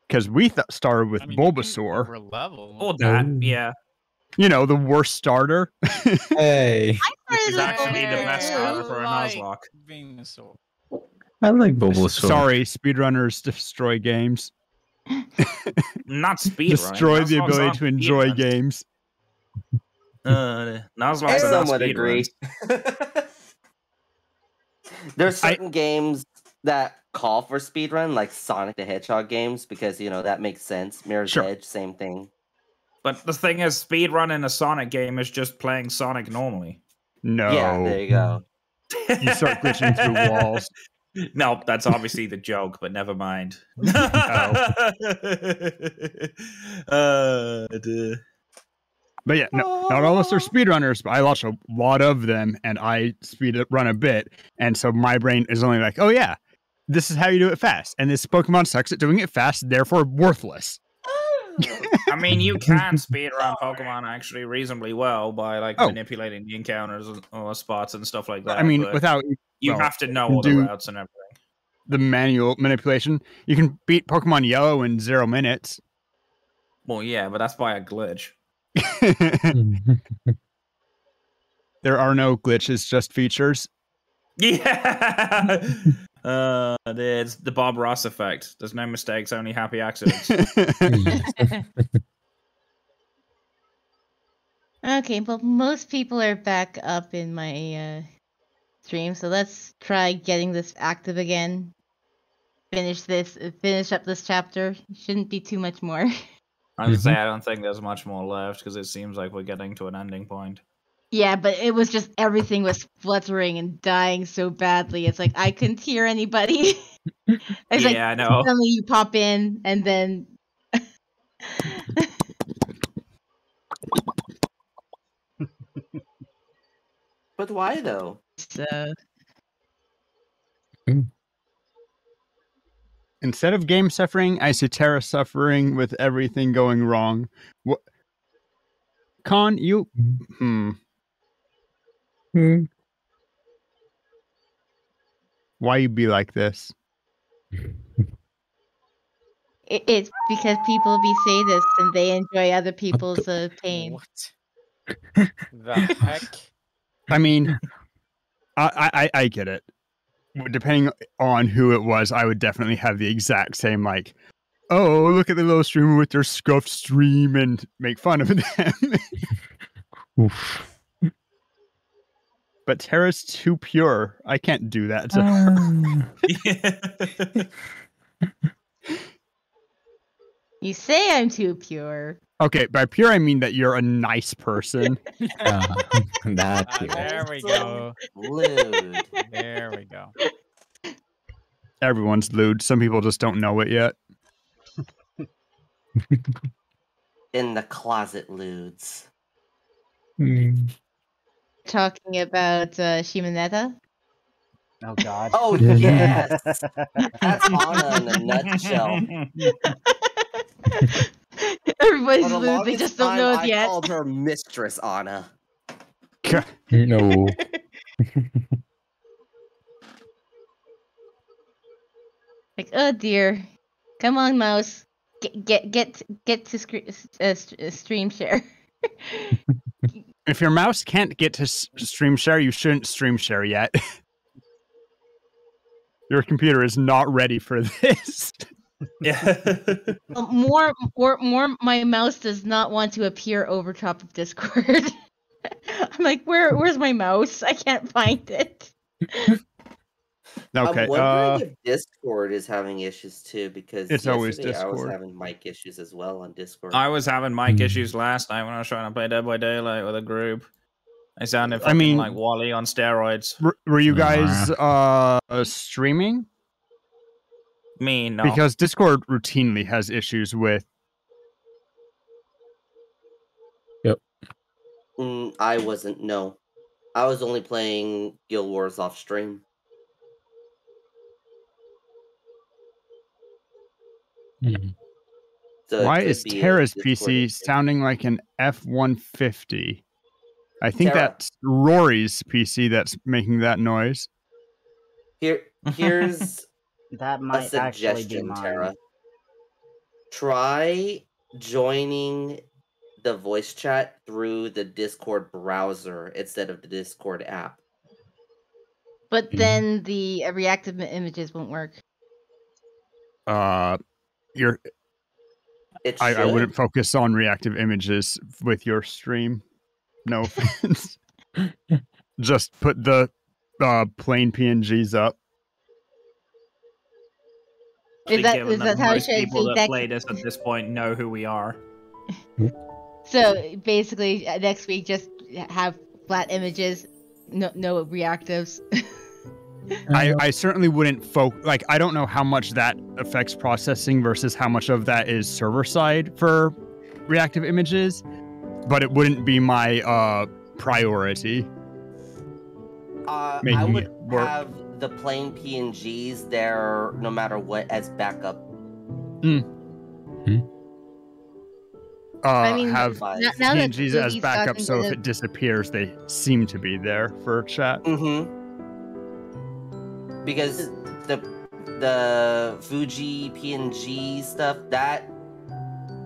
Because we started with I mean, you can Bulbasaur, over-level. Or that, Oh. yeah. the worst starter. Hey, Which is Started actually the best with starter for a like Nuzlocke. Venusaur. I like Bulbasaur. Sorry, speedrunners destroy games. Not speed Destroy the ability to enjoy games. Nuzlocke's I are not somewhat speed agree. runs. There's certain games that call for speedrun, like Sonic the Hedgehog games, because that makes sense. Mirror's Sure. Edge, same thing. But the thing is, speedrun in a Sonic game is just playing Sonic normally. No. Yeah, there you go. You start glitching through walls. No, that's obviously the joke, but never mind. But yeah, no, not all of us are speedrunners, but I watch a lot of them and I speed run a bit. And so my brain is only like, oh yeah, this is how you do it fast. And this Pokemon sucks at doing it fast, therefore worthless. I mean, you can speedrun Pokemon actually reasonably well by manipulating the encounters or spots and stuff like that. I mean, but without you well, have to know all the routes and everything. the manual manipulation. You can beat Pokemon Yellow in 0 minutes. Well, yeah, but that's by a glitch. There are no glitches, just features. Yeah. It's the Bob Ross effect. There's no mistakes, only happy accidents. Okay, well, most people are back up in my stream, so let's try getting this active again. Finish up this chapter. Shouldn't be too much more. I would say I don't think there's much more left because it seems like we're getting to an ending point. Yeah, but it was just everything was fluttering and dying so badly. It's like I couldn't hear anybody. It's like I know. suddenly you pop in and then But why though? so Instead of game suffering, I see Terra suffering with everything going wrong. What? Con, you... Why you be like this? It's because people be sadists and they enjoy other people's pain. What the heck? I mean, I get it. Depending on who it was, I would definitely have the exact same, like, oh, look at the little streamer with their scuffed stream and make fun of them. Oof. But Terra's too pure. I can't do that to her. You say I'm too pure. Okay, by pure I mean that you're a nice person. That pure. There we go. Lewd. There we go. Everyone's lewd. Some people just don't know it yet. In the closet, lewds. Talking about Shimoneta. Oh God. Oh yes, that's Anna in a nutshell. Everybody's For the lewd, they longest just don't time, know it I yet. called her Mistress Anna. No. Like, oh dear, come on, mouse, get to stream share. If your mouse can't get to stream share, you shouldn't stream share yet. Your computer is not ready for this. Yeah. More, my mouse does not want to appear over top of Discord. I'm like, where's my mouse? I can't find it. Okay. I'm wondering if Discord is having issues too, because It's always yesterday I was Discord. having mic issues as well on Discord. I was having mic issues last night when I was trying to play Dead by Daylight with a group. I sounded fucking like Wally on steroids. Were you guys streaming? Me, no. Because Discord routinely has issues with. Yep. I wasn't. No, I was only playing Guild Wars off stream. So Why is Terra's PC sounding like an F-150? I think that's Rory's PC that's making that noise. Here's that might a actually be suggestion, mine. Terra. Try joining the voice chat through the Discord browser instead of the Discord app. But then the reactive images won't work. I wouldn't focus on reactive images with your stream. No offense. Just put the plain PNGs up. Is that how most people that play this at this point know who we are? So basically, next week just have flat images, no reactives. I certainly wouldn't I don't know how much that affects processing versus how much of that is server side for reactive images, but it wouldn't be my priority. I would have the plain PNGs there no matter what as backup. I mean, have now PNGs that as backup, so if it disappears, they seem to be there for chat. Because the Fuji PNG stuff, that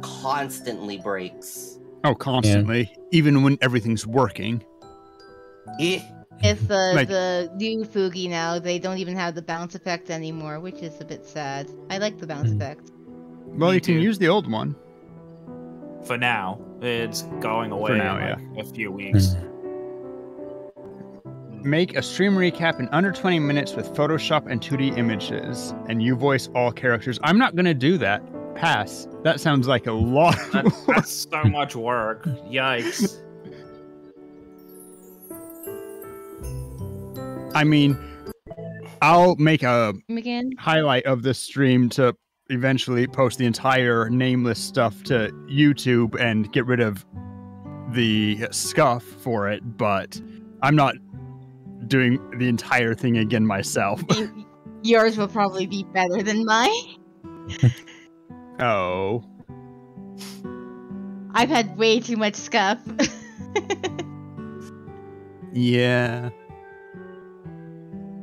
constantly breaks. Oh, constantly. Yeah. Even when everything's working. It's the new Fuji now. They don't even have the bounce effect anymore, which is a bit sad. I like the bounce effect. Well, you can use the old one. For now. It's going away in a few weeks. Make a stream recap in under 20 minutes with Photoshop and 2D images, and you voice all characters. I'm not going to do that. Pass. That sounds like a lot. That's so much work. Yikes. I mean, I'll make a Again? highlight of this stream to eventually post the entire Nameless stuff to YouTube and get rid of the scuff for it, but I'm not doing the entire thing again myself. Yours will probably be better than mine. Oh. I've had way too much scuff. Yeah.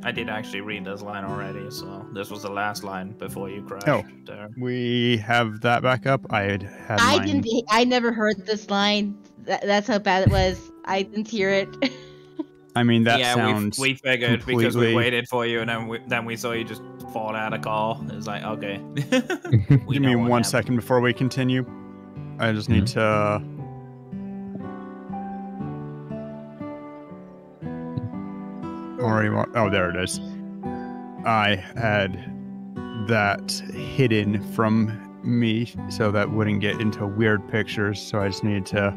I did actually read this line already, so this was the last line before you crashed. Oh, there. we have that back up. I had mine. I never heard this line. That's how bad it was. I didn't hear it. I mean, that yeah, sounds we figured completely... because we waited for you, and then we saw you just fall out of call. It was like, okay. Give me 1 second before we continue. I just need to... Oh, there it is. I had that hidden from me so that wouldn't get into weird pictures, so I just need to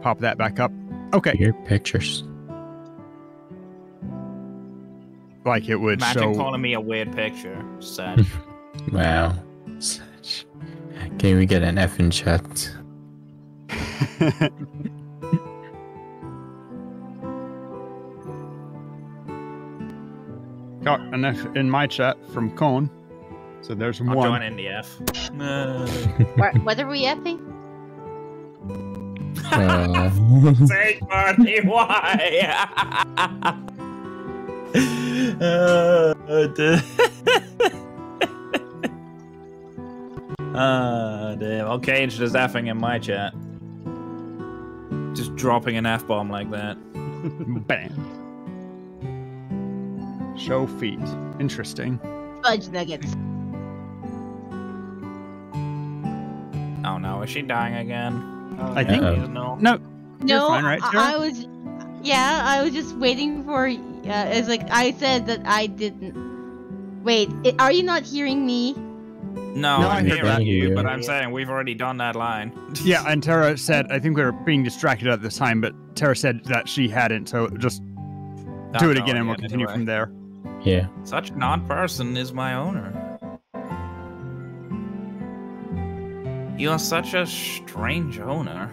pop that back up. Okay. Weird pictures. Like it would Imagine show... calling me a weird picture, sad. Wow. Can we get an F in chat? Got an F in my chat from Cone. So there's I'll one. join in the F. What are we effing? Say, Marty, why? Damn. Okay, it's just effing in my chat. Just dropping an F-bomb like that. Bam. Show feet. Interesting. Fudge nuggets. Oh no, is she dying again? I think... No. No. No, fine, right, I was... Yeah, I was just waiting for... it's like, I said that I didn't... Wait, are you not hearing me? No, No, I'm I heard hearing that. you, but I'm saying we've already done that line. Yeah, and Terra said, I think we were being distracted at this time, but Terra said that she hadn't, so just do it again and we'll continue from there. Yeah. Such an odd person is my owner. You are such a strange owner.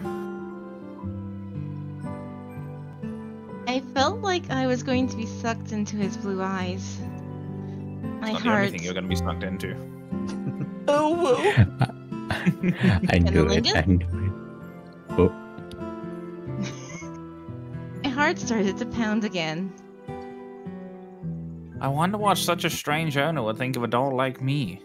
I felt like I was going to be sucked into his blue eyes. My Not the only thing you're going to be sucked into. Oh, whoa. I knew it. I knew it. Oh. My heart started to pound again. I wonder what such a strange owner would think of a doll like me.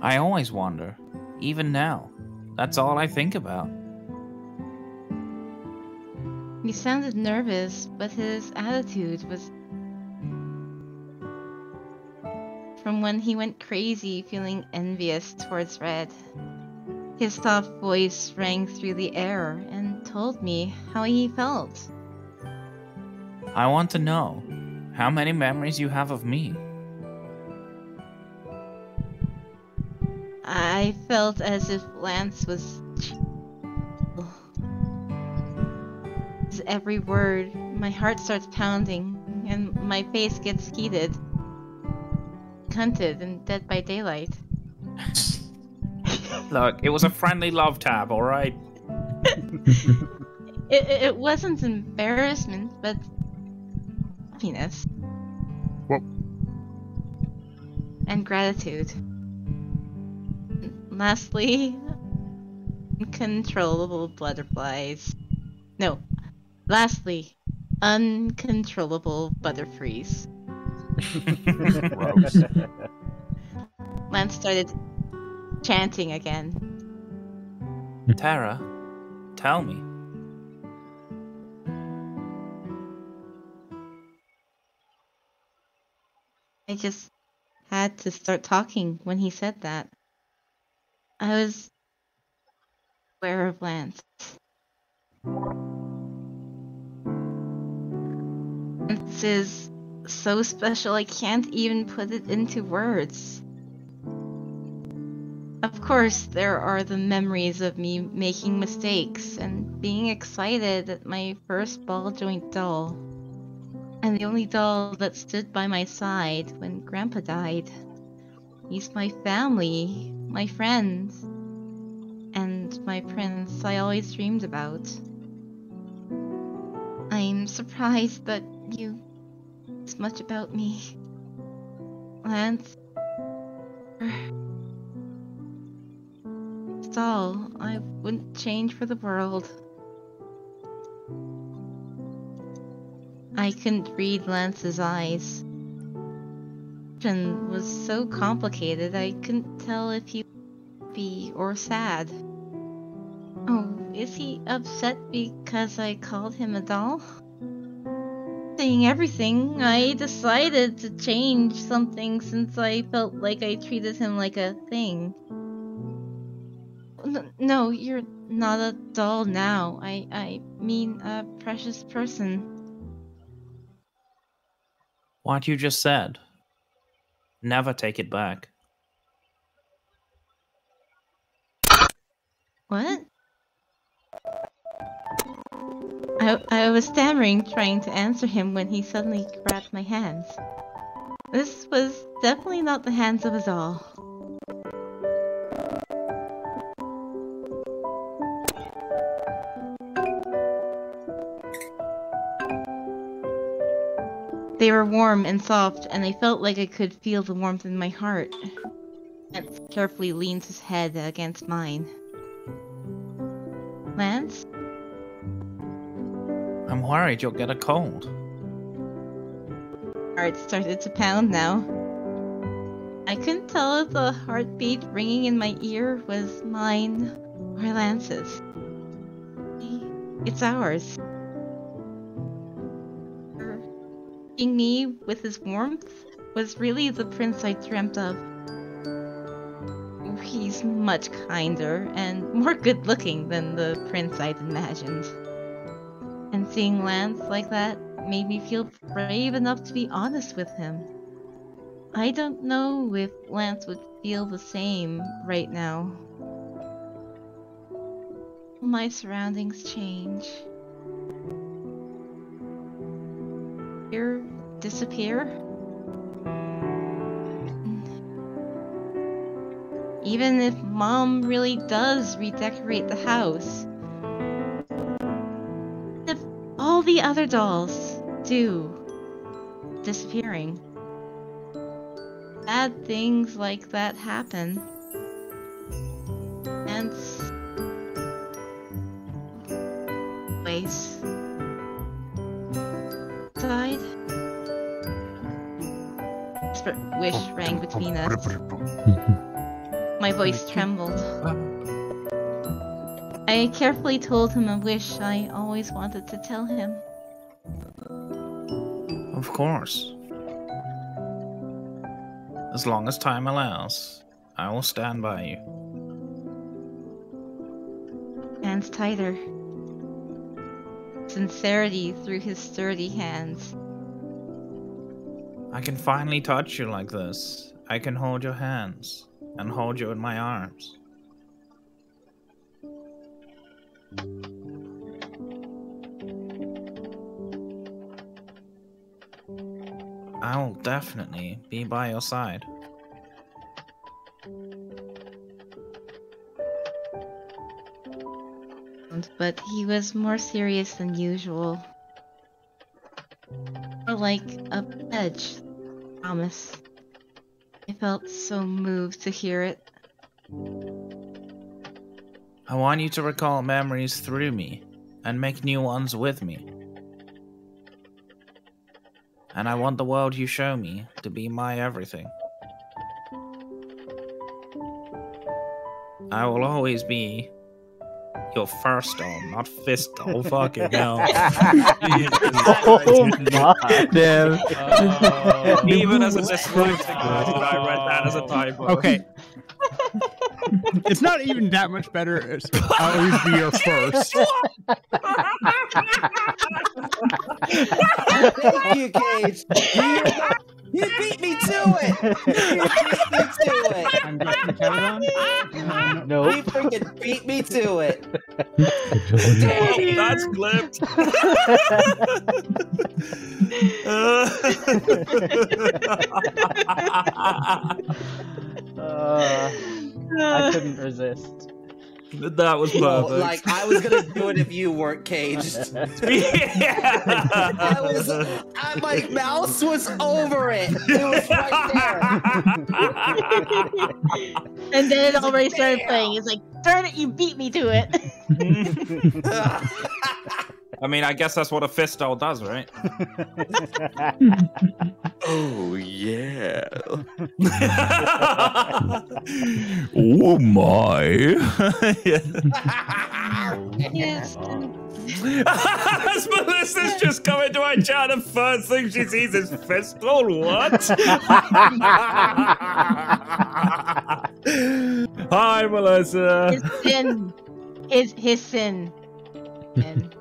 I always wonder. Even now. That's all I think about. He sounded nervous, but his attitude was... from when he went crazy, feeling envious towards Red. His soft voice rang through the air and told me how he felt. I want to know how many memories you have of me. I felt as if Lance was... His every word, my heart starts pounding, and my face gets heated. Hunted and dead by daylight. Look, it was a friendly love tab, alright? It wasn't embarrassment, but happiness. Whoa. And gratitude. Lastly, uncontrollable butterflies. No. Lastly, uncontrollable butterfrees. Gross. Lance started chanting again. Terra, tell me. I just had to start talking when he said that. I was aware of Lance. Lance is so special I can't even put it into words. Of course, there are the memories of me making mistakes and being excited at my first ball joint doll. And the only doll that stood by my side when Grandpa died. He's my family, my friends, and my prince I always dreamed about. I'm surprised that you know as much about me, Lance. Doll, I wouldn't change for the world. I couldn't read Lance's eyes. It was so complicated, I couldn't tell if he was happy or sad. Oh, is he upset because I called him a doll? Saying everything, I decided to change something since I felt like I treated him like a thing. No, you're not a doll now. I mean a precious person. What you just said. Never take it back. What? I was stammering, trying to answer him when he suddenly grabbed my hands. This was definitely not the hands of a doll. They were warm and soft, and I felt like I could feel the warmth in my heart. Lance carefully leaned his head against mine. Lance? I'm worried you'll get a cold. My heart started to pound now. I couldn't tell if the heartbeat ringing in my ear was mine or Lance's. It's ours. Me with his warmth was really the prince I dreamt of. He's much kinder and more good-looking than the prince I'd imagined. And seeing Lance like that made me feel brave enough to be honest with him. I don't know if Lance would feel the same right now. My surroundings change. Disappear? Even if Mom really does redecorate the house, if all the other dolls do, disappearing, bad things like that happen. And ways died. Wish rang between us. My voice trembled. I carefully told him a wish I always wanted to tell him. Of course. As long as time allows, I will stand by you. Hands tighter. Sincerity through his sturdy hands. I can finally touch you like this. I can hold your hands and hold you in my arms. I will definitely be by your side. But he was more serious than usual. More like a pledge, promise. I felt so moved to hear it. I want you to recall memories through me and make new ones with me. And I want the world you show me to be my everything. I will always be your first doll, not fist doll. Fucking hell. Oh my. Damn. Even as a dyslexic person, I read that as a typo. Okay. It's not even that much better. I'll always be your first. Thank you, Cage. You beat me to it. You beat me to it. I'm guessing TerraTan? Nope. You freaking beat me to it. Damn, that's clipped. I couldn't resist. That was perfect. No, like, I was gonna do it if you weren't caged. My mouse was over it. It was right there. And then it already started playing. It's like, darn it, you beat me to it. I mean, I guess that's what a fistole does, right? Oh yeah. Oh my. Yes. As Melissa's just coming to my chat, the first thing she sees is fistole. What? Hi, Melissa. His sin. His sin. And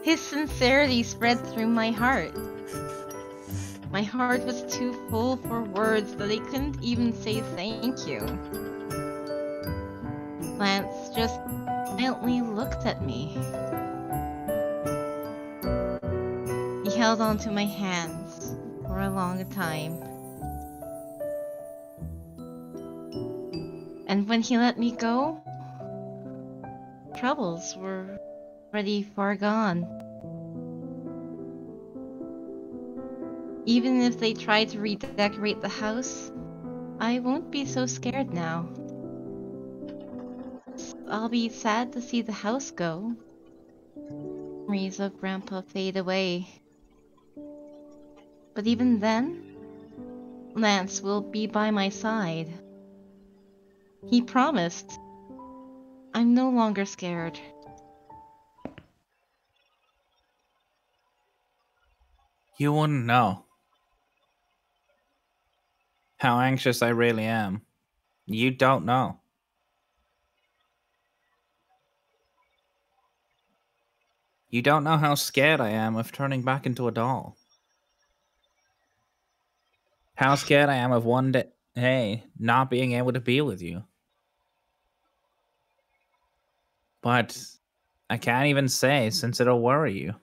his sincerity spread through my heart. My heart was too full for words that I couldn't even say thank you. Lance just silently looked at me. He held onto my hands for a long time. And when he let me go, troubles were already far gone. Even if they try to redecorate the house, I won't be so scared now. I'll be sad to see the house go. Memories of Grandpa fade away. But even then, Lance will be by my side. He promised. I'm no longer scared. You wouldn't know how anxious I really am. You don't know. You don't know how scared I am of turning back into a doll. How scared I am of one day not being able to be with you. But I can't even say since it'll worry you.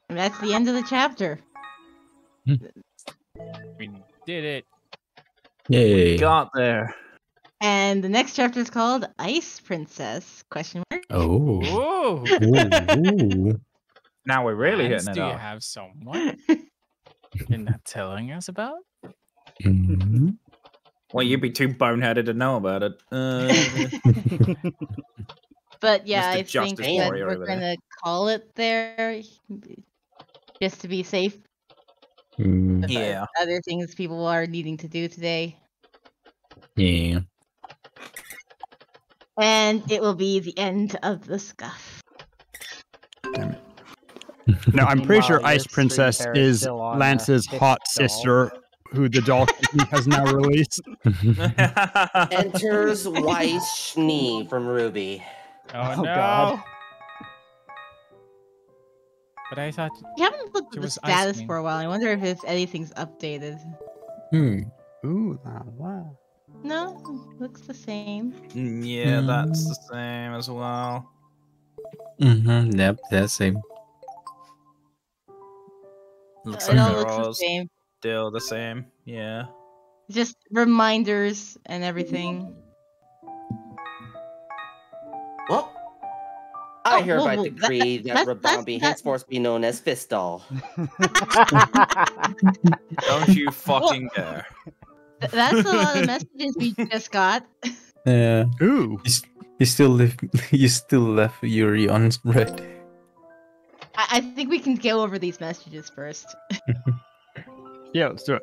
And that's the end of the chapter. We did it. Yay. Got there. And the next chapter is called Ice Princess? Question mark. Oh. Whoa. Ooh. Now we're really Lance, hitting it do you off. have someone you're not telling us about? Mm-hmm. Well, you'd be too boneheaded to know about it. But yeah, Mr. I think Justice that Warrior we're over going there. to call it there. Just to be safe. Mm, Yeah. Other things people are needing to do today. yeah. And it will be the end of the scuff. Damn it. No, I'm pretty sure Meanwhile, your Ice Princess screen share is is still on, Lance's Fist hot Doll. sister, who the doll company has now released. Enters Weiss Schnee from Ruby. Oh, Oh, no. God. But I thought We haven't looked It at the was Ice status Queen. for a while. I wonder if anything's updated. Ooh la la. No, looks the same. Yeah, that's the same as well. Mm-hmm. Yep, that's same. Looks It like all they're looks the all same. still the same. Yeah. Just reminders and everything. Well, I Oh, hereby whoa, decree that Ribombee henceforth be known as Fist Doll. Don't you fucking dare. That's a lot of messages we just got. Yeah. Ooh. You still left Yuri on red. I think we can go over these messages first. Yeah, let's do it.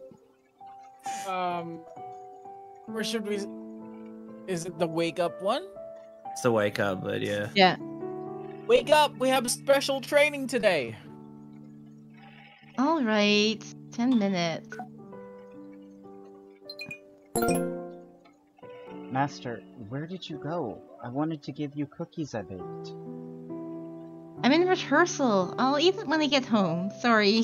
Where should we? Is it the wake up one? It's the wake up, but yeah. Yeah. Wake up! We have special training today. All right. 10 minutes. Master, where did you go? I wanted to give you cookies I baked. I'm in rehearsal. I'll eat it when I get home. Sorry.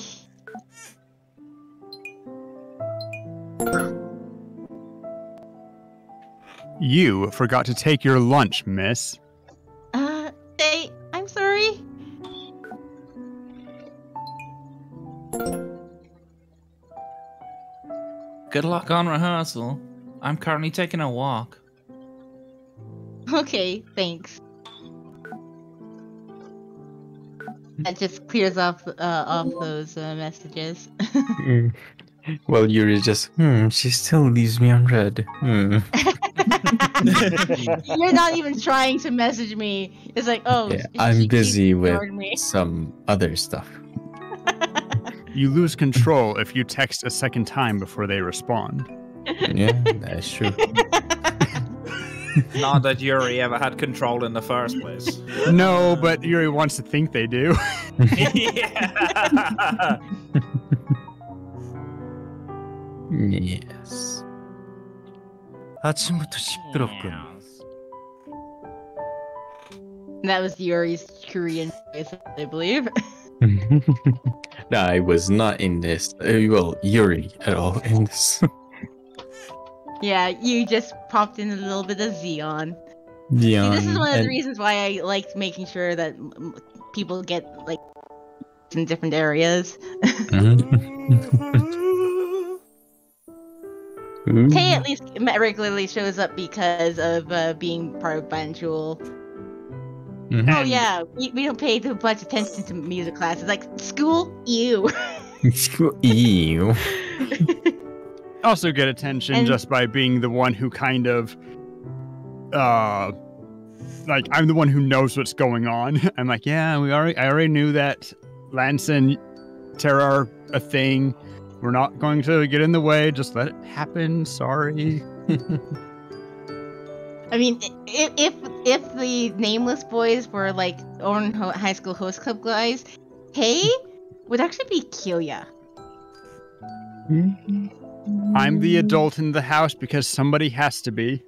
You forgot to take your lunch, miss. Hey, I'm sorry. Good luck on rehearsal. I'm currently taking a walk. Okay, thanks. That just clears off those messages. Well, Yuri just, she still leaves me on red. You're not even trying to message me. It's like, oh, Yeah, she I'm keeps busy with ignoring me. some other stuff. You lose control if you text a second time before they respond. Yeah, that's true. Not that Yuri ever had control in the first place. No, but Yuri wants to think they do. Yeah. Yes. 足元シップロック。 That was Yuri's Korean voice, I believe. No, I was not in this. Well, Yuri at all in this. Yeah, you just popped in a little bit of Xeon. See, Dion, this is one of the and- reasons why I liked making sure that people get like in different areas. Tay at least regularly shows up because of being part of Banjul. Oh yeah, we don't pay too much attention to music classes. Like school, ew. Ew. Also get attention just by being the one who kind of like I'm the one who knows what's going on. I'm like, yeah, I already knew that Lance and Terra are a thing. We're not going to get in the way, just let it happen. Sorry. I mean, if the Nameless boys were like own high school host club guys, Hey would actually be Kyoya. I'm the adult in the house because somebody has to be.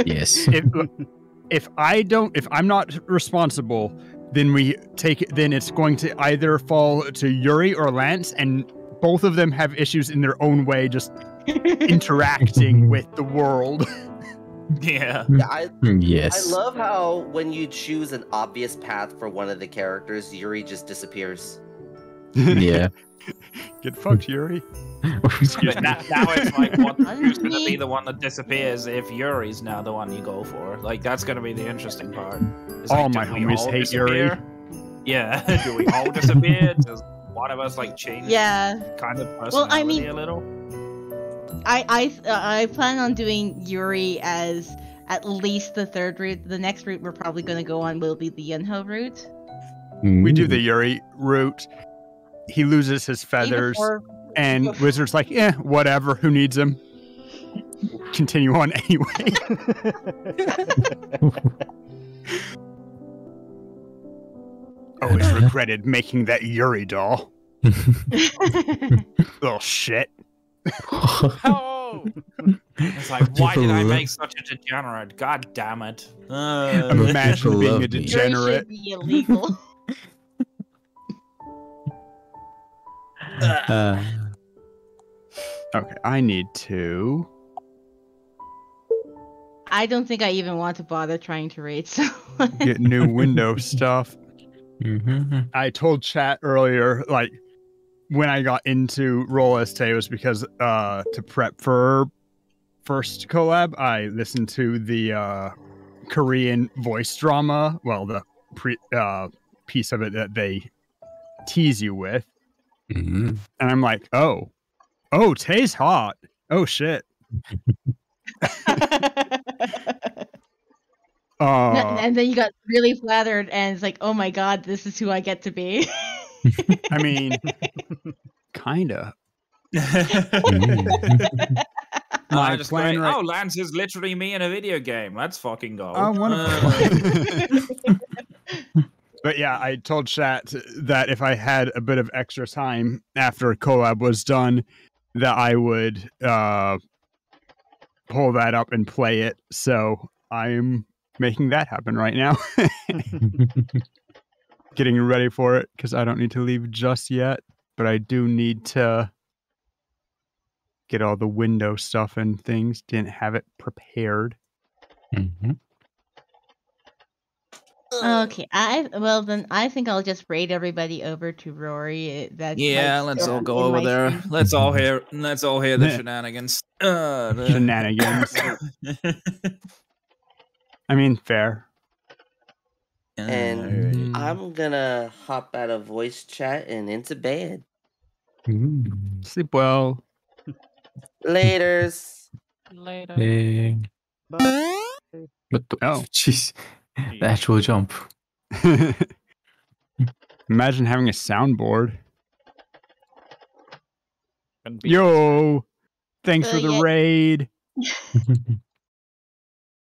Yes. If I'm not responsible, then then it's going to either fall to Yuri or Lance, and both of them have issues in their own way, just interacting with the world. Yeah. Yes. I love how when you choose an obvious path for one of the characters, Yuri just disappears. Yeah. Get fucked, Yuri. Now it's like, who's going to be the one that disappears if Yuri's now the one you go for? Like, that's going to be the interesting part. It's All like, my do we homies all hate disappear? Yuri. Yeah, do we all disappear? Does one of us like change kind of personality a little? I plan on doing Yuri as at least the third route. The next route we're probably going to go on will be the Yunho route. We do the Yuri route. He loses his feathers, and Wizard's like, whatever, who needs him? Continue on anyway. Always regretted making that Yuri doll. Little shit. Oh! It's like, why did I make such a degenerate? God damn it. Imagine being a degenerate. Yuri should be illegal. Okay, I need to... I don't think I even want to bother trying to rate someone. Get new window stuff. I told chat earlier, like, when I got into Roll as Tay was because to prep for first collab, I listened to the Korean voice drama, well, the piece of it that they tease you with. And I'm like, oh, Tay's hot. Oh, shit. And then you got really flattered, and it's like, oh my god, this is who I get to be. I mean, kinda. I just plan right... Oh, Lance is literally me in a video game. Let's fucking go. Oh, wonderful. But yeah, I told chat that if I had a bit of extra time after collab was done, that I would pull that up and play it. So I'm making that happen right now. Getting ready for it because I don't need to leave just yet, but I do need to get all the window stuff and things. Didn't have it prepared. Okay, then I think I'll just raid everybody over to Rory. Let's all go over there. Stream. Let's all hear the shenanigans. Shenanigans. I mean, fair. And I'm gonna hop out of voice chat and into bed. Sleep well. Laters. Later. Dang. What the? Oh. Jeez. The actual jump. Imagine having a soundboard. Yo! Thanks for the raid.